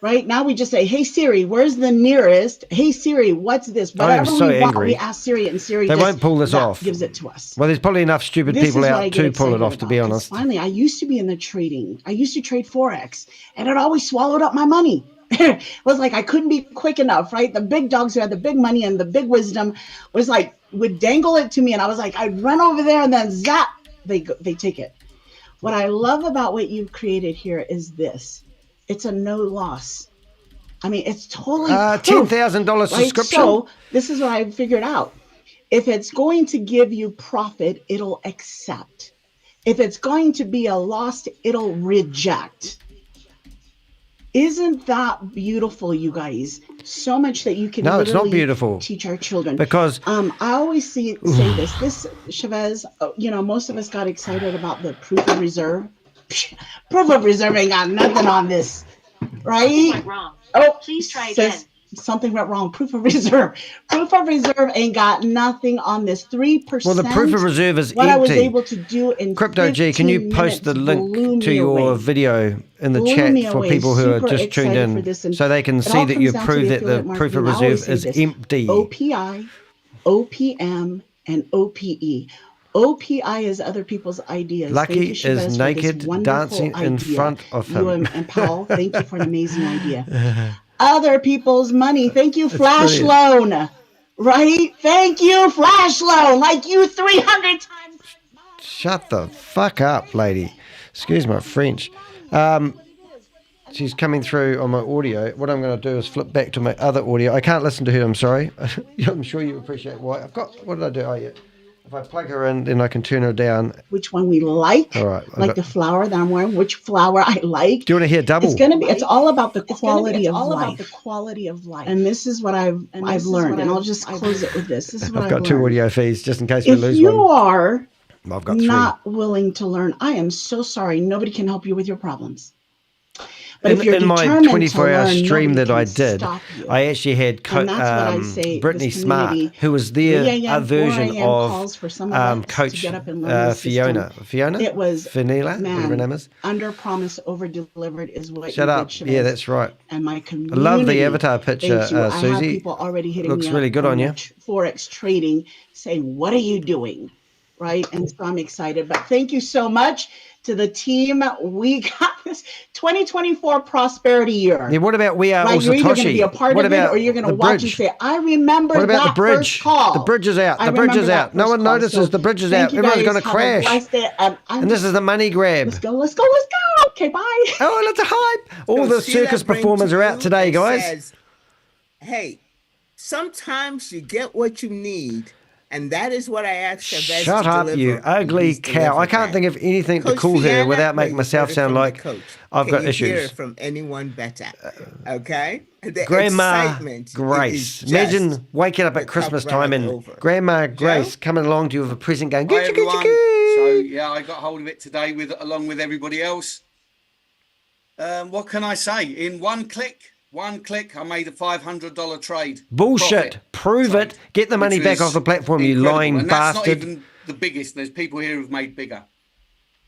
Right now, we just say, "Hey Siri, where's the nearest? Hey Siri, what's this?" Whatever we want, we ask Siri, and Siri they won't pull this off. Gives it to us. Well, there's probably enough stupid people out to pull it off. To be honest, finally, I used to be in the trading. I used to trade Forex, and it always swallowed up my money. It was like I couldn't be quick enough, right? The big dogs who had the big money and the big wisdom was like would dangle it to me, and I was like, I'd run over there, and then zap, they take it. What I love about what you've created here is this: it's a no loss. I mean, it's totally $10,000 subscription. So this is what I figured out: if it's going to give you profit, it'll accept. If it's going to be a loss, it'll reject. Isn't that beautiful, you guys? So much that you can it's not beautiful. Teach our children. Because I always say this. This ShaveZ, most of us got excited about the proof of reserve. Proof of reserve ain't got nothing on this, right? Wrong. Oh, please try again. something went wrong. Proof of reserve. Proof of reserve ain't got nothing on this 3%. Well, the proof of reserve is what empty. I was able to do in Crypto G, can you post the link to your video in the chat for people who are just tuned in so they can see that you prove that the proof of reserve is empty? OPI, OPM, and OPE. OPI is other people's ideas. Lucky is naked dancing in front of him. And Paul, thank you for an amazing idea. Other people's money. Thank you, Flash Loan. Right? Thank you, Flash Loan. Like you 300 times. Shut the fuck up, lady. Excuse my French. She's coming through on my audio. What I'm going to do is flip back to my other audio. I can't listen to her, I'm sorry. I'm sure you appreciate why. What did I do? Oh, yeah. If I plug her in, then I can turn her down. Which one we like. All right. Like the flower that I'm wearing, which flower I like. Do you want to hear double? It's all about the quality of life. And this is what I've learned. And I'll just close it with this. This is what I've got 2 audio feeds just in case we lose one. If you are I've got 3. not willing to learn, I am so sorry. Nobody can help you with your problems. But if you're in my determined 24-hour to learn, stream that I nobody can did, stop you. I actually had And that's what I say, Brittany this Smart, community, who was their 3 a.m., 4 version a.m. of calls for some of us to Coach get up and learn the Fiona. system. Fiona? It was, Vanilla, whatever her name is. under promise, over delivered is what Shut you up. did, Yeah, Shabazz. that's right. And my community. I love the avatar picture, Thank you. I have Susie. people already hitting Looks me really up good on you. Forex trading, saying, "What are you doing?" Right, and so I'm excited. But thank you so much to the team. We got this 2024 prosperity year. Yeah, what about We Are All You're either going to be a Satoshi? part What of it, about or you're going to the watch and bridge? say, "I remember What about that the bridge? first call." The bridge is out. I The bridge is remember that out. No first one call. notices So the bridge is thank out. you Everyone's guys. going to Have a crash. blessed day. And this is the money grab. Let's go. Okay, bye. Oh, let's hype. All the Sheila circus brings performers to are out you today, and guys. says, hey, sometimes you get what you need. And that is what I asked Shabazz Shut to up, deliver, you and ugly he's cow. I delivered can't that. think of anything to Coach call her Fiona, without making you myself heard it sound from the like coach. I've Can got you hear issues. it from anyone better? Okay? The Grandma excitement Grace. is Imagine just waking up the at Christmas cup time running and over. Grandma Grace coming along to you with a present going, Hi Gucci, Gucci, everyone. Gucci. So yeah, I got hold of it today along with everybody else. What can I say? In one click, I made a $500 trade. Bullshit. Profit Prove trade, it. Get the money which back was off the platform, you incredible. lying and that's bastard. not even the biggest. There's people here who've made bigger.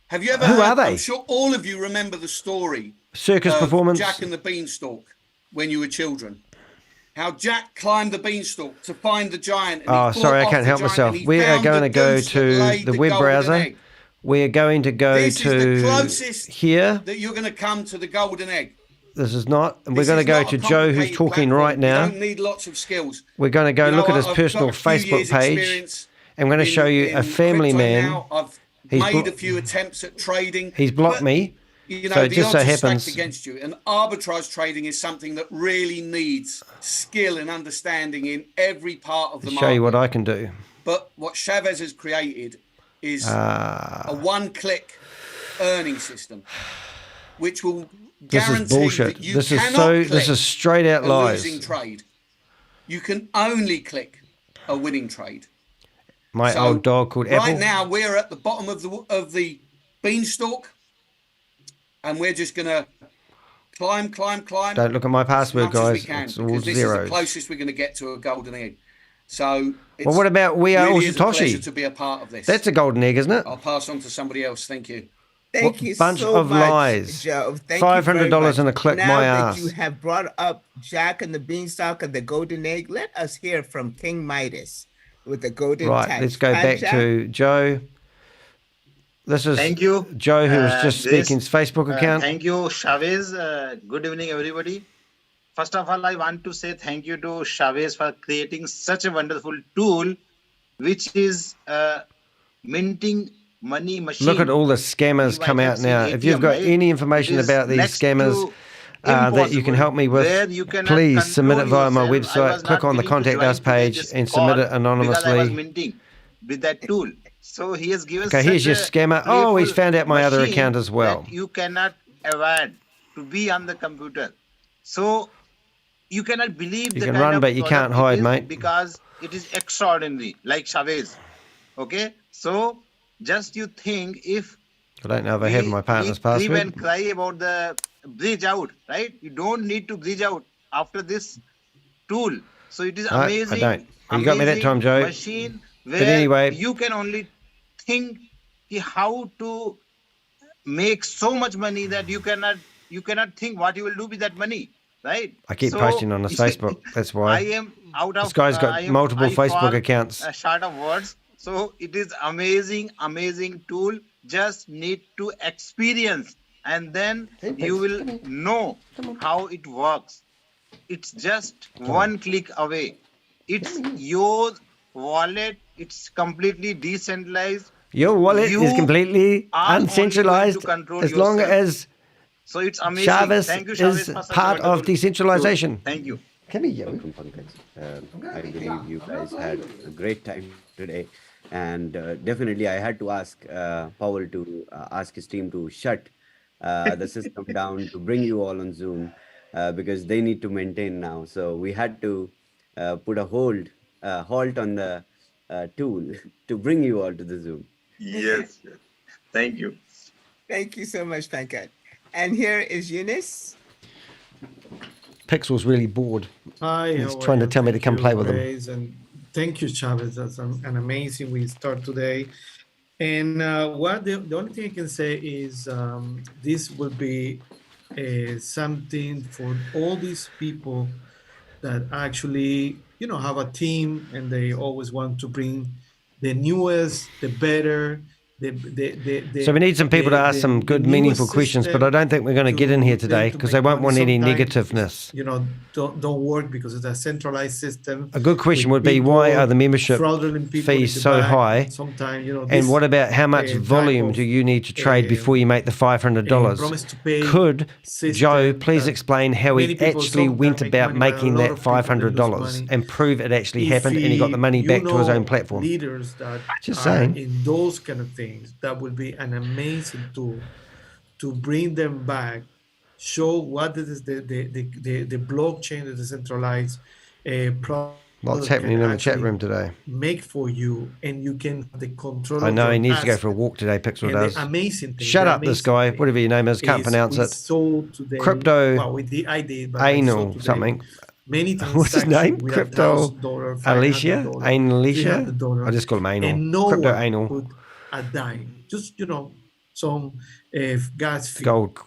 Have you ever Who heard, are they? I'm sure all of you remember the story Circus of performance. Jack and the Beanstalk when you were children. How Jack climbed the beanstalk to find the giant. And Oh, he sorry, I fought can't off help the giant, myself. and he We are found going the to go goose that to laid the web golden browser. egg. We're going to go This is the to closest here. that you're going to come to the golden egg. This is not. And we're This going to is go not to a Joe, who's complicated talking platform. right now. You don't need lots of skills. We're going to go You know look at what? his I've personal got a few Facebook years page. experience I'm going to show you a in family crypto man. now. I've He's made blo- a few attempts at trading. He's blocked but, me. You know, So it the just so odds are happens. stacked against you. And arbitrage trading is something that really needs skill and understanding in every part of the To market. show you what I can do. But what ShaveZ has created is Ah. a one-click earning system, which will This is guarantee bullshit. that you This is cannot so. click This is straight out a lies. losing trade. You can only click a winning trade. My So, old dog called right Apple. now we're at the bottom of the beanstalk, and we're just gonna climb. Don't look at my password, as much as we guys. can, It's all because this is zeros. the closest we're going to get to a golden egg. So it's Well, what about We Are All really is a pleasure Satoshi? to be a part of this. That's a golden egg, isn't it? I'll pass on to somebody else. Thank you. Thank you bunch so of much, lies. Joe. Thank you $500 very much. and a click now my that ass. you have brought up Jack and the Beanstalk and the Golden Egg, let us hear from King Midas with the Golden Right, Touch. let's go back Jack? to Joe. This is Thank you. Joe, who was just This- speaking his Facebook account. Thank you, ShaveZ. Good evening, everybody. First of all, I want to say thank you to ShaveZ for creating such a wonderful tool, which is minting money machine. Look at all the scammers come out now. If you've got any information about these scammers that you can help me with, please submit it via my website. Click on the Contact Us page and submit it because I was anonymously. minting with that tool. So he has given Okay, here's your such a scammer. Oh, he's playful found out my other machine account as well. that you cannot avoid to be on the computer. So you cannot believe You the can kind run, of but you can't product it hide, is, mate. because it is extraordinary, like ShaveZ. Okay, so just you think if I don't know if I have my partner's we scream password. and cry about the bridge out, right? You don't need to bridge out. After this tool. So it is No, amazing. I don't. You got me that time, Joe. Machine where But anyway, you can only think how to make so much money that you cannot think what you will do with that money, right? I keep posting on his Facebook. That's why. I am out of. This guy's got multiple Facebook accounts. Short of words. So it is amazing tool. Just need to experience, and then you will know how it works. It's just one click away. It's your wallet. It's completely decentralized. Your wallet is completely are only going to uncentralized control as long yourself. as So it's amazing. ShaveZ Thank you, ShaveZ, is for such a part of wonderful decentralization. tool. Thank you. Come here, Joey. I believe you guys had a great time today. And definitely I had to ask Powell to ask his team to shut the system down to bring you all on Zoom because they need to maintain now. So we had to put a halt on the tool to bring you all to the Zoom. Yes. Thank you. Thank you so much, Pankaj. And here is Eunice. Pixel's really bored. Hi, He's how trying are to tell me to come play with him. And thank you, Chavez. That's an amazing we start today. And the only thing I can say is this will be something for all these people that actually, have a team and they always want to bring the newest, the better. So we need some people to ask some good, meaningful questions, but I don't think we're going to get in here today because they won't want any negativeness. Don't work because it's a centralized system. A good question would be, why are the membership fees so high? And what about how much volume do you need to trade before you make the $500? Could Joe please explain how he actually went about making that $500 and prove it actually happened and he got the money back to his own platform? Leaders that Just are saying. in those kind of things, that would be an amazing tool to bring them back, show what is the blockchain, the decentralized What's happening in the chat room today? Make for you, and you can have the control. I know he needs to go asset. for a walk today, Pixel And does. the amazing thing, Shut the up, this amazing guy, thing whatever your name is, can't is pronounce we it. sold today- Crypto well, I did, but I sold Anal today something. Many What's his name? transactions with Crypto $1,000, Alicia? $500, Alicia? $300, I just call him Anal. And no Crypto one Anal. put a dime. Just, some gas fee. Gold.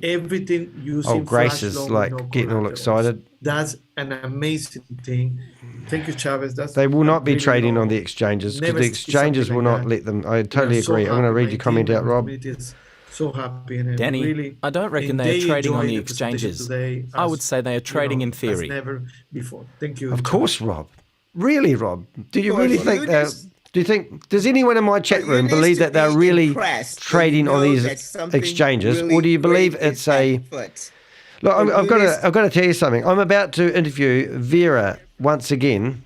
Everything using Oh, Grace flash is loan like with no getting all collaterals. excited. That's an amazing thing. Thank you, Chavez. That's They will not be really trading no- on the exchanges because never the see exchanges something will like not that. let them. I We are totally so agree. I'm going to happy. read My your comment team out, and Rob. community is so happy and Danny, really, I don't reckon and they're they trading on enjoyed the the presentation exchanges. today I as, would say they are trading in as theory. never before. Thank you. Of course, Rob. Really, Rob? Do you Of course, really think you that? just- Do you think? Does anyone in my chat room believe that they're really trading on these exchanges, or do you believe it's a? Look, I've got to tell you something. I'm about to interview Vera once again,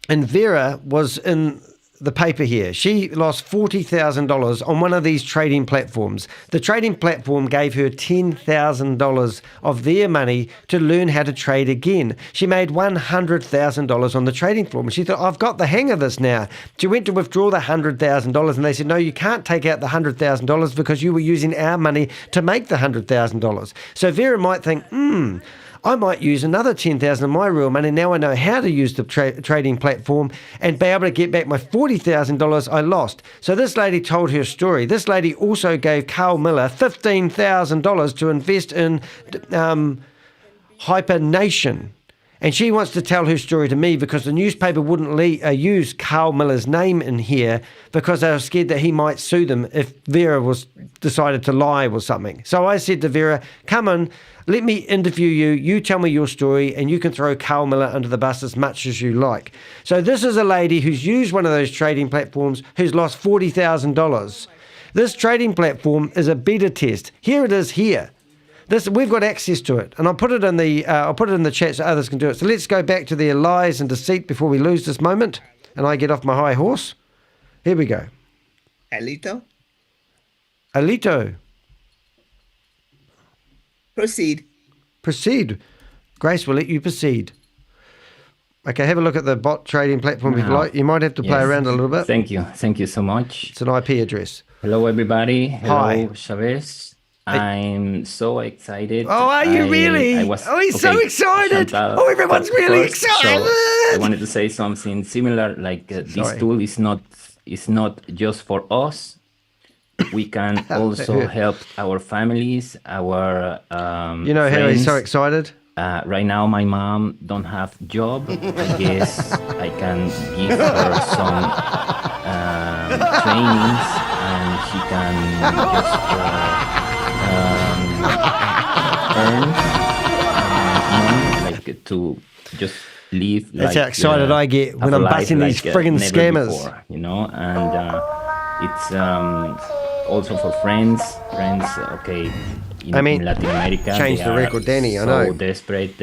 and Vera was in the paper here. She lost $40,000 on one of these trading platforms. The trading platform gave her $10,000 of their money to learn how to trade again. She made $100,000 on the trading floor. And she thought, I've got the hang of this now. She went to withdraw the $100,000 and they said, no, you can't take out the $100,000 because you were using our money to make the $100,000. So Vera might think, I might use another $10,000 of my real money. Now I know how to use the trading platform and be able to get back my $40,000 I lost. So this lady told her story. This lady also gave Carl Miller $15,000 to invest in Hypernation. And she wants to tell her story to me because the newspaper wouldn't use Carl Miller's name in here because they were scared that he might sue them if Vera decided to lie or something. So I said to Vera, come on, let me interview you. You tell me your story and you can throw Carl Miller under the bus as much as you like. So this is a lady who's used one of those trading platforms who's lost $40,000. This trading platform is a beta test. Here it is here. We've got access to it, and I'll put it in the chat so others can do it. So let's go back to their lies and deceit before we lose this moment, and I get off my high horse. Here we go. Alito? Alito. Proceed. Proceed. Grace will let you proceed. Okay, have a look at the bot trading platform if you like. You might have to play around a little bit. Thank you so much. It's an IP address. Hello, everybody. Hello, Hi. ShaveZ. I'm so excited. Oh, are you really? He's so excited. Chantal, Everyone's really excited. So I wanted to say something similar. Like this tool is not just for us. We can also help our families, our You know how he's friends. so excited? Right now, my mom don't have job. I guess I can give her some trainings, and she can just earn money, like to just live. That's like, how excited I get when have a I'm life busting these friggin' never scammers. before, you know, and it's also for friends. Okay. In Latin America, change they the are record, Danny. I so know. Desperate.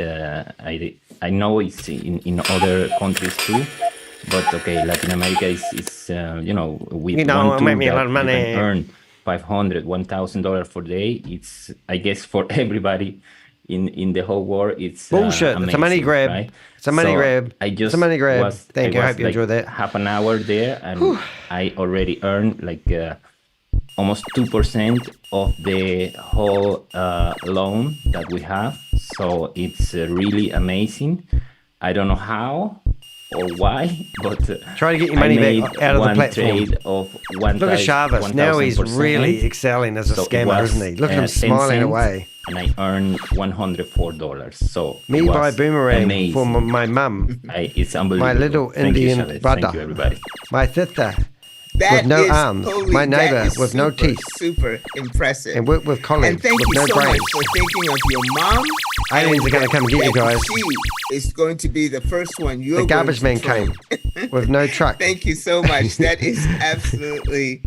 I know it's in other countries too, but okay, Latin America is with one tool make me a lot of that money. you can earn $500, $1,000 for day. It's, I guess, for everybody in the whole world. It's bullshit. It's a money amazing, grab. right? It's a money So grab. I just It's a money grab. was- Thank you. I was hope you like enjoyed that. half an hour there, and I already earned like almost 2% of the whole loan that we have. So it's really amazing. I don't know how or why, but try to get your money back out of the platform. Trade of one. Look at Chavez. Now he's really excelling as a scammer, isn't he? Look at him smiling away. And I earned $104. So Me it by was Boomerang amazing. for my mum. It's unbelievable. My little Thank you, Indian Chavez. brother. Thank you, everybody. My sister. That with no is arms. totally- My that neighbor is with no super, teeth. Super impressive. And with colleagues And thank with you no so brains. much for thinking of your mom. Aliens are going to come get you guys. She is going to be the first one you're The garbage man going to came train. with no truck. Thank you so much. That is absolutely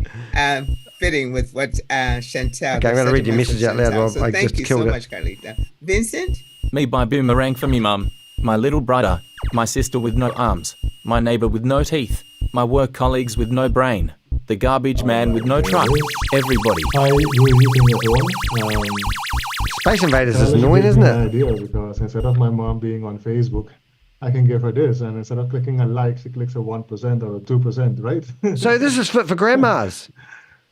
fitting with what Chantal. Okay, I'm going to read your message out loud, Rob. So I thank just you killed so it. much, Carlita. Vincent? Me by Boomerang for me mum, my little brother, my sister with no arms, my neighbor with no teeth, my work colleagues with no brain, the garbage man with no truck, everybody. Hi, good evening, everyone. Space Invaders is That was a annoying, good isn't it? idea, because instead of my mom being on Facebook, I can give her this, and instead of clicking a like, she clicks a 1% or a 2%, right? So this is fit for grandmas.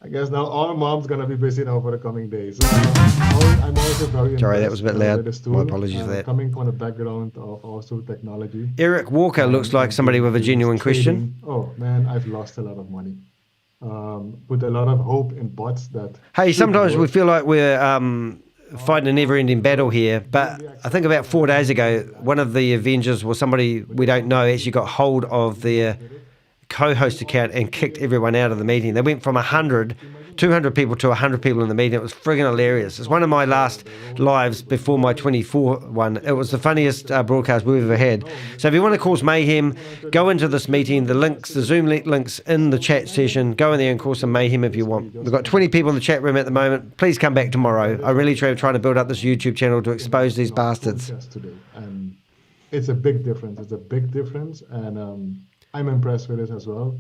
I guess now all mom's gonna be busy now for the coming days. I'm also very Sorry, that was a bit loud. with this My tool, apologies for that. Coming from the background of also technology. Eric Walker looks like somebody with a genuine question. Oh man, I've lost a lot of money. Put a lot of hope in bots that. Hey, should sometimes we work. feel like we're fighting a never-ending battle here, but I think about 4 days ago, one of the Avengers, or somebody we don't know, actually got hold of their co-host account and kicked everyone out of the meeting. They went from 200 people to 100 people in the meeting. It was friggin' hilarious. It's one of my last lives before my 24 one. It was the funniest broadcast we've ever had. So if you want to cause mayhem, go into this meeting. The links, the Zoom links in the chat session. Go in there and cause some mayhem if you want. We've got 20 people in the chat room at the moment. Please come back tomorrow. I really trying to build up this YouTube channel to expose these bastards. Today. And it's a big difference. It's a big difference, and I'm impressed with it as well.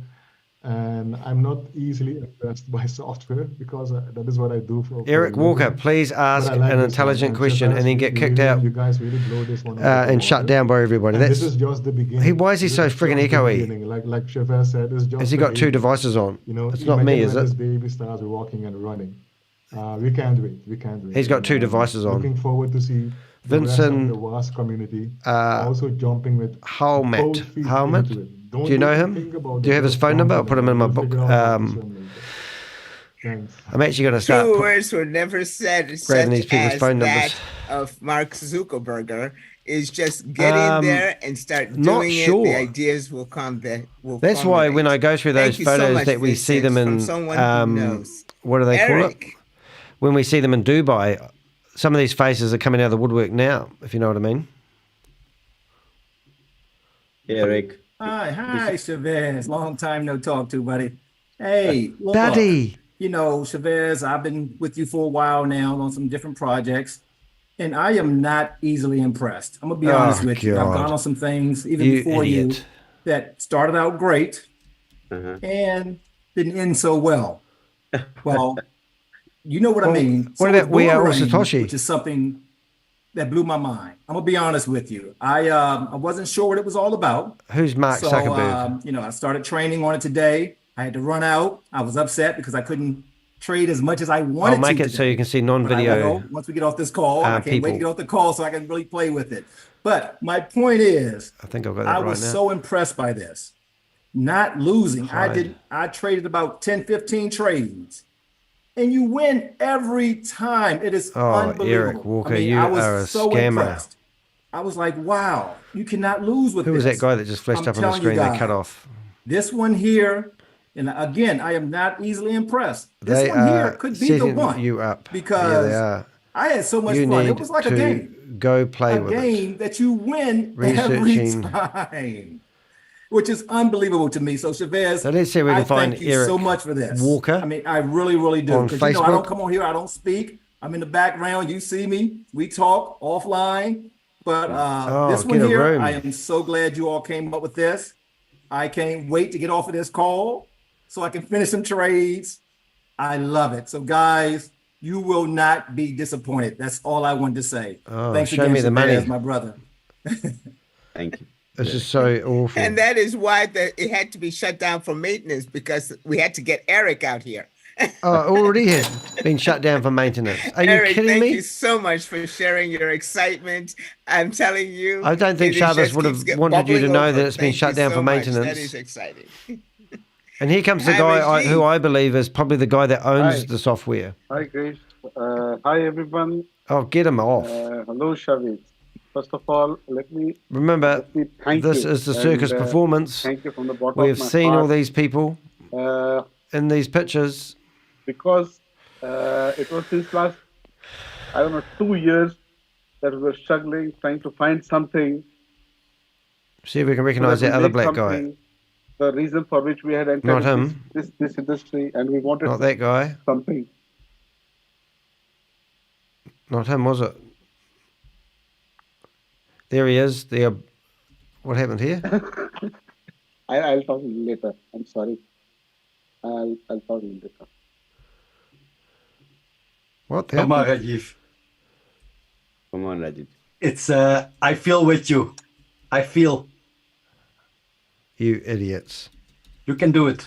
And I'm not easily impressed by software, because that is what I do for. Eric Walker, please ask an intelligent question and then get kicked out You guys really blow this one and shut down by everybody. And That's this is just the beginning. why is he so friggin' echoey? Like Chavez said, it's just Has he the got two beginning. devices on? You know, It's not me, imagine is when it? This baby starts walking and running. We can't wait. We can't wait. He's got two devices on. Looking forward to see the rest Vincent, of the WAAS community also jumping with Helmet. both feet Helmet? into it. Do you know him? Do you have his phone number? I'll put him in my book. I'm actually going to start Two words were never said, grabbing these such people's as phone numbers. that of Mark Zuckerberg, is just get in there and start not doing sure. it. The ideas will come. That's why when I go through those Thank you so photos much, that we see them Vincent, in, from someone who knows. what do they call it? Eric. When we see them in Dubai, some of these faces are coming out of the woodwork now, if you know what I mean. Eric. Hi, Chavez. Long time no talk to, buddy. Hey, look, Buddy. You know, Chavez, I've been with you for a while now on some different projects, and I am not easily impressed. I'm gonna be honest with you. I've God. gone on some things even You before idiot. you that started out great and didn't end so well. Well, you know what I mean. What So about with We Are All Boomerang, Satoshi? which is something that blew my mind. I'm gonna be honest with you. I wasn't sure what it was all about. Who's Mark Zuckerberg? You know, I started training on it today. I had to run out. I was upset because I couldn't trade as much as I wanted I'll make to it so today. you can see But I non-video. know once we get off this call, I can't wait to people. get off the call so I can really play with it. But my point is, I think I've got that I right was now. so impressed by this. Not losing. Hide. I traded about 10, 15 trades. And you win every time. It is unbelievable. Eric Walker, I mean, you I was are a so scammer. impressed. I was like, wow, you cannot lose with Who this. was that guy that just flashed I'm up on the telling you screen they guys, cut off? This one here, and again, I am not easily impressed. This They one here are could be the setting one. you up. Because they are. I had so much You fun. need It was like a to game. go play A with it. game that you win Researching. every time, which is unbelievable to me. So Chavez, So let's see if we can I find thank you Eric so much for this. Walker I mean, I really, really do. on Because you know, I Facebook. don't come on here, I don't speak. I'm in the background. You see me. We talk offline. But this one get a here, room. I am so glad you all came up with this. I can't wait to get off of this call so I can finish some trades. I love it. So guys, you will not be disappointed. That's all I wanted to say. Oh, Thanks show again, me the Chavez, money. my brother. Thank you. This is so awful. And that is why it had to be shut down for maintenance, because we had to get Eric out here. Oh, it already has been shut down for maintenance. Are you Eric, kidding thank me? you so much for sharing your excitement. I'm telling you. I don't think it Chavez just would have keeps wanted you to bubbling know over. that it's been Thank shut you down so for much. maintenance. That is exciting. And here comes the Hi, guy Reggie. who I believe is probably the guy that owns Hi. the software. Hi, Grace. Hi, everyone. Oh, get him off. Hello, Shavez. First of all, let me Remember, thank this you. is the circus And, performance. Thank you from the bottom We of have my seen all heart. these people in these pictures. Because it was since last, 2 years that we were struggling, trying to find something. See if we can recognize that other black guy. The reason for which we had entered Not him. this industry, and we wanted Not that guy. something. Not him, was it? There he is. There. What happened here? I'll talk later. I'm sorry. I'll talk later. What Come on, happened? Rajiv. Come on, Rajiv. It's I feel with you. I feel. You idiots. You can do it.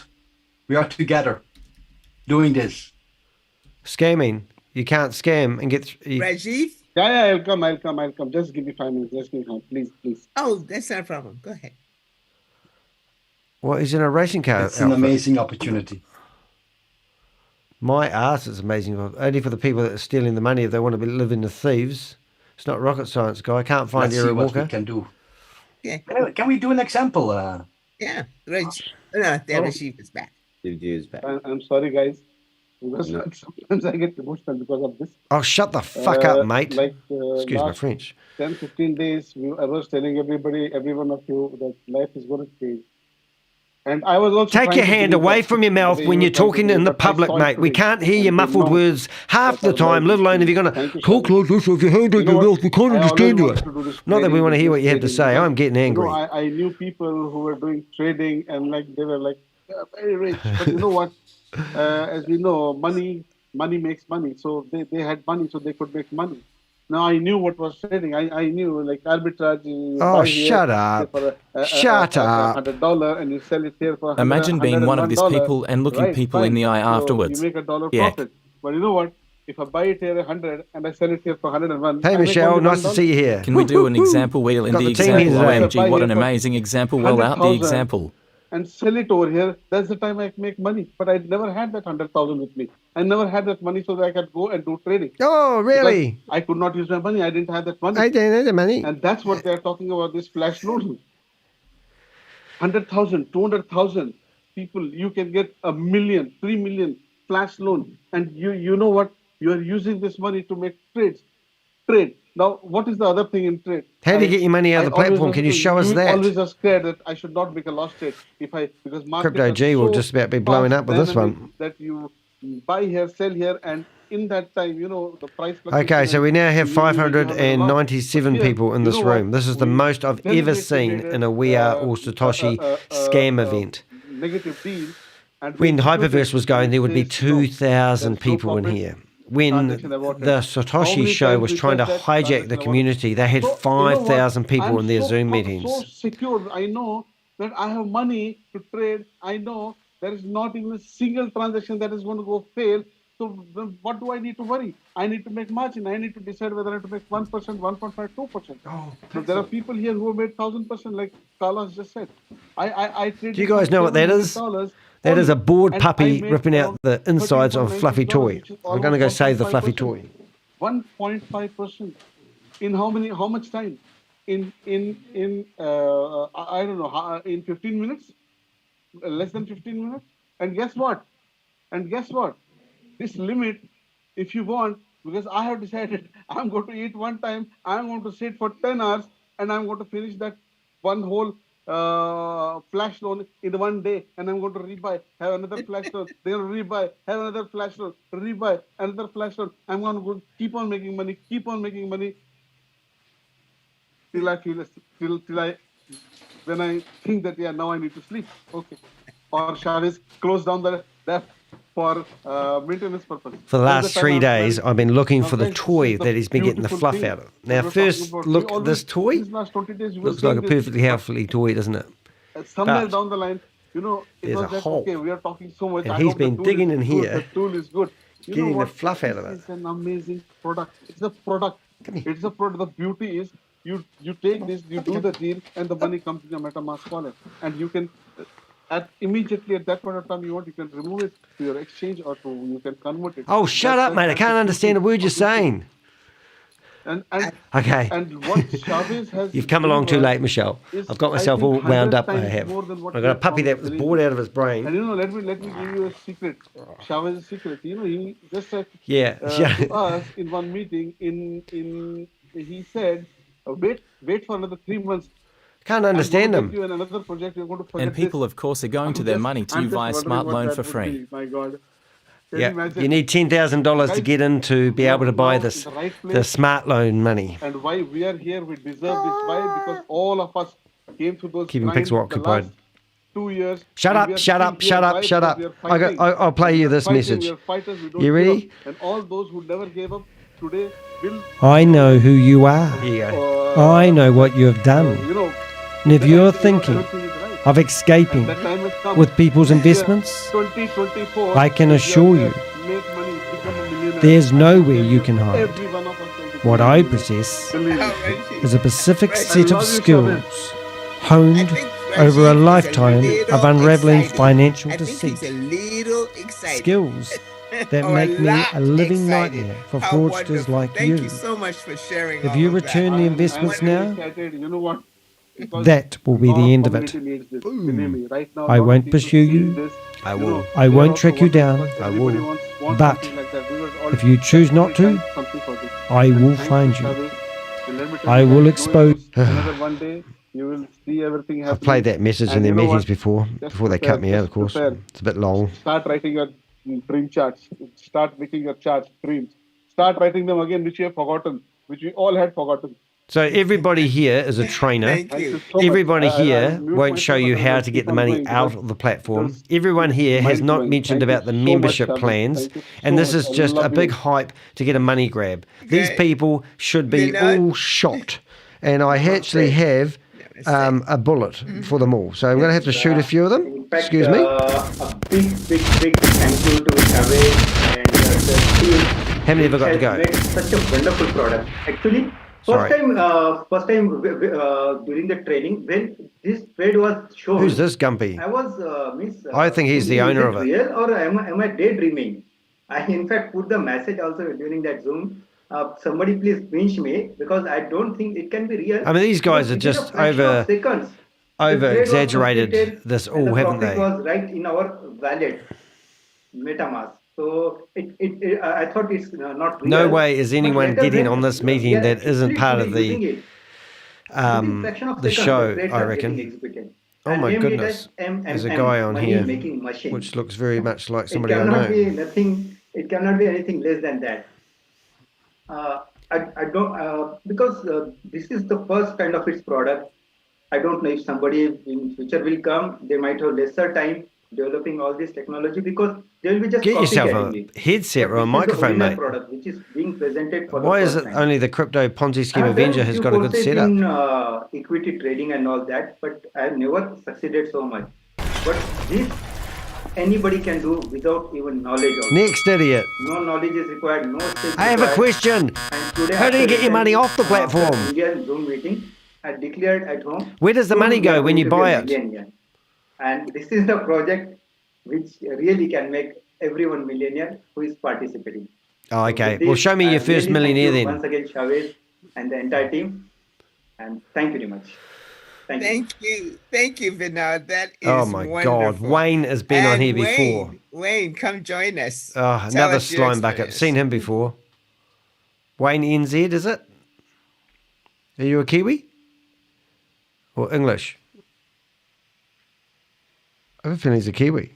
We are together doing this. Scamming. You can't scam and get... Rajiv? Yeah, I'll come. Just give me 5 minutes. Just give me time. Please. Oh, that's not a problem. Go ahead. What, he's in a racing car It's an outfit. amazing opportunity. My ass is amazing. Only for the people that are stealing the money if they want to live in the thieves. It's not rocket science, guy. I can't find Let's see Eric what Walker. we can do. Yeah. Can we do an example? Yeah. Rajiv is back. is back. I'm sorry, guys. Because sometimes I get emotional because of this. Oh, shut the fuck up, mate. Excuse my last French. 10, 15 days, I was telling every one of you that life is going to change. And I was also Take trying your to hand believe away that from your mouth the way when you you're were trying to talking do, in the but I public, saw it mate. We today. can't hear And your they muffled know words half the that our time, life let is alone if you're changing. going Thank to you, talk Shabir. like this or if your hand on You know your what? mouth. We can't I understand always you. wanted to do this Not that we trading want to hear what you have to business say. trading I'm getting angry. because, I knew people who were doing trading and they were very rich. But you know what? As we know, money makes money. So they had money, so they could make money. Now I knew what was trading. I knew arbitrage. You Oh, buy here, shut say up. for Shut up. $100 and you sell it here for Imagine being one of these $101. people and looking Right, people in fine. the eye So afterwards. you make $1 Yeah. profit. But you know what? If I buy it here 100 and I sell it here for 101. Hey, I make Michelle, only nice to $1. see you here. Can we do an example wheel in Got the the team here example? today. OMG, what an amazing example. Well out the 100,000 example. and sell it over here, that's the time I make money. But I never had that 100,000 with me. I never had that money so that I could go and do trading. Oh, really? Because I could not use my money. I didn't have that money. I didn't have the money. And that's what they're talking about, this flash loan. 100,000, 200,000 people, you can get 1 million, 3 million flash loan. And you know what? You are using this money to make trades. Trade. Now, what is the other thing in trade? How do you get your money out of the platform? Can you show us that? Always are scared that I should not make a lost trade because markets Crypto are G will so just about be blowing up with this dynamic one. that you buy here, sell here, and in that time, the price. Okay, so we now have you have a lot. 597 Here, people in you this know what? room. This is the most I've ever seen in a We Are All Satoshi scam event. Negative deal. And When we Hyperverse was going, there would be says, no, 2,000 there's no people in profit. here. When Transaction aborted. the How Satoshi many show times was we trying to said that? hijack the Transaction community, they had So, you know what? 5,000 people I'm in their so Zoom so meetings. secure. I know that I have money to trade. I know there is not even a single transaction that is going to go fail So then what do I need to worry? I need to make margin. I need to decide whether I have to make 1%, 1.5, 2%. So there are people here who have made 1,000%, like Carlos just said. I traded. Do you guys know what that is? That is a bored puppy ripping out the insides of a fluffy toy. I'm going to go save the fluffy toy. 1.5% in how much time? In I don't know, in 15 minutes, less than 15 minutes. And guess what? This limit, if you want, because I have decided I'm going to eat one time, I'm going to sit for 10 hours, and I'm going to finish that one whole flash loan in one day, and I'm going to rebuy, have another flash loan, then rebuy, have another flash loan, rebuy, another flash loan. I'm going to keep on making money, till I feel, when I think that, yeah, now I need to sleep. Okay. Or ShaveZ close down the for maintenance purpose. For the last 3 days, I've been looking for the toy that he's been getting the fluff out of. Now, first look at this toy. Looks like a perfectly healthy toy, doesn't it? Somewhere down the line, it there's was a like, hole. okay, we are talking so much. And I he's hope the been tool digging is in good, here, the tool is good. getting the fluff out of it. It's an amazing product. It's a product. It's a product. The beauty is you take this, you do the deal, and the money comes in your MetaMask wallet, and you can immediately at that point of time you can remove it to your exchange or you can convert it. Oh, shut up, mate! I can't understand a word you're saying. Okay. And what ShaveZ has You've come along too late, Michelle. I've got myself all wound up. I have. I've got a puppy that was bored out of his brain. And let me give you a secret. ShaveZ's secret. He just said to us in one meeting. He said, wait for another 3 months. Can't understand them. And people, of course, are going to their money to you via Smart Loan for free. My God. Yeah, you need $10,000 to get in to be able to buy this, the Smart Loan money. And why we are here, we deserve this. Why? Because all of us came through those Keeping Pixel occupied. 2 years. Shut up! I'll play you this message. You ready? And all those who never gave up today will. I know who you are. I know what you have done. And if you're thinking of escaping with people's investments, I can assure you there's nowhere you can hide. What I possess is a specific set of skills honed over a lifetime of unraveling financial deceit. Skills that make me a living nightmare for fraudsters like you. Thank you so much for sharing. If you return the investments now, You know what? that will be the end of it. I won't pursue you. I won't track you down. But if you choose not to, I will find you. I will expose. One day you will see everything. I've played that message in their meetings before they cut me out, of course. It's a bit long. Start writing your dream charts. Start making your charts, dreams. Start writing them again, which you have forgotten, which we all had forgotten. So everybody here is a trainer. Everybody here won't show you how to get the money out of the platform. Everyone here has not mentioned about the membership plans. And this is just a big hype to get a money grab. These people should be all shot. And I actually have a bullet for them all. So I'm going to have to shoot a few of them. Excuse me. A big thank you to ShaveZ and the team. How many have I got to go? Made such a wonderful product. Actually, first time during the training when this trade was shown. Who's this Gumpy? I was I think he's the owner of it. Real or am I daydreaming? I in fact put the message also during that Zoom. Somebody please pinch me because I don't think it can be real. I mean, these guys are just over exaggerated this all, haven't they? It was right in our wallet, MetaMask. So I thought it's not real. No way is anyone getting on this meeting that isn't part of the show, I reckon. Oh my goodness, there's a guy on here which looks very much like somebody I know. It cannot be anything less than that. I don't because this is the first kind of its product. I don't know if somebody in future will come. They might have lesser time developing all this technology because they will be just get yourself a headset or a microphone, mate. Product which is being presented for why is it only the Crypto Ponzi Scheme Avenger has got a good setup? In equity trading and all that, but I have never succeeded so much. But this anybody can do without even knowledge. Also. Next idiot. No knowledge is required. No skills I have a required. question. And today, How do you get your money off the platform? Indian Zoom meeting, I declared at home. Where does the money go when you buy it? And this is the project which really can make everyone millionaire who is participating. Oh, okay. Well, show me your first millionaire then. Once again, ShaveZ and the entire team. And thank you very much. Thank you, Vinod. That is oh my wonderful. God, Wayne has been on here before. Wayne, come join us. Oh, another slime bucket. Seen him before. Wayne NZ, is it? Are you a Kiwi? Or English? I have a feeling he's a Kiwi.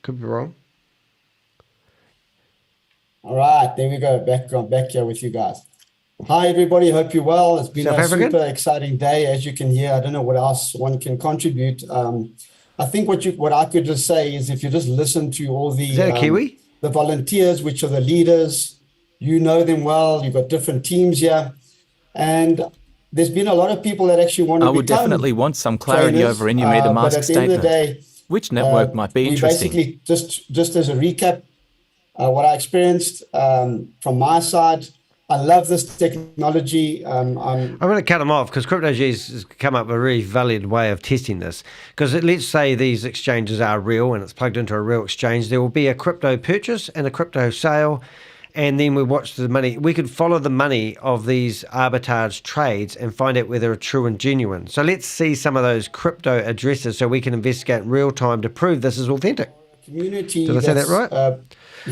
Could be wrong. All right, there we go. Back here with you guys. Hi, everybody. Hope you're well. It's been a super exciting day, as you can hear. I don't know what else one can contribute. I think what I could just say is if you just listen to all the... Is that a Kiwi? The volunteers, which are the leaders, you know them well. You've got different teams here. And there's been a lot of people that actually want to I would definitely want some clarity over Inumeter mask statement. Which network might be interesting? Basically, just as a recap, what I experienced from my side, I love this technology. I'm going to cut them off because CryptoG's has come up with a really valid way of testing this. Because let's say these exchanges are real and it's plugged into a real exchange. There will be a crypto purchase and a crypto sale. And then we watch the money. We could follow the money of these arbitrage trades and find out whether they're true and genuine. So let's see some of those crypto addresses so we can investigate in real time to prove this is authentic. Community. Did I say that right?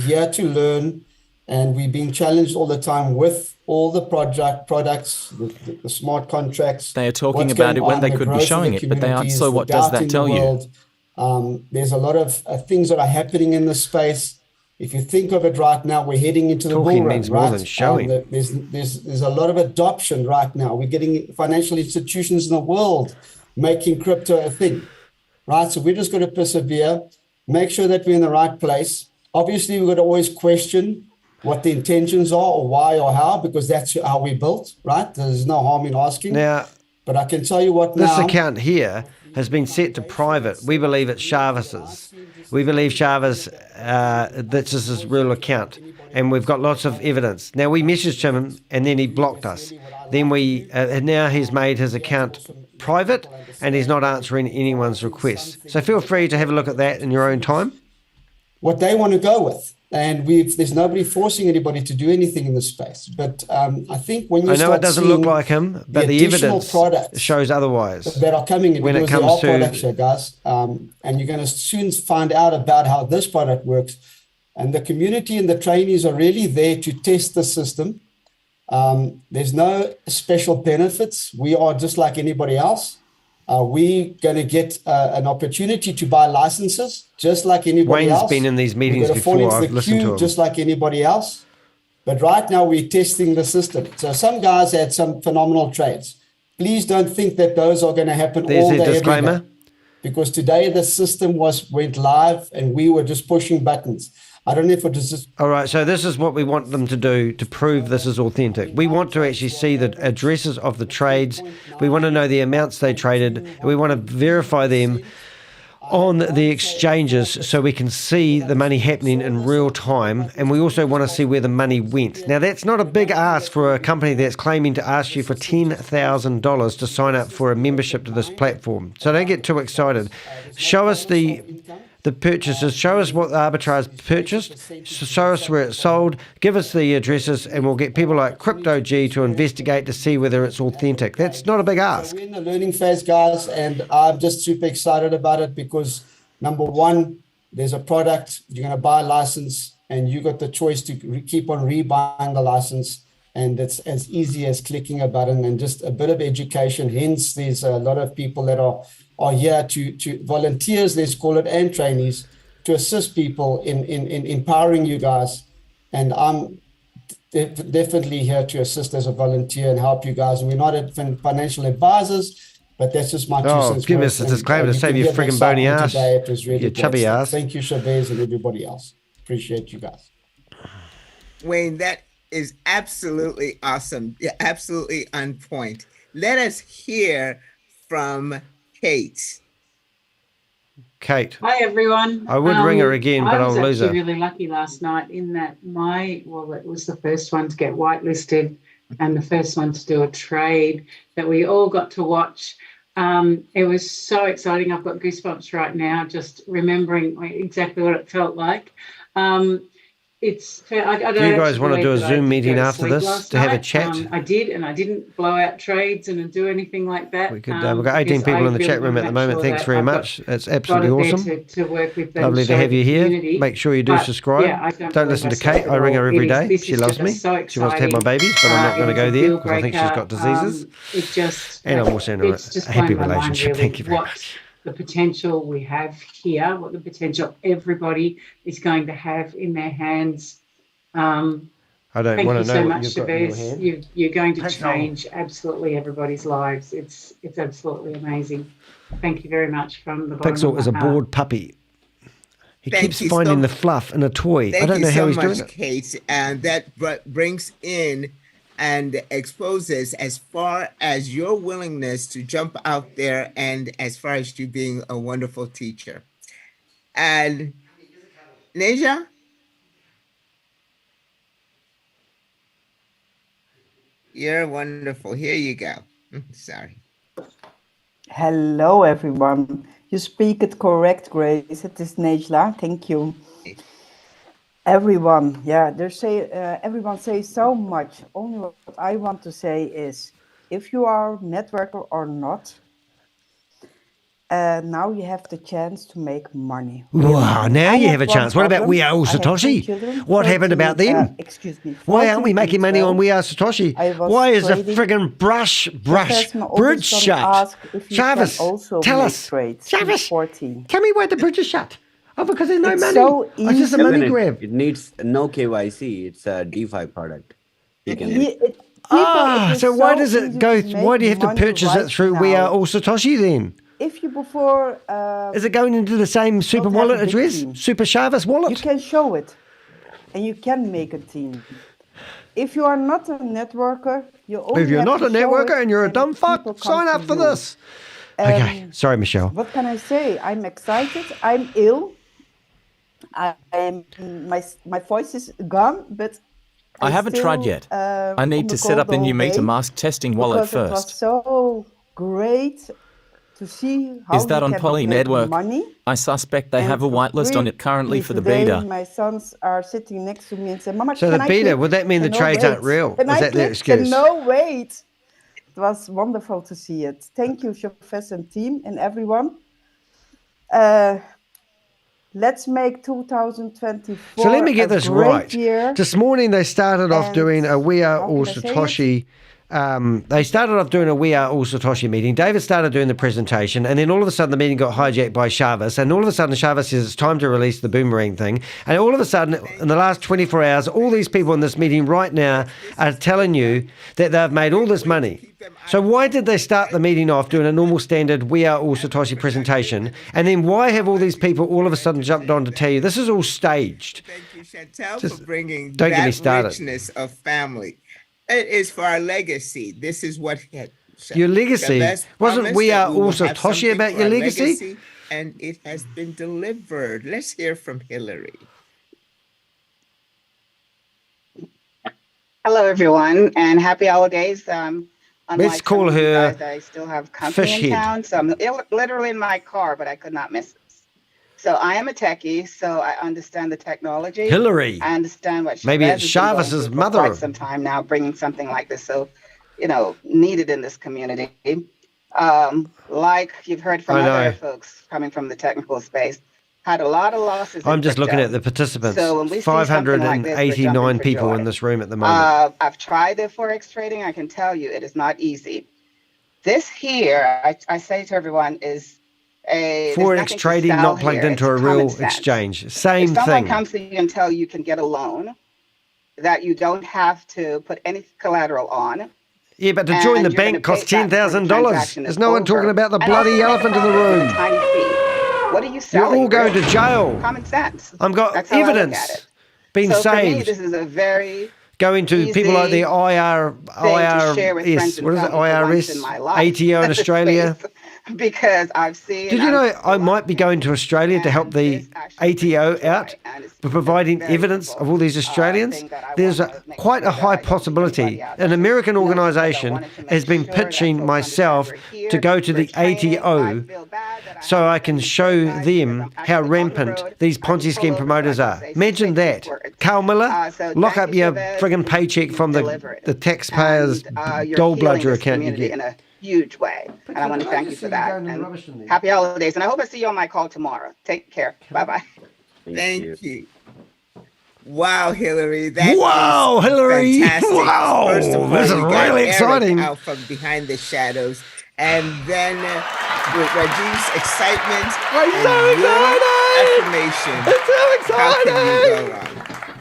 Here to learn, and we're being challenged all the time with all the products, the smart contracts. They are talking about it when they could be showing it, but they aren't. So what does that tell you? There's a lot of things that are happening in this space. If you think of it right now, we're heading into the bull run, more than showing. There's a lot of adoption right now. We're getting financial institutions in the world making crypto a thing, right? So we're just going to persevere, make sure that we're in the right place. Obviously, we've got to always question what the intentions are or why or how, because that's how we built, right? There's no harm in asking. Now, but I can tell you what this now. account here has been set to private. We believe it's ShaveZ's. We believe ShaveZ, this is his real account. And we've got lots of evidence. Now, we messaged him and then he blocked us. Then now he's made his account private and he's not answering anyone's requests. So feel free to have a look at that in your own time. What they want to go with. And there's nobody forcing anybody to do anything in this space. But I think when you I know it doesn't look like him, but the evidence shows otherwise. That are coming in when it because comes there are to products here, guys. And you're going to soon find out about how this product works. And the community and the trainees are really there to test the system. There's no special benefits. We are just like anybody else. We're going to get an opportunity to buy licenses just like anybody else. Wayne's been in these meetings before. I've listened to him. Just like anybody else. But right now we're testing the system. So some guys had some phenomenal trades. Please don't think that those are going to happen all day, every day. Because today the system went live and we were just pushing buttons. I don't know if it is just... All right, so this is what we want them to do to prove this is authentic. We want to actually see the addresses of the trades. We want to know the amounts they traded. And we want to verify them on the exchanges so we can see the money happening in real time. And we also want to see where the money went. Now, that's not a big ask for a company that's claiming to ask you for $10,000 to sign up for a membership to this platform. So don't get too excited. Show us the purchases, show us what the Arbitrage purchased, show us where it's sold, give us the addresses, and we'll get people like Crypto G to investigate to see whether it's authentic. That's not a big ask. We're in the learning phase, guys, and I'm just super excited about it because, number one, there's a product, you're going to buy a license, and you got the choice to keep on rebuying the license, and it's as easy as clicking a button and just a bit of education. Hence, there's a lot of people that are here to volunteers, let's call it, and trainees to assist people in empowering you guys. And I'm definitely here to assist as a volunteer and help you guys. And we're not financial advisors, but that's just my 2 cents. Give us a disclaimer to save your friggin' bony ass. It was really your chubby ass. Thank you, ShaveZ, and everybody else. Appreciate you guys. Wayne, that is absolutely awesome. Yeah, absolutely on point. Let us hear from Kate. Kate. Hi everyone. I would ring her again, but I'll lose her. I was actually really lucky last night in that my wallet was the first one to get whitelisted and the first one to do a trade that we all got to watch. It was so exciting. I've got goosebumps right now just remembering exactly what it felt like. Do you guys want to do a Zoom meeting after this to have a chat? I did, and I didn't blow out trades and do anything like that. We could. We've got 18 people in the chat room at the moment. Thanks very much. It's absolutely awesome. To work with Lovely to have you here. Make sure you do subscribe. Don't listen to Kate. I ring her every day. She loves me. She wants to have my babies, but I'm not going to go there because I think she's got diseases. And I'm also in a happy relationship. Thank you very much. The potential we have here, what the potential everybody is going to have in their hands. I don't want to know what you've got in your hand. You're going to change absolutely everybody's lives. It's absolutely amazing. Thank you very much from the bottom Pixel of is a my heart. bored puppy. He keeps finding the fluff in a toy. I don't know how he's doing it. Kate, and that brings in and exposes as far as your willingness to jump out there and as far as you being a wonderful teacher. And Neja? You're wonderful. Here you go. Sorry. Hello, everyone. You speak it correct, Grace. It is Nejla. Thank you. Everyone, yeah, everyone says so much. Only what I want to say is, if you are a networker or not, now you have the chance to make money. Wow, now you have a chance. What about We Are All Satoshi? What happened about them? Excuse me. Why aren't we making money on We Are Satoshi? Why is the friggin' bridge shut? Chavez, tell us. Chavez, tell me why the bridge is shut. Oh, because there's no money. So it's just a money grab. It needs no KYC. It's a DeFi product. So why does it go? Why do you have to purchase it through We Are All Satoshi then? If you before... is it going into the same super wallet address? Super Chavez wallet? You can show it. And you can make a team. If you are not a networker, you only If you're not a networker and you're a dumb fuck, sign up for this. Okay, sorry, Michelle. What can I say? I'm excited. I'm ill. My voice is gone, but I haven't tried yet. I need to set up a new MetaMask testing wallet first. It was so great to see how is that on Poly Network? Money. I suspect they have a whitelist on it currently for the beta. My sons are sitting next to me and say, "Mama, so the beta, would that mean the trades aren't real? Is that their excuse? No, wait. It was wonderful to see it. Thank you, Chauffeurs and team and everyone. Let's make 2024 So let me get this right. Year. This morning they started off doing a We Are All Satoshi. They started off doing a We Are All Satoshi meeting. David started doing the presentation, and then all of a sudden the meeting got hijacked by Chavez, and all of a sudden Chavez says it's time to release the boomerang thing. And all of a sudden, in the last 24 hours, all these people in this meeting right now are telling you that they've made all this money. So why did they start the meeting off doing a normal standard We Are All Satoshi presentation? And then why have all these people all of a sudden jumped on to tell you this is all staged? Thank you, Chantel, for bringing don't get me that started. richness of family. It is for our legacy. This is what your legacy wasn't We Are All Satoshi about your legacy? And it has been delivered. Let's hear from Hillary. Hello, everyone, and happy holidays. Let's call her I still have company in town, so I'm literally in my car, but I could not miss this. So I am a techie, so I understand the technology. Hillary. I understand what maybe it's Chavez's mother. For quite some time now, bringing something like this, so needed in this community. Like you've heard from other folks coming from the technical space, had a lot of losses. I'm just looking at the participants. So when we 589 people in this room at the moment. I've tried the Forex trading. I can tell you it is not easy. This here, I say to everyone, is a Forex trading not plugged into a real exchange. Same thing. If someone comes to you and tell you can get a loan, that you don't have to put any collateral on. Yeah, but to join the bank costs $10,000. There's no one talking about the bloody elephant in the room. Tiny fee. What are you selling? You're all going to jail. Common sense. I've got evidence being saved. For me, this is a very going to people like the IRS, what is it, IRS, ATO in Australia, because I've seen. Did you know I might be going to Australia to help the ATO out for providing evidence of all these Australians? There's quite a high possibility. An American organisation has been pitching myself to go to the ATO so I can show them how rampant these Ponzi scheme promoters are. Imagine that. Carl Miller, lock up your friggin' paycheck from the taxpayers' gallbladder account you get. In a huge way. And I want to thank you for that. And happy holidays. And I hope I see you on my call tomorrow. Take care. Bye-bye. Thank you. Wow, Hillary. That wow, Hillary. Fantastic. Wow. First of all, this is really exciting. Out from behind the shadows. And then with Rajiv's excitement and your affirmation. It's so exciting. How can you go wrong?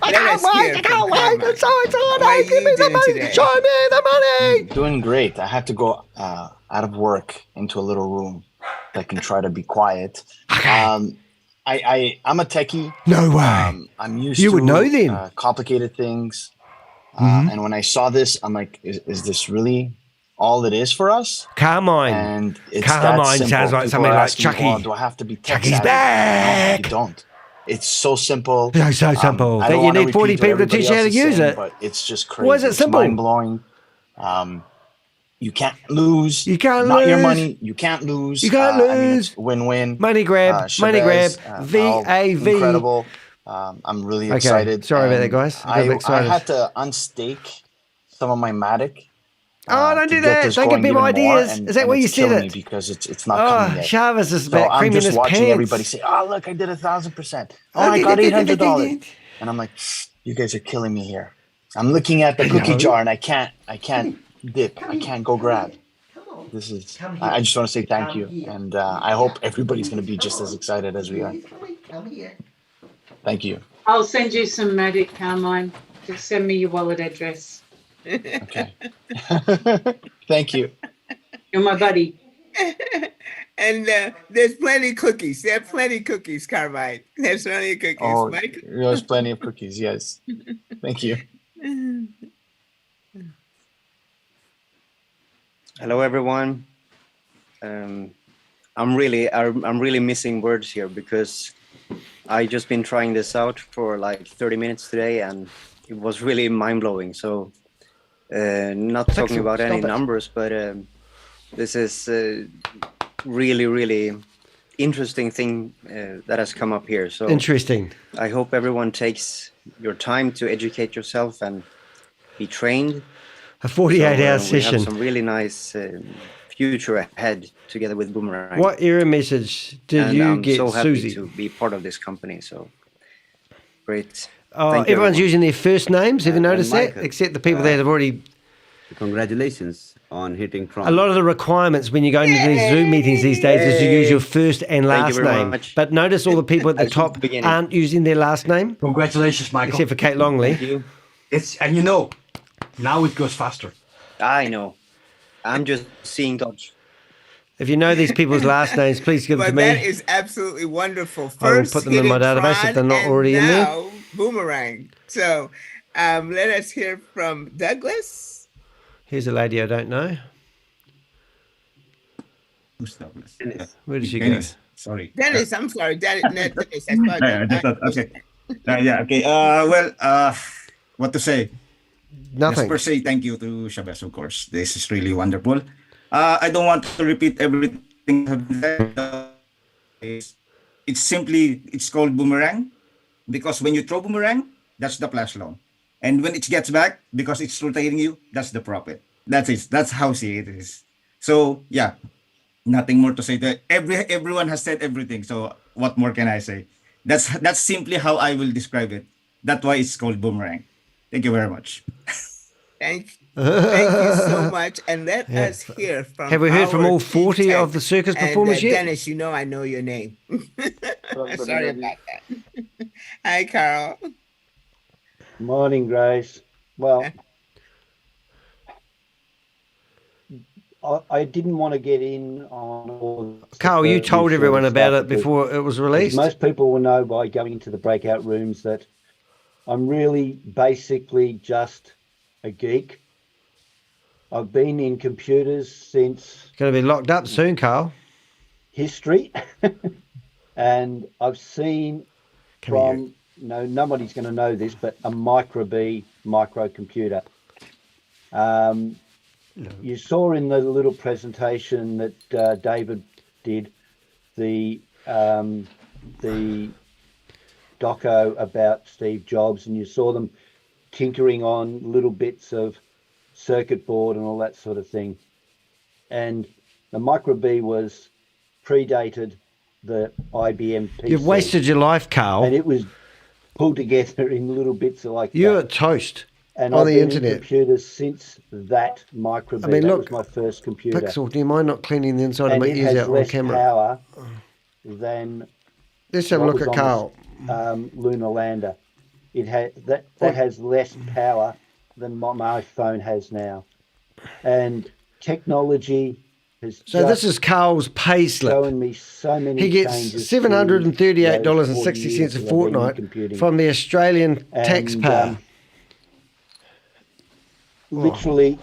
I can't wait. It's so exciting. Give me the money. Show me the money. Doing great. I had to go out of work into a little room that can try to be quiet. I'm a techie. No way. I'm used you to would know them. Complicated things. And when I saw this, I'm like, is this really all it is for us? Carmine. And it's Carmine sounds like something like Chucky. Oh, do I have to be tech Chucky's savvy? back. No, you don't. It's so simple. It's so simple. I That don't you wanna need 40 repeat what people to teach you how to everybody else is use saying, it. But it's just crazy. Why is it simple? Mind blowing. You can't lose. You can't Not lose. your money. You can't lose. You can't I mean, lose. it's win-win. Money grab. Money grab. ShaveZ, VAV. Incredible. I'm really Okay, excited. sorry about and that, guys. I got a I bit excited. had to unstake some of my Matic. Oh, don't to do get that. this Don't give going people even more, ideas. Is that why you it's said killing me it? because it's not coming yet. Chavez is So about I'm creaming just his watching pants. everybody say, "Oh, look, I did 1,000%. Oh, I got $800." And I'm like, "You guys are killing me here." I'm looking at the cookie jar and I can't dip. I can't go grab. This is. I just want to say thank you, and I hope everybody's going to be just as excited as we are. Thank you. I'll send you some Matic, Carmine. Just send me your wallet address. Okay. Thank you. You're my buddy. And there's plenty of cookies. There are plenty of cookies, Carmine. There's plenty of cookies. Oh, Mike? there's plenty of cookies. Yes. Thank you. Hello, everyone. I'm really missing words here because I just been trying this out for like 30 minutes today, and it was really mind blowing. So, not talking about any numbers, but this is really, really interesting thing that has come up here. So Interesting. I hope everyone takes your time to educate yourself and be trained. A 48-hour We session. have some really nice future ahead together with Boomerang. What error message did And you I'm get, so happy Susie? to be part of this company. So great. Oh, Thank you, everyone's everyone. using their first names. Have you noticed that? Michael, Except the people that have already. Congratulations on hitting Trump. A lot of the requirements when you go into these Zoom meetings these days is you use your first and Thank you last very name. much. But notice all the people at the top aren't using their last name. Congratulations, Michael. Except for Kate Longley. And now it goes faster. I know. I'm just seeing Dodge. If you know these people's last names, please give them to But that me. is absolutely wonderful. I will First, put them in my hitting database if they're not Tron, already in and there. now Boomerang. So let us hear from Douglas. Here's a lady I don't know. Where did she Dennis, sorry. Dennis, I'm sorry. Dennis, I thought I just thought, okay. Okay. What to say? Nothing. Just per se, thank you to ShaveZ, of course. This is really wonderful. I don't want to repeat everything. It's called Boomerang because when you throw Boomerang, that's the flash loan. And when it gets back, because it's rotating you, that's the profit. That's it. That's how it is. So yeah, nothing more to say. That everyone has said everything. So what more can I say? That's simply how I will describe it. That's why it's called Boomerang. Thank you very much. Thank you so much. And let Yeah. us hear from. Have we heard from our all 40 chief of the circus tech. performers And, yet? Dennis, you know I know your name. Sorry about that. Hi, Carl. Morning, Grace. Well, I didn't want to get in on all the Carl, you told everyone about it because before it was released. Most people will know by going into the breakout rooms that I'm really basically just a geek. I've been in computers since Going to be locked up soon, Carl. history, and I've seen nobody's going to know this, but a micro-B microcomputer. You saw in the little presentation that David did the doco about Steve Jobs, and you saw them tinkering on little bits of circuit board and all that sort of thing. And the micro-B was predated the IBM PC. You've wasted your life, Carl. And it was pulled together in little bits like You're toast and on I've the been internet. in computers since that micro-B. I mean, that look, was my first computer. Pixel, do you mind not cleaning the inside of And my it ears has out on less camera? power than Let's have a what look was at on Carl. this, lunar lander. It has that has less power than what my phone has now, and technology has. So this is Carl's pay slip. Showing me so many. He gets $738.60 a fortnight from the Australian taxpayer. Literally,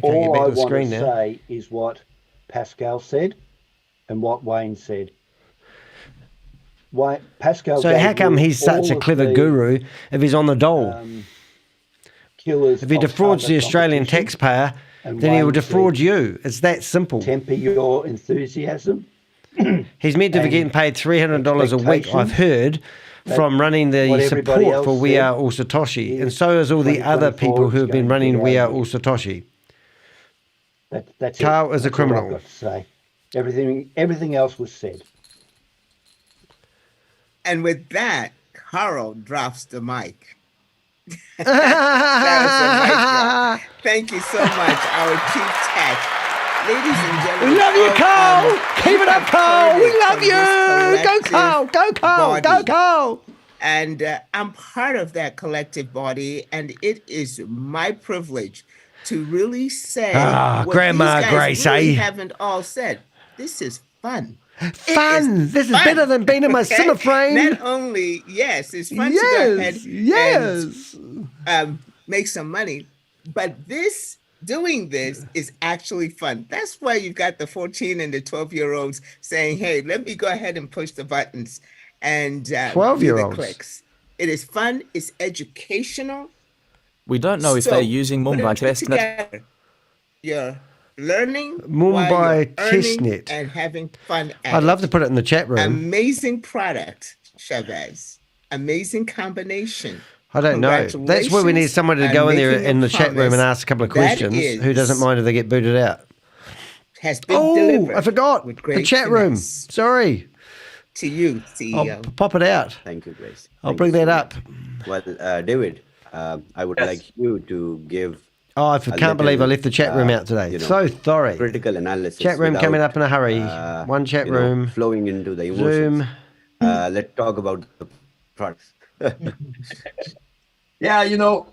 all I to the want screen to now. say is what Pascal said and what Wayne said. Pascal. So how come he's such a clever guru if he's on the dole? If he defrauds the Australian taxpayer, then he will defraud you. It's that simple. Temper your enthusiasm. He's meant to be getting paid $300 a week, I've heard, from running the support for We Are All Satoshi. And so is all the other people who have been running We Are All Satoshi. That's Carl is a That's all I've criminal. got to say. Everything else was said. And with that, Carl drops the mic. That was a mic drop. Thank you so much, our chief tech. Ladies and gentlemen. We love you, Carl. Keep it up, Carl. We love you. Go, Carl. Go, Carl. Go, Carl. And I'm part of that collective body, and it is my privilege to really say what Grandma these guys Grace, really eh? haven't all said. This is fun. Fun. This is better than being in my cinema frame. Not only, yes, it's fun to go ahead and make some money, but doing this is actually fun. That's why you've got the 14 and the 12-year-olds saying, hey, let me go ahead and push the buttons and do the 12-year-olds. clicks. It is fun. It's educational. We don't know if So, they're using put it Mumbai testnet. together. You're learning Mumbai while you're earning testnet. and having fun at I'd love to put it in the chat room. Amazing product, ShaveZ. Amazing combination. I don't know. That's where we need someone to go in there in the chat room and ask a couple of questions. Who doesn't mind if they get booted out? Has been delivered. I forgot with the great chat room. finesse. Sorry. To you, CEO. I'll pop it out. Thank you, Grace. I'll bring that up. Well, David, I would like you to give. Oh, I can't believe I left the chat room out today. So sorry. Critical analysis. Chat room coming without, up in a hurry. One chat room. Flowing into the emotions. Zoom. Let's talk about the products. Yeah,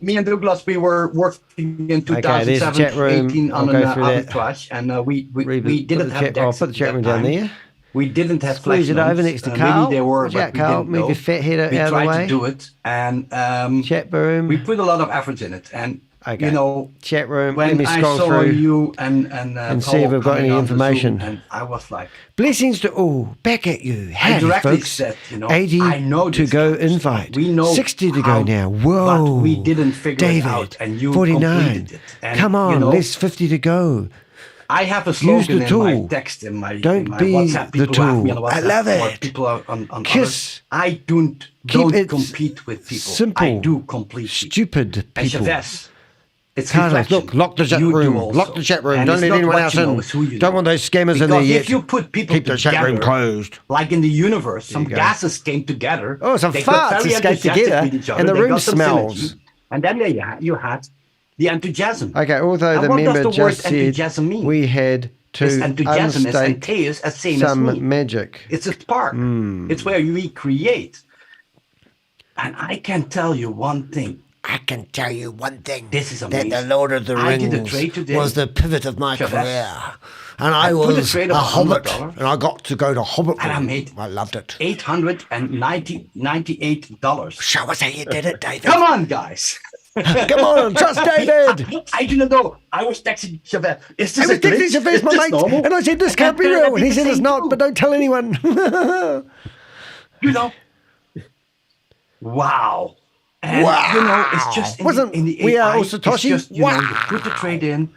me and Douglas, we were working in Okay, there's the chat room. 2017 I'll on go an through that. arbitrage, and we didn't have I'll DEX put the chat at room that down time. there. We didn't have Squeeze it flash over loans. next to Carl. Maybe they were, Watch but out, we Carl. didn't Move know. your fat head We out of the tried way. to do it, and Chat room. we put a lot of effort in it. And Chat room. Let when me I scroll saw through you and see if Paul we've got coming any on the Zoom, information. and I was like, Blessings to all. Back at you. I Howdy, directly folks. said, 80 I know to this go kind of invite. stuff. We know 60 to how, go now. Whoa. but we didn't figure David, it out, and you 49. completed it. And, Come on, less 50 to go. I have a Use slogan the in tool. my text in my Don't be WhatsApp. the People laugh me on tool. WhatsApp, I love or it. people on Kiss. others. I don't it compete with people. simple. I do completely. Stupid And people. ShaveZ, it's Carlos, reflection. look, lock the chat You do room. also. Lock the chat room. And Don't it's let not anyone what else you know, in. it's who you Don't know. want those scammers in there Because yet. if you put people Keep the chat room together, closed. like in the universe, some you go. gases came together. Oh, some they got farts very escaped enthusiastic together, with each other, and the they room got some smells. synergy, and then you had the enthusiasm. Okay, although And the what does member the word just said enthusiasm mean? we had It's to enthusiasm is unstake entheus as same as some me. magic. It's a spark. It's where we create. And I can tell you one thing. I can tell you one thing. This is that amazing. the Lord of the I did a Rings trade today. was the pivot of my ShaveZ. career. And I put a was trade a of hobbit. $100. And I got to go to Hobbit. And I made I loved it. $898. Show us how you did it, David. Come on, guys. Come on, trust David. I didn't know. I was texting Chavez. Is this I was a glitch? texting Chavez, Is my this mate, normal? and I said, this can't be then real. And he did the said, it's same not, too. but don't tell anyone. You know. Wow. And you know, it's just in the AI, We Are All it's Satoshi? just, you know, you put the trade in,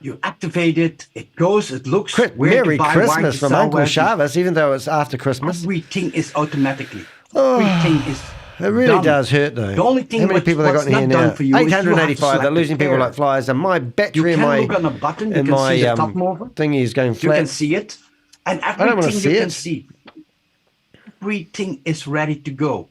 you activate it, it goes, it looks where Merry to buy, where Christmas to from sell, Uncle where to- Chavez, even though it's after Christmas. Everything is automatically. Oh, Everything is it really done. does hurt, though. The only thing How many people they got what's in here not done now? for you is you have to 885. They're select losing the people pair. like flies, and my You battery in can my look on a button, you in can my see the top mover. thingy is going You flat. can see it. And I don't wanna everything see you can it. see. Everything is ready to go.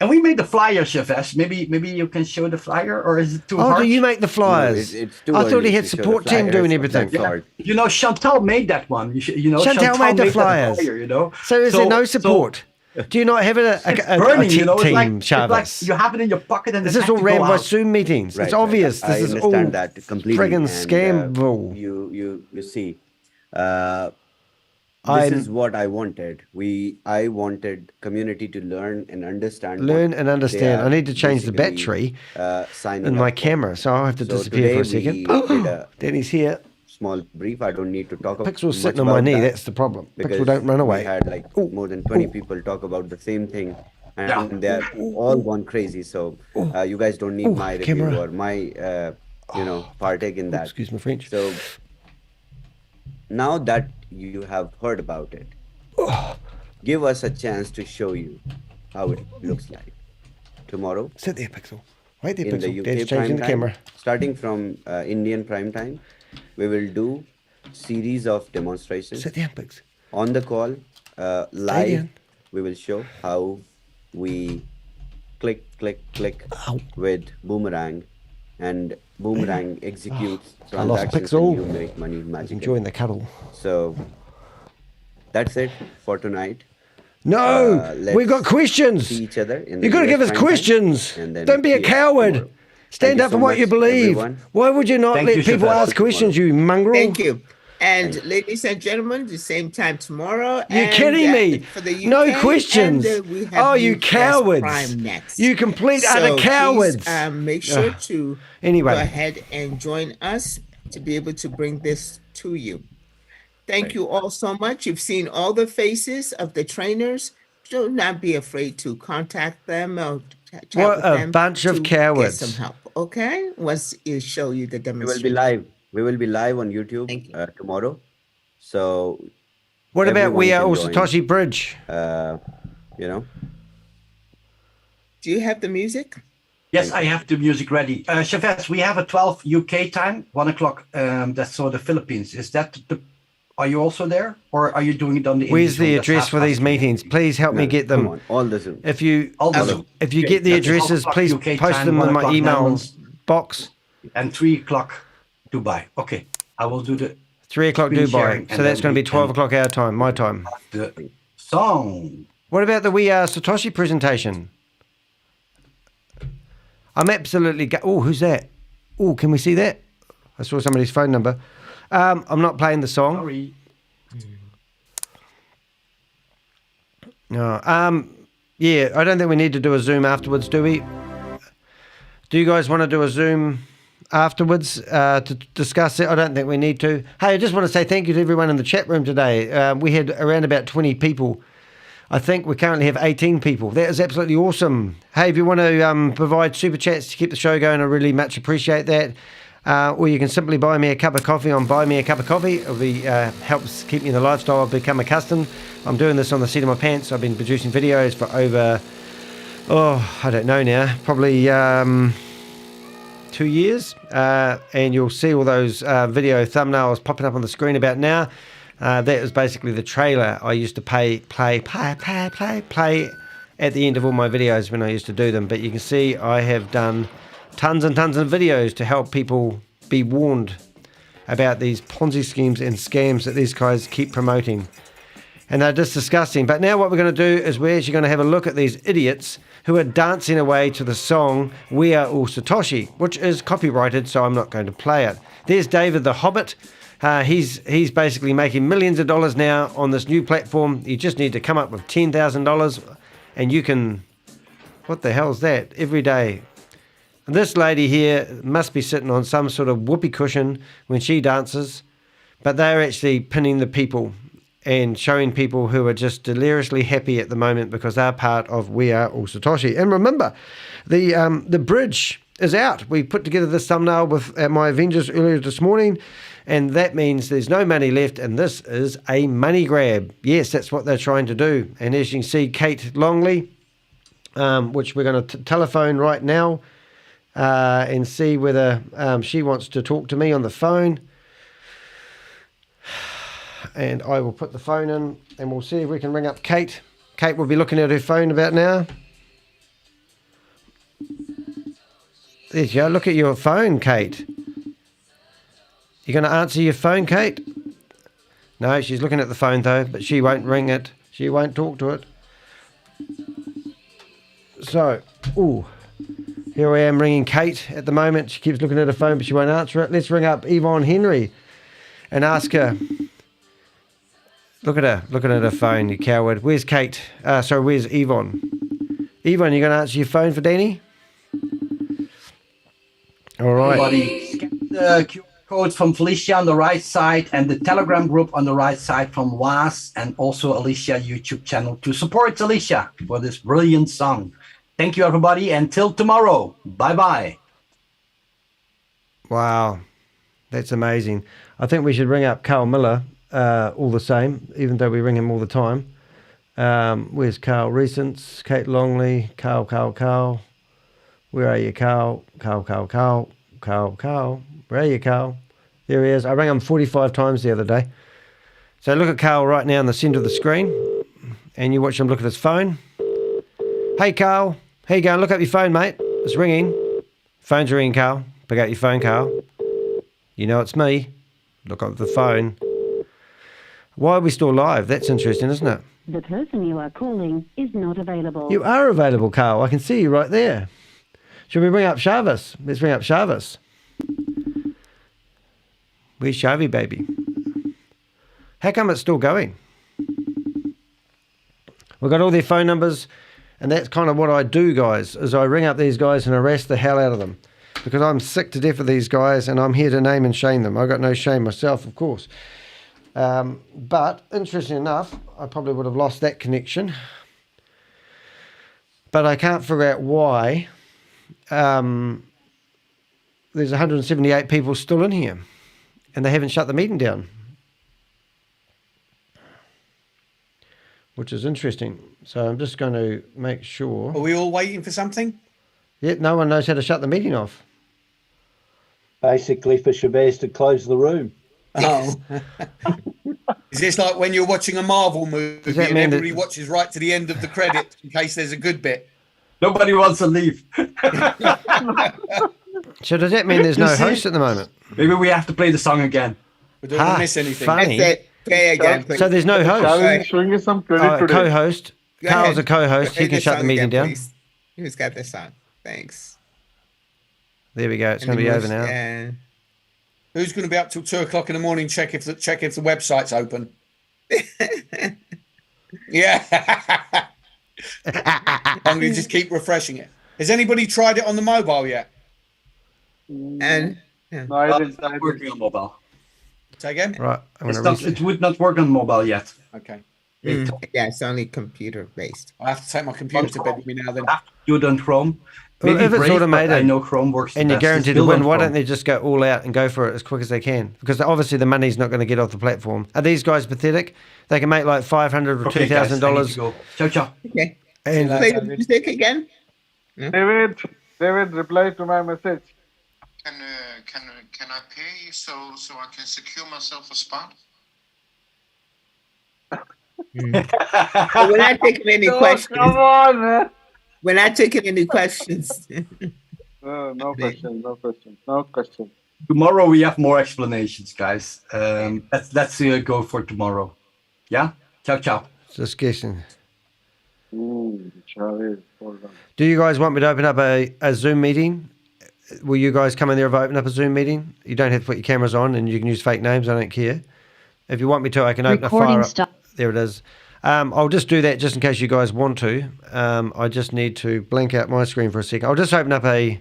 And we made the flyer, Chavez. Maybe you can show the flyer, or is it too hard? Oh, do you make the flyers? it's too I thought early he had to show the support team flyers doing of everything. that sort. You know, Chantal made that one. You know, Chantal made the that flyers. flyer, you know. So is there no support? Do you not have a Burning, tech you know, it's team, like, Chavez? you have it in your pocket and This it is has all to ran go by out. Zoom meetings. Right, It's right. obvious. I This is all understand that completely. friggin' and, scam. You see, I'm- this is what I wanted. I wanted community to learn and understand. Learn what and they understand. are I need to change the basically, battery signing in my up for. camera, so I'll have to So disappear for a today second. we did a Danny's here. small brief. I don't need to talk about Pixel's much sitting on my about knee. that That's the problem. because Pixel don't run away. We had like more than 20 people talk about the same thing, and they're all gone crazy. So you guys don't need my review camera. or my partake in that. Excuse my French. So now that you have heard about it, give us a chance to show you how it looks like tomorrow. Sit there, Pixel. Right there, In the Pixel. UK Dad's prime changing the time, camera. starting from Indian prime time, we will do series of demonstrations. Sit down, Pixel. On the call, live, down. we will show how we click with Boomerang, and Boomerang executes I lost transactions Pixel. and you make money magically. Enjoying the cuddle. So that's it for tonight. No, we've got questions. See each other in You've got to give us questions. Don't be a coward. Stand you up so for what much, you believe. everyone. Why would you not Thank let you, people Shabazz. ask questions, you mongrel? Thank you. And ladies and gentlemen, the same time tomorrow. You're and, kidding me. For the UK, No questions. And, we have Oh, you US cowards. Prime next. You complete So utter cowards. Please, make sure Ugh. to Anyway. go ahead and join us to be able to bring this to you. Thank you all so much. You've seen all the faces of the trainers. Do not be afraid to contact them or chat What with a them bunch of to cowards. Get some help. Okay, once you show you the We will demonstration. be live. We will be live on YouTube tomorrow. So What about We Are All everyone can Satoshi Bridge? You know. Do you have the music? Yes, I have the music ready. Chavez, we have a 12 UK time, 1 o'clock. That's for the Philippines. Is that the? Are you also there, or are you doing it on the? Where's English one? the That's address half for these past. meetings? Please help me get them. Come on, all the Zoom. If you All the Zoom. if you Okay, get the that's 12 addresses, o'clock please UK post time, them 1 in my o'clock email Netherlands, box. and 3 o'clock Dubai. Okay, I will do the 3 o'clock screen sharing, Dubai. So and that's then going to be we 12 can o'clock our time, my time. the song. What about the We Are Satoshi presentation? I'm absolutely... Oh, who's that? Oh, can we see that? I saw somebody's phone number. I'm not playing the song. Sorry. No. Yeah, I don't think we need to do a Zoom afterwards, do we? Do you guys want to do a Zoom afterwards to discuss it? I don't think we need to. Hey, I just want to say thank you to everyone in the chat room today. We had around about 20 people. I think we currently have 18 people. That is absolutely awesome. Hey, if you want to provide super chats to keep the show going, I really much appreciate that. Or you can simply buy me a cup of coffee on Buy Me a Cup of Coffee. It'll be, helps keep me in the lifestyle I've become accustomed. I'm doing this on the seat of my pants. I've been producing videos for over, I don't know now, probably 2 years. And you'll see all those video thumbnails popping up on the screen about now. That was basically the trailer I used to play at the end of all my videos when I used to do them. But you can see I have done tons and tons of videos to help people be warned about these Ponzi schemes and scams that these guys keep promoting. And they're just disgusting. But now what we're going to do is we're actually going to have a look at these idiots who are dancing away to the song We Are All Satoshi, which is copyrighted, so I'm not going to play it. There's David the Hobbit. He's basically making millions of dollars now on this new platform. You just need to come up with $10,000 and you can... What the hell's that? Every day. This lady here must be sitting on some sort of whoopee cushion when she dances, but they're actually pinning the people and showing people who are just deliriously happy at the moment because they're part of We Are All Satoshi. And remember, the bridge is out. We put together this thumbnail with my Avengers earlier this morning, and that means there's no money left, and this is a money grab. Yes, that's what they're trying to do. And as you can see, Kate Longley, which we're going to telephone right now and see whether she wants to talk to me on the phone. And I will put the phone in, and we'll see if we can ring up Kate. Kate will be looking at her phone about now. There you go. Look at your phone, Kate. You going to answer your phone, Kate? No, she's looking at the phone, though, but she won't ring it. She won't talk to it. So, here I am ringing Kate at the moment. She keeps looking at her phone, but she won't answer it. Let's ring up Yvonne Henry and ask her. Look at her, looking at her phone, you coward. Where's Kate? Where's Yvonne? Yvonne, you going to answer your phone for Danny? All right. Everybody, scan the QR codes from Felicia on the right side and the Telegram group on the right side from WAAS, and also Alicia YouTube channel to support Alicia for this brilliant song. Thank you, everybody. Until tomorrow. Bye-bye. Wow. That's amazing. I think we should ring up Carl Miller all the same, even though we ring him all the time. Where's Carl? Recents, Kate Longley, Carl. Where are you, Carl? Carl. Where are you, Carl? There he is. I rang him 45 times the other day. So look at Carl right now in the centre of the screen, and you watch him look at his phone. Hey, Carl. How you going? Look up your phone, mate. It's ringing. Phone's ringing, Carl. Pick up your phone, Carl. You know it's me. Look up the phone. Why are we still live? That's interesting, isn't it? The person you are calling is not available. You are available, Carl. I can see you right there. Should we ring up Shavis? Let's ring up Shavis. Where's Shavi, baby? How come it's still going? We've got all their phone numbers, and that's kind of what I do, guys, is I ring up these guys and harass the hell out of them because I'm sick to death of these guys, and I'm here to name and shame them. I've got no shame myself, of course. But interesting enough, I probably would have lost that connection. But I can't figure out why there's 178 people still in here and they haven't shut the meeting down, which is interesting. So I'm just going to make sure. Are we all waiting for something? Yeah, no one knows how to shut the meeting off. Basically for ShaveZ to close the room. Oh. Is this like when you're watching a Marvel movie and everybody watches right to the end of the credits in case there's a good bit? Nobody wants to leave. So does that mean there's no host at the moment? Maybe we have to play the song again. We don't want to miss anything. Funny. That's it. Play again. So there's no host. Charlie is showing us some credit today. Co-host. Go Carl's ahead. a co-host. Play He can this shut the song meeting again, down. please. Who's got this song? Thanks. There we go. It's going to be over now. Yeah. Who's going to be up till 2 o'clock in the morning? Check if the website's open. Yeah. I'm going to just keep refreshing it. Has anybody tried it on the mobile yet? And No, I didn't. It's not working on mobile. Say again? Right. It would not work on mobile yet. Okay. Yeah, it's only computer based. I have to take my computer to bed with me now then. Do it on Chrome. Well, Maybe if it's Brave, automated, but I know Chrome works the and you're best. It's guaranteed to built win, on why Chrome. don't they just go all out and go for it as quick as they can? Because obviously the money's not going to get off the platform. Are these guys pathetic? They can make like $500 or Okay, guys, I need to $2,000. go. Ciao, ciao. Okay. And Play the music again. David, reply to my message. Can I pay so I can secure myself a spot? We're not taking any questions. Come on, man. We're not taking any questions. No question. Tomorrow we have more explanations, guys. Let's go for tomorrow. Yeah? Ciao, ciao. Just guessing. Charlie, hold on. Do you guys want me to open up a Zoom meeting? Will you guys come in there and open up a Zoom meeting? You don't have to put your cameras on and you can use fake names. I don't care. If you want me to, I can open a fire up. There it is. I'll just do that just in case you guys want to. I just need to blank out my screen for a second. I'll just open up a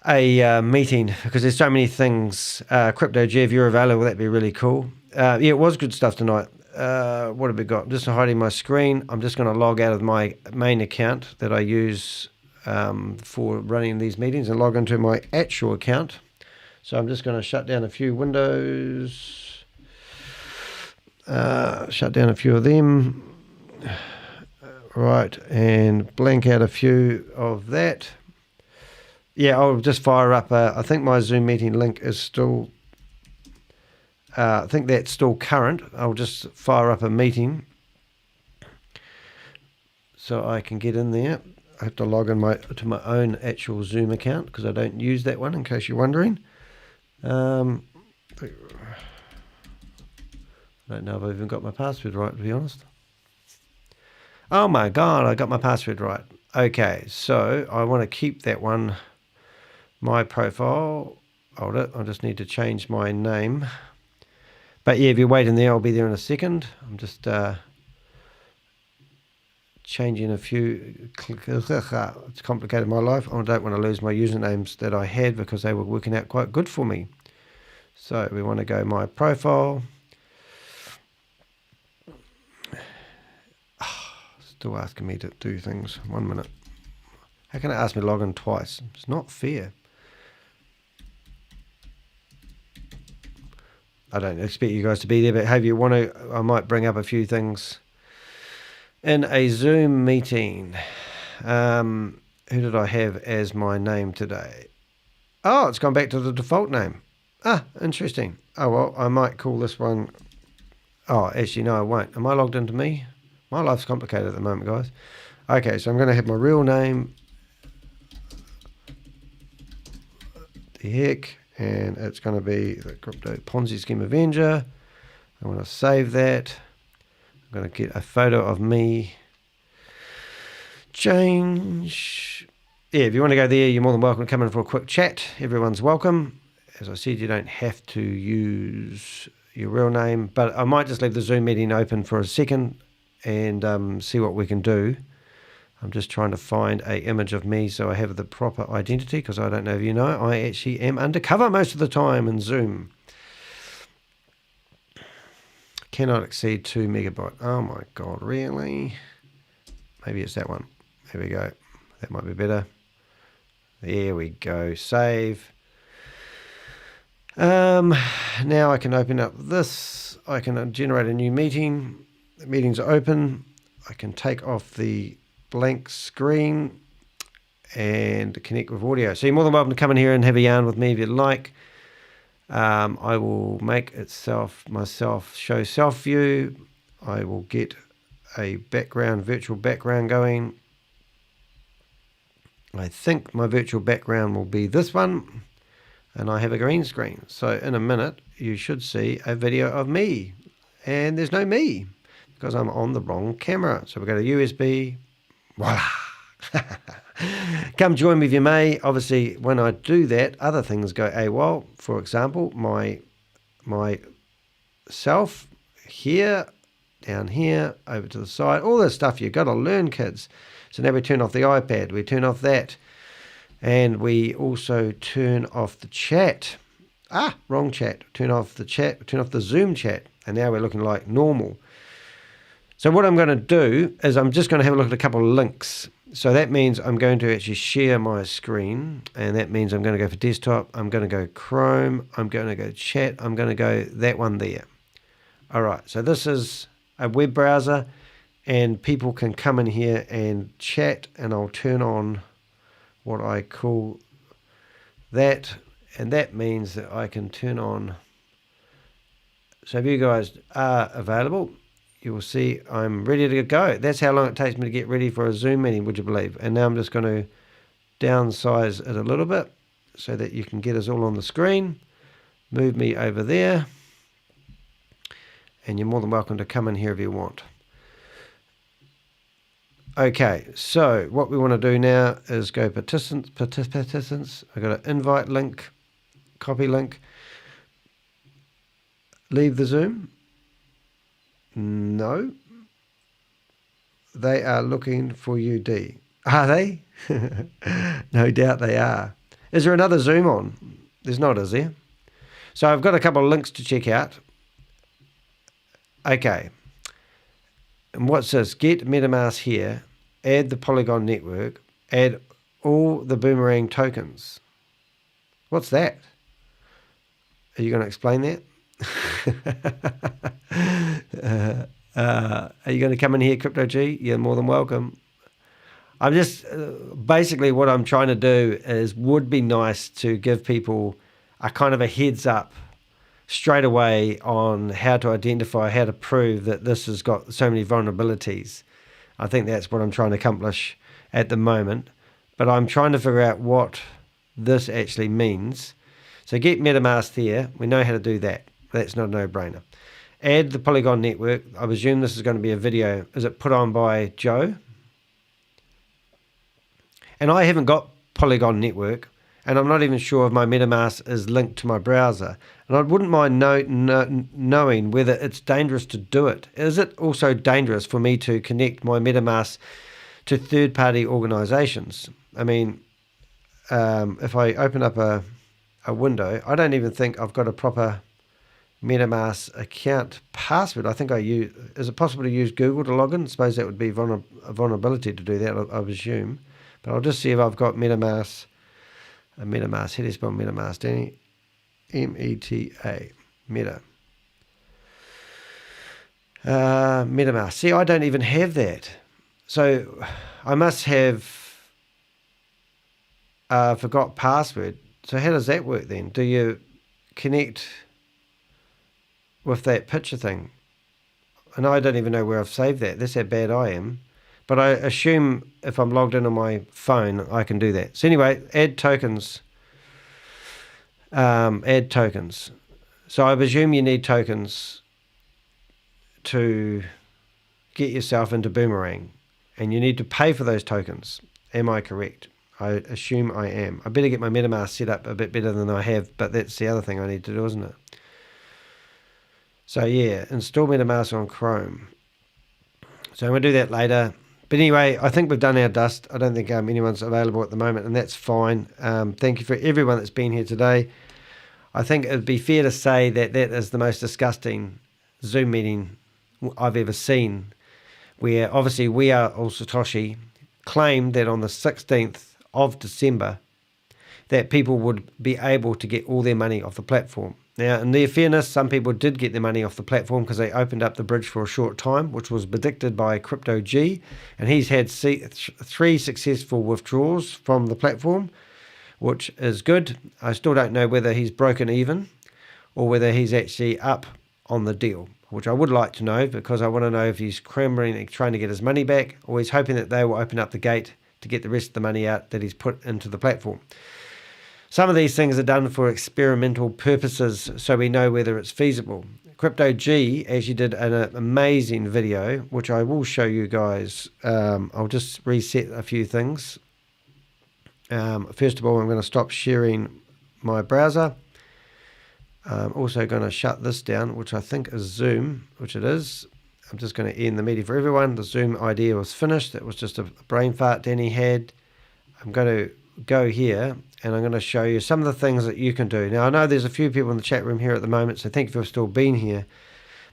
a meeting because there's so many things. Crypto Jeff, you're available. That'd be really cool. Yeah, it was good stuff tonight. What have we got? I'm just hiding my screen. I'm just going to log out of my main account that I use for running these meetings and log into my actual account. So I'm just going to shut down a few windows, shut down a few of them, right, and blank out a few of that. Yeah, I'll just fire up. I think my Zoom meeting link is still, I think that's still current. I'll just fire up a meeting so I can get in there. I have to log in to my own actual Zoom account because I don't use that one, in case you're wondering. I don't know if I've even got my password right, to be honest. Oh my God, I got my password right. Okay, so I want to keep that one, my profile. Hold it, I just need to change my name. But yeah, if you wait in there, I'll be there in a second. I'm just changing a few. It's complicated my life. I don't want to lose my usernames that I had because they were working out quite good for me. So we want to go my profile. Still asking me to do things. 1 minute. How can it ask me to log in twice? It's not fair. I don't expect you guys to be there, but hey, if you want to, I might bring up a few things in a Zoom meeting. Who did I have as my name today? Oh, it's gone back to the default name. Ah, interesting. Oh, well, I might call this one. Oh, actually, no, I won't. Am I logged into me? My life's complicated at the moment, guys. Okay, so I'm going to have my real name. The heck. And it's going to be the Crypto Ponzi Scheme Avenger. I want to save that. I'm going to get a photo of me. Change. Yeah, if you want to go there, you're more than welcome to come in for a quick chat. Everyone's welcome. As I said, you don't have to use your real name, but I might just leave the Zoom meeting open for a second and see what we can do. I'm just trying to find an image of me so I have the proper identity, because I don't know if you know, I actually am undercover most of the time in Zoom. Cannot exceed 2 megabyte. Oh my God, really? Maybe it's that one. There we go. That might be better. There we go. Save. Now I can open up this. I can generate a new meeting. The meeting's open. I can take off the blank screen and connect with audio. So you're more than welcome to come in here and have a yarn with me if you'd like. I will make myself show self view. I will get a virtual background going. I think my virtual background will be this one, and I have a green screen. So in a minute, you should see a video of me, and there's no me because I'm on the wrong camera. So we go to USB. Voila! Come join me if you may. Obviously, when I do that, other things go AWOL. For example, my self here, down here, over to the side, all this stuff you've got to learn, kids. So now we turn off the iPad, we turn off that, and we also turn off the chat. Ah, wrong chat. Turn off the chat, turn off the Zoom chat, and now we're looking like normal. So what I'm going to do is I'm just going to have a look at a couple of links. So that means I'm going to actually share my screen, and that means I'm going to go for desktop, I'm going to go Chrome, I'm going to go chat, I'm going to go that one there. All right, so this is a web browser, and people can come in here and chat, and I'll turn on what I call that, and that means that I can turn on. So if you guys are available, you will see I'm ready to go. That's how long it takes me to get ready for a Zoom meeting, would you believe? And now I'm just going to downsize it a little bit so that you can get us all on the screen. Move me over there. And you're more than welcome to come in here if you want. Okay, so what we want to do now is go participants. I've got an invite link, copy link. Leave the Zoom. No. They are looking for you, D. Are they? No doubt they are. Is there another Zoom on? There's not, is there? So I've got a couple of links to check out. Okay. And what's this? Get MetaMask here. Add the Polygon network. Add all the Boomerang tokens. What's that? Are you going to explain that? Are you going to come in here, Crypto G? You're more than welcome. I'm just basically what I'm trying to do is would be nice to give people a kind of a heads up straight away on how to identify, how to prove that this has got so many vulnerabilities. I think that's what I'm trying to accomplish at the moment. But I'm trying to figure out what this actually means. So get MetaMask here. We know how to do that. That's not a no-brainer. Add the Polygon network. I presume this is going to be a video. Is it put on by Joe? And I haven't got Polygon network, and I'm not even sure if my MetaMask is linked to my browser. And I wouldn't mind knowing whether it's dangerous to do it. Is it also dangerous for me to connect my MetaMask to third-party organizations? I mean, if I open up a window, I don't even think I've got a proper MetaMask account password. I think I use, is it possible to use Google to log in? I suppose that would be a vulnerability to do that, I assume. But I'll just see if I've got MetaMask, how do you spell MetaMask, Danny? M-E-T-A, Meta. MetaMask. See, I don't even have that. So I must have forgot password. So how does that work then? Do you connect with that picture thing? And I don't even know where I've saved that. That's how bad I am. But I assume if I'm logged in on my phone, I can do that. So anyway, add tokens. Add tokens. So I presume you need tokens to get yourself into Boomerang. And you need to pay for those tokens. Am I correct? I assume I am. I better get my MetaMask set up a bit better than I have, but that's the other thing I need to do, isn't it? So yeah, install MetaMask on Chrome. So I'm going to do that later. But anyway, I think we've done our dust. I don't think anyone's available at the moment, and that's fine. Thank you for everyone that's been here today. I think it would be fair to say that that is the most disgusting Zoom meeting I've ever seen, where obviously We Are All Satoshi claimed that on the 16th of December that people would be able to get all their money off the platform. Now, in their fairness, some people did get their money off the platform because they opened up the bridge for a short time, which was predicted by Crypto G, and he's had 3 successful withdrawals from the platform, which is good. I still don't know whether he's broken even or whether he's actually up on the deal, which I would like to know, because I want to know if he's clambering, trying to get his money back, or he's hoping that they will open up the gate to get the rest of the money out that he's put into the platform. Some of these things are done for experimental purposes, so we know whether it's feasible. Crypto G actually did an amazing video, which I will show you guys. I'll just reset a few things. First of all, I'm going to stop sharing my browser. I'm also going to shut this down, which I think is Zoom, which it is. I'm just going to end the meeting for everyone. The Zoom idea was finished. That was just a brain fart Danny had. I'm going to go here, and I'm going to show you some of the things that you can do. Now, I know there's a few people in the chat room here at the moment, so thank you for still being here.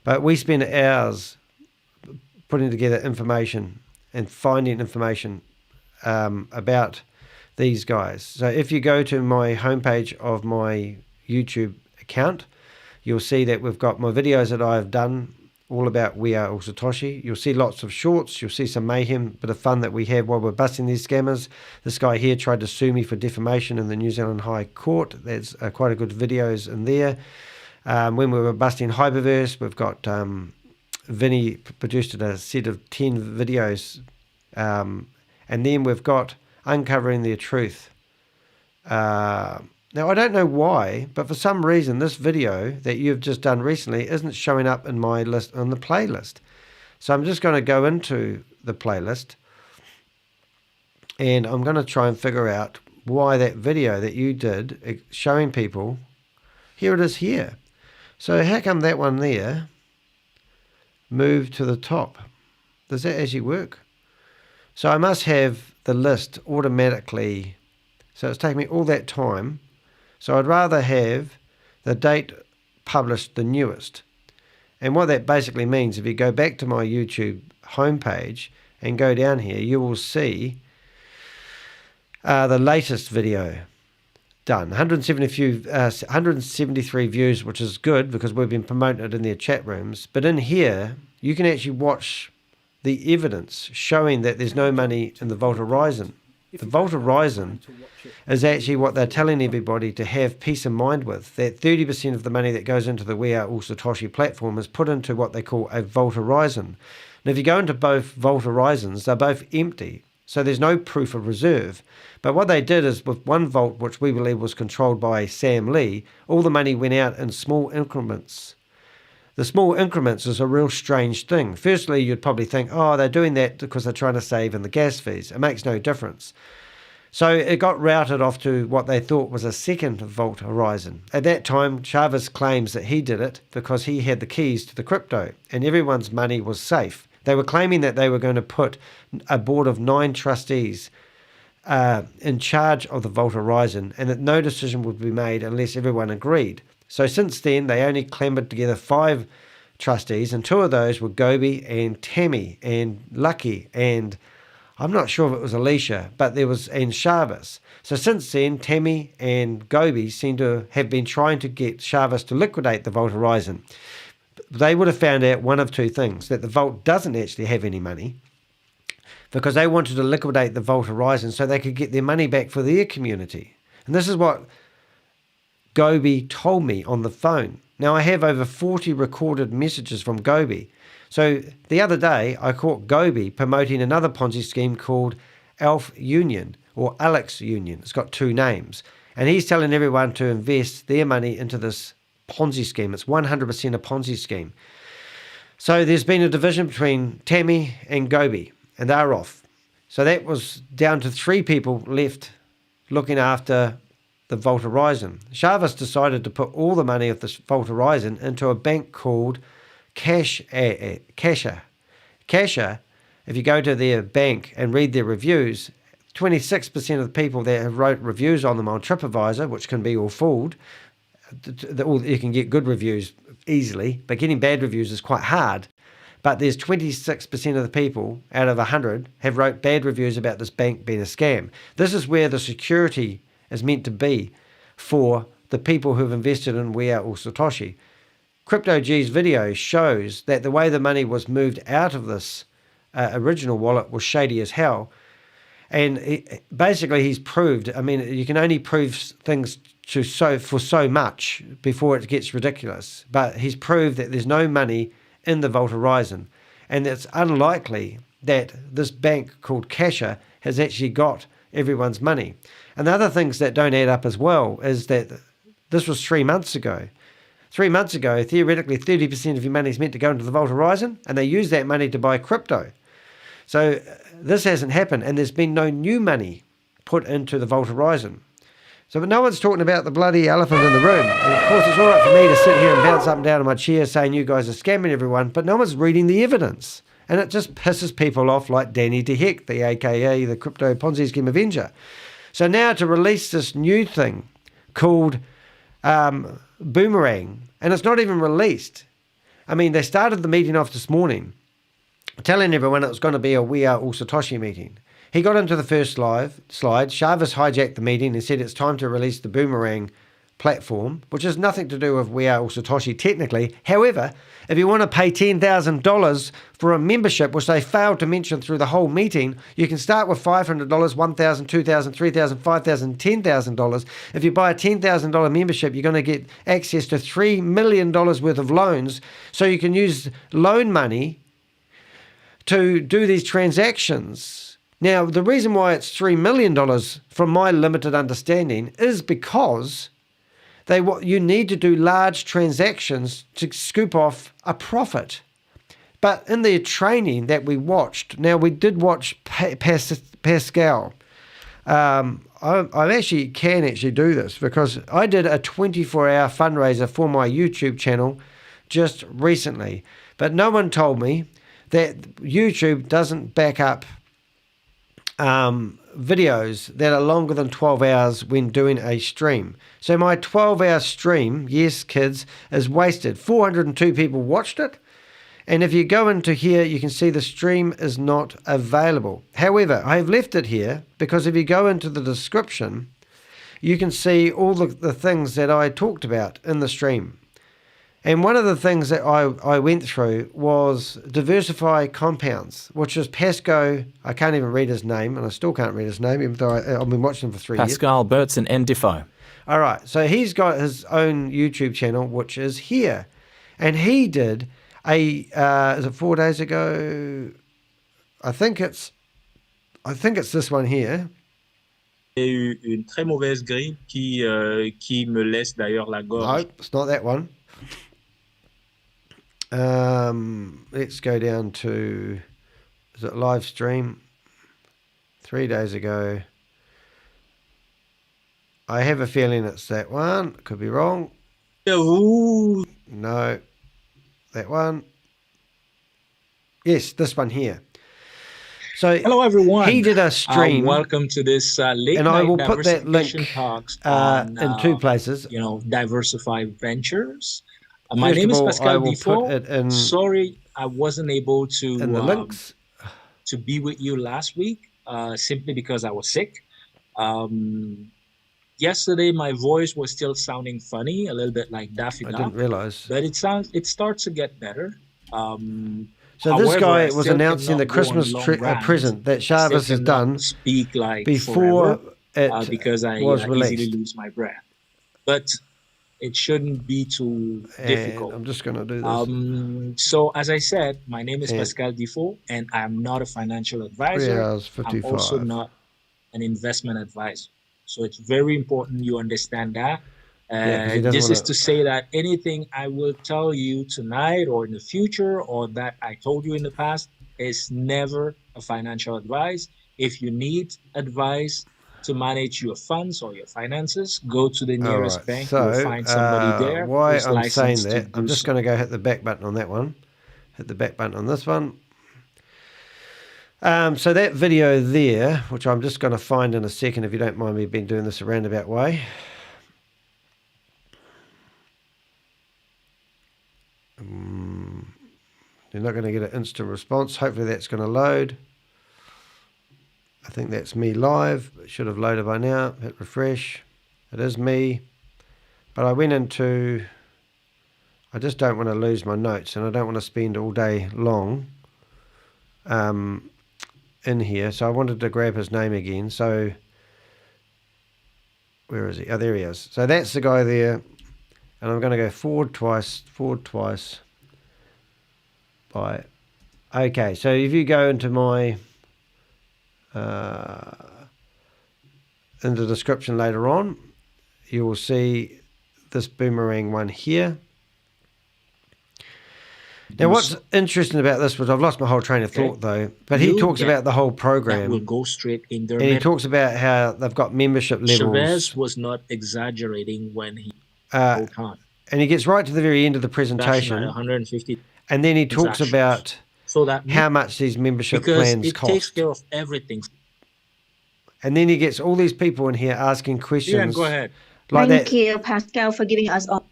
But we spend hours putting together information and finding information about these guys. So if you go to my homepage of my YouTube account, you'll see that we've got my videos that I've done all about We Are All Satoshi. You'll see lots of shorts. You'll see some mayhem, bit of fun that we have while we're busting these scammers. This guy here tried to sue me for defamation in the New Zealand High Court. There's quite a good videos in there. When we were busting Hyperverse, we've got Vinny produced a set of 10 videos. And then we've got Uncovering the Truth. Now, I don't know why, but for some reason, this video that you've just done recently isn't showing up in my list on the playlist. So I'm just going to go into the playlist, and I'm going to try and figure out why that video that you did showing people, here it is here. So how come that one there moved to the top? Does that actually work? So I must have the list automatically So it's taken me all that time. So I'd rather have the date published the newest. And what that basically means, if you go back to my YouTube homepage and go down here, you will see the latest video done. 173 views, which is good because we've been promoting it in their chat rooms. But in here, you can actually watch the evidence showing that there's no money in the Vault Horizon. The Vault Horizon is actually what they're telling everybody to have peace of mind with, that 30% of the money that goes into the We Are All Satoshi platform is put into what they call a Vault Horizon. And if you go into both Vault Horizons, they're both empty, so there's no proof of reserve. But what they did is, with one vault, which we believe was controlled by Sam Lee, all the money went out in small increments. The small increments is a real strange thing. Firstly, you'd probably think, oh, they're doing that because they're trying to save in the gas fees. It makes no difference. So it got routed off to what they thought was a second Vault Horizon. At that time, Chavez claims that he did it because he had the keys to the crypto and everyone's money was safe. They were claiming that they were going to put a board of 9 trustees in charge of the Vault Horizon and that no decision would be made unless everyone agreed. So since then, they only clambered together 5 trustees, and 2 of those were Gobi and Tammy and Lucky, and I'm not sure if it was Alicia, but there was, and Chavez. So since then, Tammy and Gobi seem to have been trying to get Chavez to liquidate the Vault Horizon. They would have found out one of 2 things, that the Vault doesn't actually have any money, because they wanted to liquidate the Vault Horizon so they could get their money back for their community. And this is what Gobi told me on the phone. Now, I have over 40 recorded messages from Gobi. So the other day, I caught Gobi promoting another Ponzi scheme called Alf Union or Alex Union. It's got 2 names. And he's telling everyone to invest their money into this Ponzi scheme. It's 100% a Ponzi scheme. So there's been a division between Tammy and Gobi, and they're off. So that was down to 3 people left looking after the Vault Horizon. Chavez decided to put all the money of this Vault Horizon into a bank called Casha. Casha, if you go to their bank and read their reviews, 26% of the people that have wrote reviews on them on TripAdvisor, which can be all fooled, you can get good reviews easily, but getting bad reviews is quite hard. But there's 26% of the people out of 100 have wrote bad reviews about this bank being a scam. This is where the security is meant to be for the people who've invested in We Are All Satoshi. Crypto G's video shows that the way the money was moved out of this original wallet was shady as hell. And basically he's proved, I mean, you can only prove things for so much before it gets ridiculous. But he's proved that there's no money in the Vault Horizon. And it's unlikely that this bank called Casha has actually got everyone's money. And the other things that don't add up as well is that this was 3 months ago. 3 months ago, theoretically, 30% of your money is meant to go into the Vault Horizon, and they use that money to buy crypto. So this hasn't happened, and there's been no new money put into the Vault Horizon. So, but no one's talking about the bloody elephant in the room. And of course, it's all right for me to sit here and bounce up and down in my chair saying you guys are scamming everyone, but no one's reading the evidence. And it just pisses people off like Danny DeHeck, the AKA the Crypto Ponzi Scheme Avenger. So now to release this new thing called Boomerang, and it's not even released. I mean, they started the meeting off this morning telling everyone it was going to be a We Are All Satoshi meeting. He got into the first slide. Chavez hijacked the meeting and said it's time to release the Boomerang platform, which has nothing to do with We Are All Satoshi technically. However, if you want to pay $10,000 for a membership, which they failed to mention through the whole meeting, you can start with $500, $1,000, $2,000, $3,000, $5,000, $10,000. If you buy a $10,000 membership, you're going to get access to $3 million worth of loans, so you can use loan money to do these transactions. Now, the reason why it's $3 million, from my limited understanding, is because you need to do large transactions to scoop off a profit. But in the training that we watched, now we did watch Pascal. I actually can do this because I did a 24-hour fundraiser for my YouTube channel just recently. But no one told me that YouTube doesn't back up videos that are longer than 12 hours when doing a stream. So my 12-hour stream, yes, kids, is wasted. 402 people watched it. And if you go into here, you can see the stream is not available. However, I have left it here because if you go into the description, you can see all the things that I talked about in the stream. And one of the things that I went through was diversify compounds, which is Pascal. I can't even read his name, and I still can't read his name, even though I've been watching him for 3 years. Pascal, Bertson, and Diffo. All right, so he's got his own YouTube channel, which is here. And he did is it 4 days ago? I think it's this one here. J'ai eu une très mauvaise grippe qui me laisse d'ailleurs la gorge. No, it's not that one. Let's go down to, is it live stream? 3 days ago. I have a feeling it's that one. Could be wrong. Ooh. No. That one. Yes, this one here. So hello everyone. He did a stream. Welcome to this late and night I will put that link in 2 places. Diversified Ventures. My First name of is all, Pascal I will Diffo. put it in, Sorry, I wasn't able to in the links to be with you last week simply because I was sick. Yesterday, my voice was still sounding funny, a little bit like Daffy Duck. I didn't realize. But it starts to get better. So this guy was announcing the Christmas present that ShaveZ has done before it because I was released. easily lose my breath. But it shouldn't be too difficult. I'm just going to do this. So as I said, my name is Pascal Diffo, and I'm not a financial advisor. I'm also not an investment advisor. So it's very important you understand that. This is to say that anything I will tell you tonight or in the future or that I told you in the past is never a financial advice. If you need advice to manage your funds or your finances, go to the nearest bank. So, you'll find somebody there. Why who's I'm saying licensed that, to I'm do just so. going to go hit the back button on that one. Hit the back button on this one. So that video there, which I'm just going to find in a second, if you don't mind me being doing this a roundabout way. You're not going to get an instant response. Hopefully that's going to load. I think that's me live. It should have loaded by now. Hit refresh. It is me. But I went into... I just don't want to lose my notes, and I don't want to spend all day long in here. So I wanted to grab his name again. So where is he? Oh, there he is. So that's the guy there. And I'm going to go forward twice. By. Okay, so if you go into my in the description later on, you will see this boomerang one here. Now, what's interesting about this was I've lost my whole train of thought though, but he talks about the whole program. Will go straight in their and he talks about how they've got membership levels. ShaveZ was not exaggerating when he and he gets right to the very end of the presentation, 150, and then he talks about how much these membership plans cost. It takes care of everything. And then he gets all these people in here asking questions. Yeah, go ahead. Like Thank you, Pascal, for giving us all.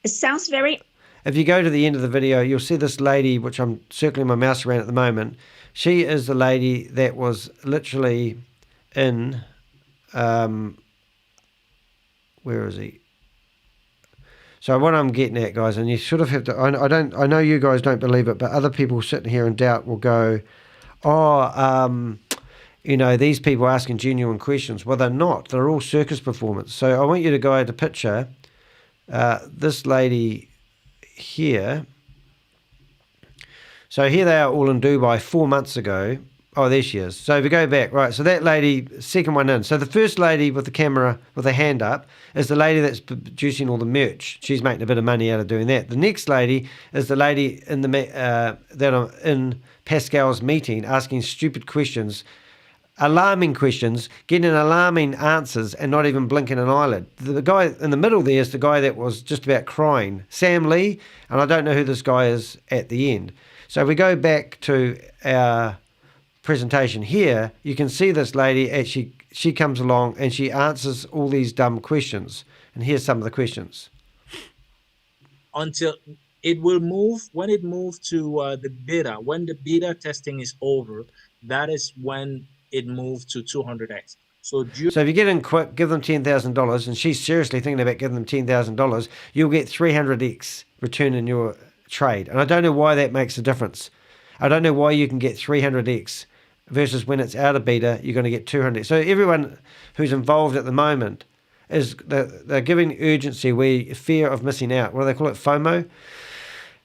It sounds very... If you go to the end of the video, you'll see this lady, which I'm circling my mouse around at the moment. She is the lady that was literally in... where is he? So what I'm getting at, guys, and you sort of have to... I know you guys don't believe it, but other people sitting here in doubt will go, you know, these people asking genuine questions. Well, they're not. They're all circus performance. So I want you to go to picture this lady here. So here they are all in Dubai 4 months ago. Oh, there she is. So if we go back, right, so that lady, second one in. So the first lady with the camera with her hand up is the lady that's producing all the merch. She's making a bit of money out of doing that. The next lady is the lady in the that I'm in Pascal's meeting asking stupid questions, alarming questions, getting alarming answers and not even blinking an eyelid. The guy in the middle there is the guy that was just about crying, Sam Lee, and I don't know who this guy is at the end. So if we go back to our presentation here, you can see this lady actually, she comes along and she answers all these dumb questions. And here's some of the questions. Until it will move, when it moves to the beta, when the beta testing is over, that is when it moves to 200x. So if you get in quick, give them $10,000, and she's seriously thinking about giving them $10,000, you'll get 300x return in your trade. And I don't know why that makes a difference. I don't know why you can get 300x versus when it's out of beta, you're going to get 200. So everyone who's involved at the moment is they're giving urgency, fear of missing out. What do they call it? FOMO.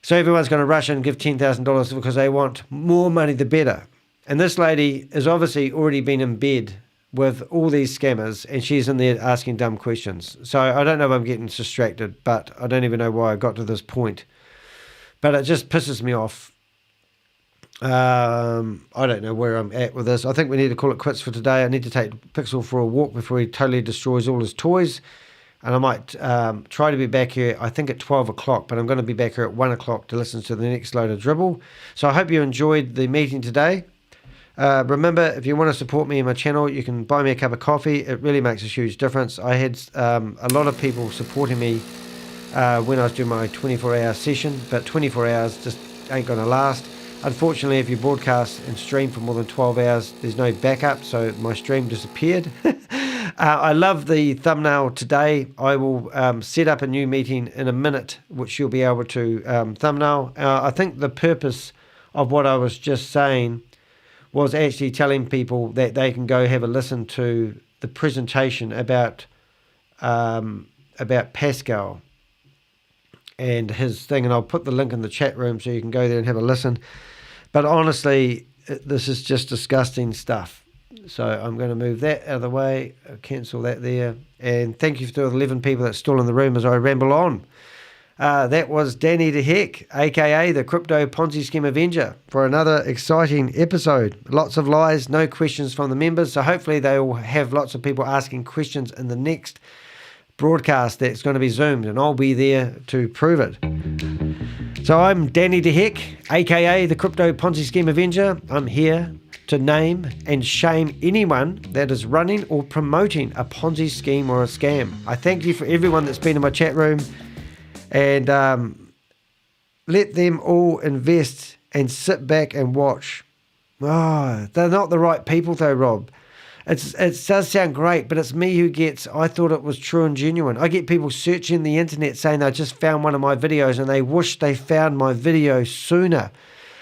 So everyone's going to rush in and give $10,000 because they want more money, the better. And this lady has obviously already been in bed with all these scammers, and she's in there asking dumb questions. So I don't know if I'm getting distracted, but I don't even know why I got to this point. But it just pisses me off. I don't know where I'm at with this. I think we need to call it quits for today. I need to take Pixel for a walk before he totally destroys all his toys. And I might try to be back here, I think at 12 o'clock, but I'm going to be back here at 1 o'clock to listen to the next load of dribble. So I hope you enjoyed the meeting today. Remember, if you want to support me in my channel, you can buy me a cup of coffee. It really makes a huge difference. I had a lot of people supporting me when I was doing my 24-hour session, but 24 hours just ain't going to last. Unfortunately, if you broadcast and stream for more than 12 hours, there's no backup, so my stream disappeared. I love the thumbnail today. I will set up a new meeting in a minute, which you'll be able to thumbnail. I think the purpose of what I was just saying was actually telling people that they can go have a listen to the presentation about Pascal and his thing, and I'll put the link in the chat room so you can go there and have a listen. But honestly, this is just disgusting stuff. So I'm going to move that out of the way, cancel that there, and thank you to the 11 people that's still in the room as I ramble on. That was Danny the Heck, aka the Crypto Ponzi Scheme Avenger, for another exciting episode. Lots of lies, no questions from the members, so hopefully they will have lots of people asking questions in the next broadcast that's going to be Zoomed, and I'll be there to prove it. So I'm Danny the Heck, aka the Crypto Ponzi Scheme Avenger. I'm here to name and shame anyone that is running or promoting a Ponzi scheme or a scam. I thank you for everyone that's been in my chat room, and let them all invest and sit back and watch. Oh, they're not the right people though, Rob. It does sound great, but it's me who gets, I thought it was true and genuine. I get people searching the internet saying they just found one of my videos and they wish they found my video sooner.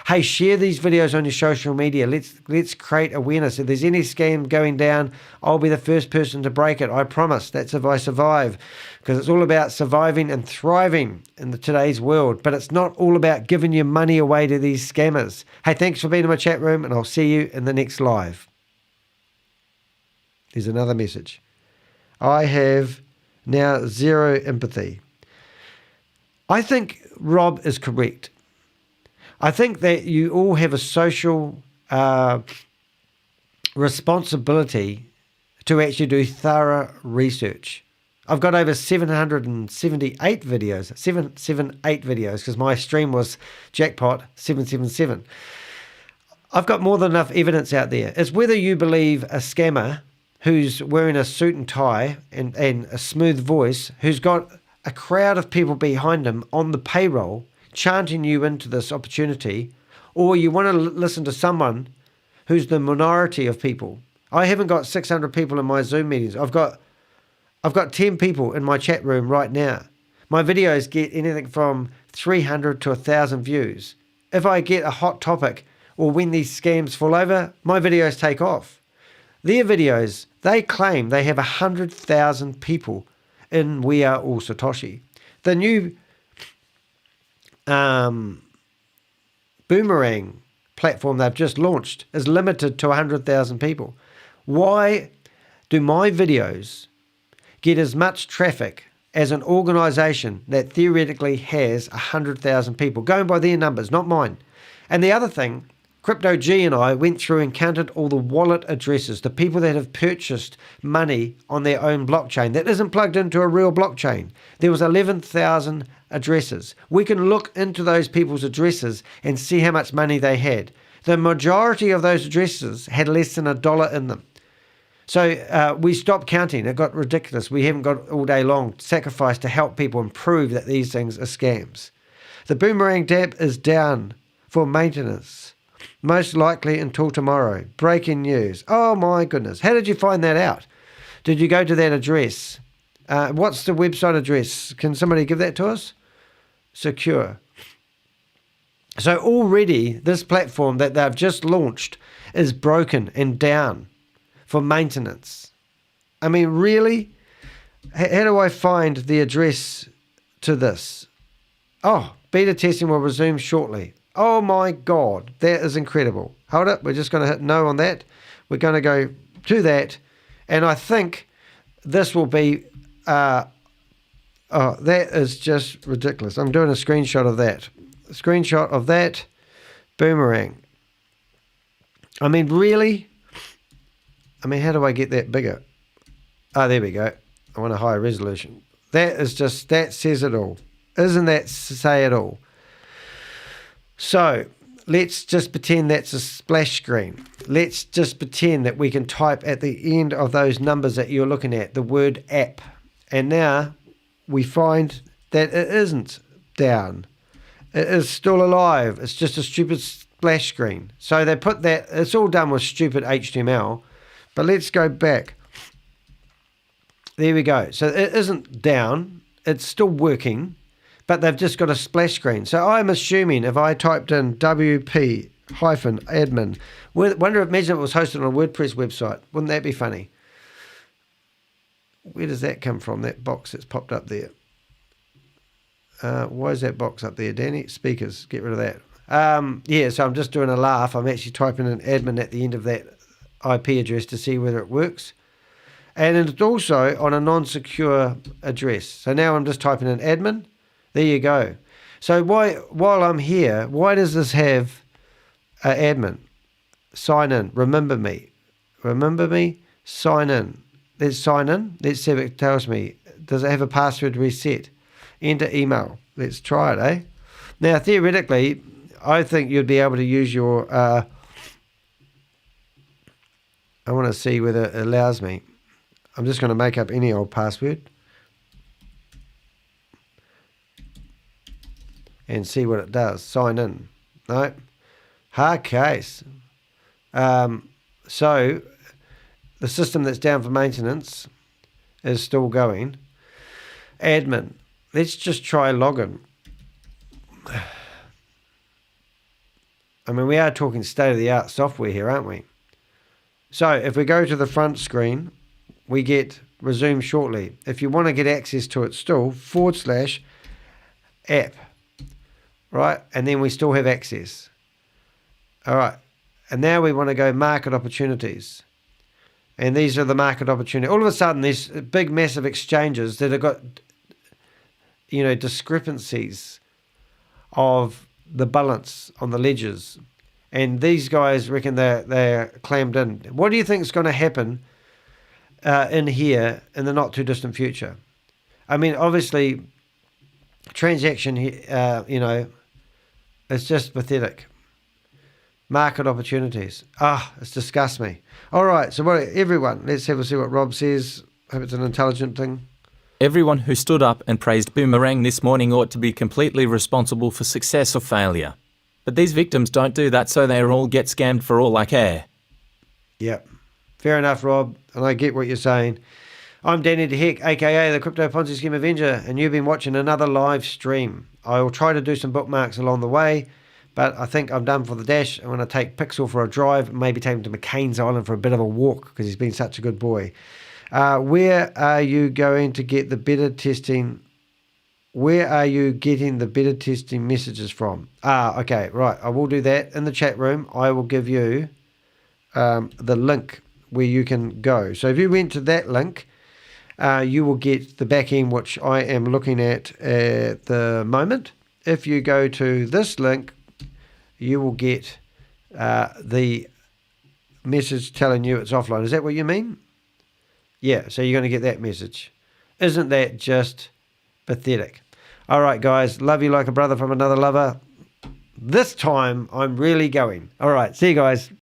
Hey, share these videos on your social media. Let's create awareness. If there's any scam going down, I'll be the first person to break it. I promise. That's if I survive. Because it's all about surviving and thriving in today's world. But it's not all about giving your money away to these scammers. Hey, thanks for being in my chat room, and I'll see you in the next live. Here's another message. I have now zero empathy. I think Rob is correct. I think that you all have a social responsibility to actually do thorough research. I've got over 778 videos, 778 videos, because my stream was jackpot 777. I've got more than enough evidence out there. It's whether you believe a scammer who's wearing a suit and tie and a smooth voice, who's got a crowd of people behind him on the payroll chanting you into this opportunity, or you want to listen to someone who's the minority of people. I haven't got 600 people in my Zoom meetings. I've got 10 people in my chat room right now. My videos get anything from 300 to 1,000 views. If I get a hot topic or when these scams fall over, my videos take off. Their videos, they claim they have 100,000 people in We Are All Satoshi. The new Boomerang platform they've just launched is limited to 100,000 people. Why do my videos get as much traffic as an organization that theoretically has 100,000 people? Going by their numbers, not mine. And the other thing, Crypto G and I went through and counted all the wallet addresses, the people that have purchased money on their own blockchain that isn't plugged into a real blockchain. There was 11,000 addresses. We can look into those people's addresses and see how much money they had. The majority of those addresses had less than $1 in them. So we stopped counting. It got ridiculous. We haven't got all day long sacrificed to help people and prove that these things are scams. The Boomerang dApp is down for maintenance, most likely until tomorrow. Breaking news. Oh my goodness. How did you find that out? Did you go to that address? What's the website address? Can somebody give that to us? Secure. So already this platform that they've just launched is broken and down for maintenance. I mean, really? How do I find the address to this? Oh, beta testing will resume shortly. Oh my God, that is incredible. Hold it, we're just going to hit no on that. We're going to go to that, and I think this will be, oh, that is just ridiculous. I'm doing a screenshot of that. A screenshot of that Boomerang. I mean, really? I mean, how do I get that bigger? Oh, there we go. I want a higher resolution. That is just, that says it all. Isn't that say it all? So let's just pretend that's a splash screen. Let's just pretend that we can type at the end of those numbers that you're looking at the word app. And now we find that it isn't down. It is still alive. It's just a stupid splash screen. So they put that, it's all done with stupid HTML. But let's go back. There we go. So it isn't down. It's still working. But they've just got a splash screen. So I'm assuming if I typed in WP-admin, wonder if imagine it was hosted on a WordPress website. Wouldn't that be funny? Where does that come from, that box that's popped up there? Why is that box up there, Danny? Speakers, get rid of that. Yeah, so I'm just doing a laugh. I'm actually typing in admin at the end of that IP address to see whether it works. And it's also on a non-secure address. So now I'm just typing in admin. There you go. So while I'm here, why does this have admin? Sign in. Remember me. Remember me? Sign in. Let's sign in. Let's see if it tells me. Does it have a password reset? Enter email. Let's try it, eh? Now, theoretically, I think you'd be able to use your... I want to see whether it allows me. I'm just going to make up any old password. And see what it does. Sign in. No. Hard case. So, the system that's down for maintenance is still going. Admin. Let's just try login. I mean, we are talking state-of-the-art software here, aren't we? So, if we go to the front screen, we get resume shortly. If you want to get access to it still, /app. Right? And then we still have access. All right. And now we want to go market opportunities. And these are the market opportunities. All of a sudden, there's big, massive exchanges that have got, you know, discrepancies of the balance on the ledgers. And these guys reckon they're clammed in. What do you think is going to happen in here in the not too distant future? I mean, obviously, transaction, you know, it's just pathetic. Market opportunities. It's disgusts me. All right, so everyone, let's have a see what Rob says. Hope it's an intelligent thing. Everyone who stood up and praised Boomerang this morning ought to be completely responsible for success or failure. But these victims don't do that, so they all get scammed for all I care. Yep. Fair enough, Rob, and I get what you're saying. I'm Danny the Heck, aka the Crypto Ponzi Scheme Avenger, and you've been watching another live stream. I will try to do some bookmarks along the way, but I think I'm done for the dash. I'm going to take Pixel for a drive, maybe take him to McCain's Island for a bit of a walk, because he's been such a good boy. Where are you going to get the beta testing? Where are you getting the beta testing messages from? Okay, right. I will do that in the chat room. I will give you the link where you can go. So if you went to that link, you will get the back end, which I am looking at the moment. If you go to this link, you will get the message telling you it's offline. Is that what you mean? Yeah, so you're going to get that message. Isn't that just pathetic? All right, guys. Love you like a brother from another lover. This time I'm really going. All right. See you guys.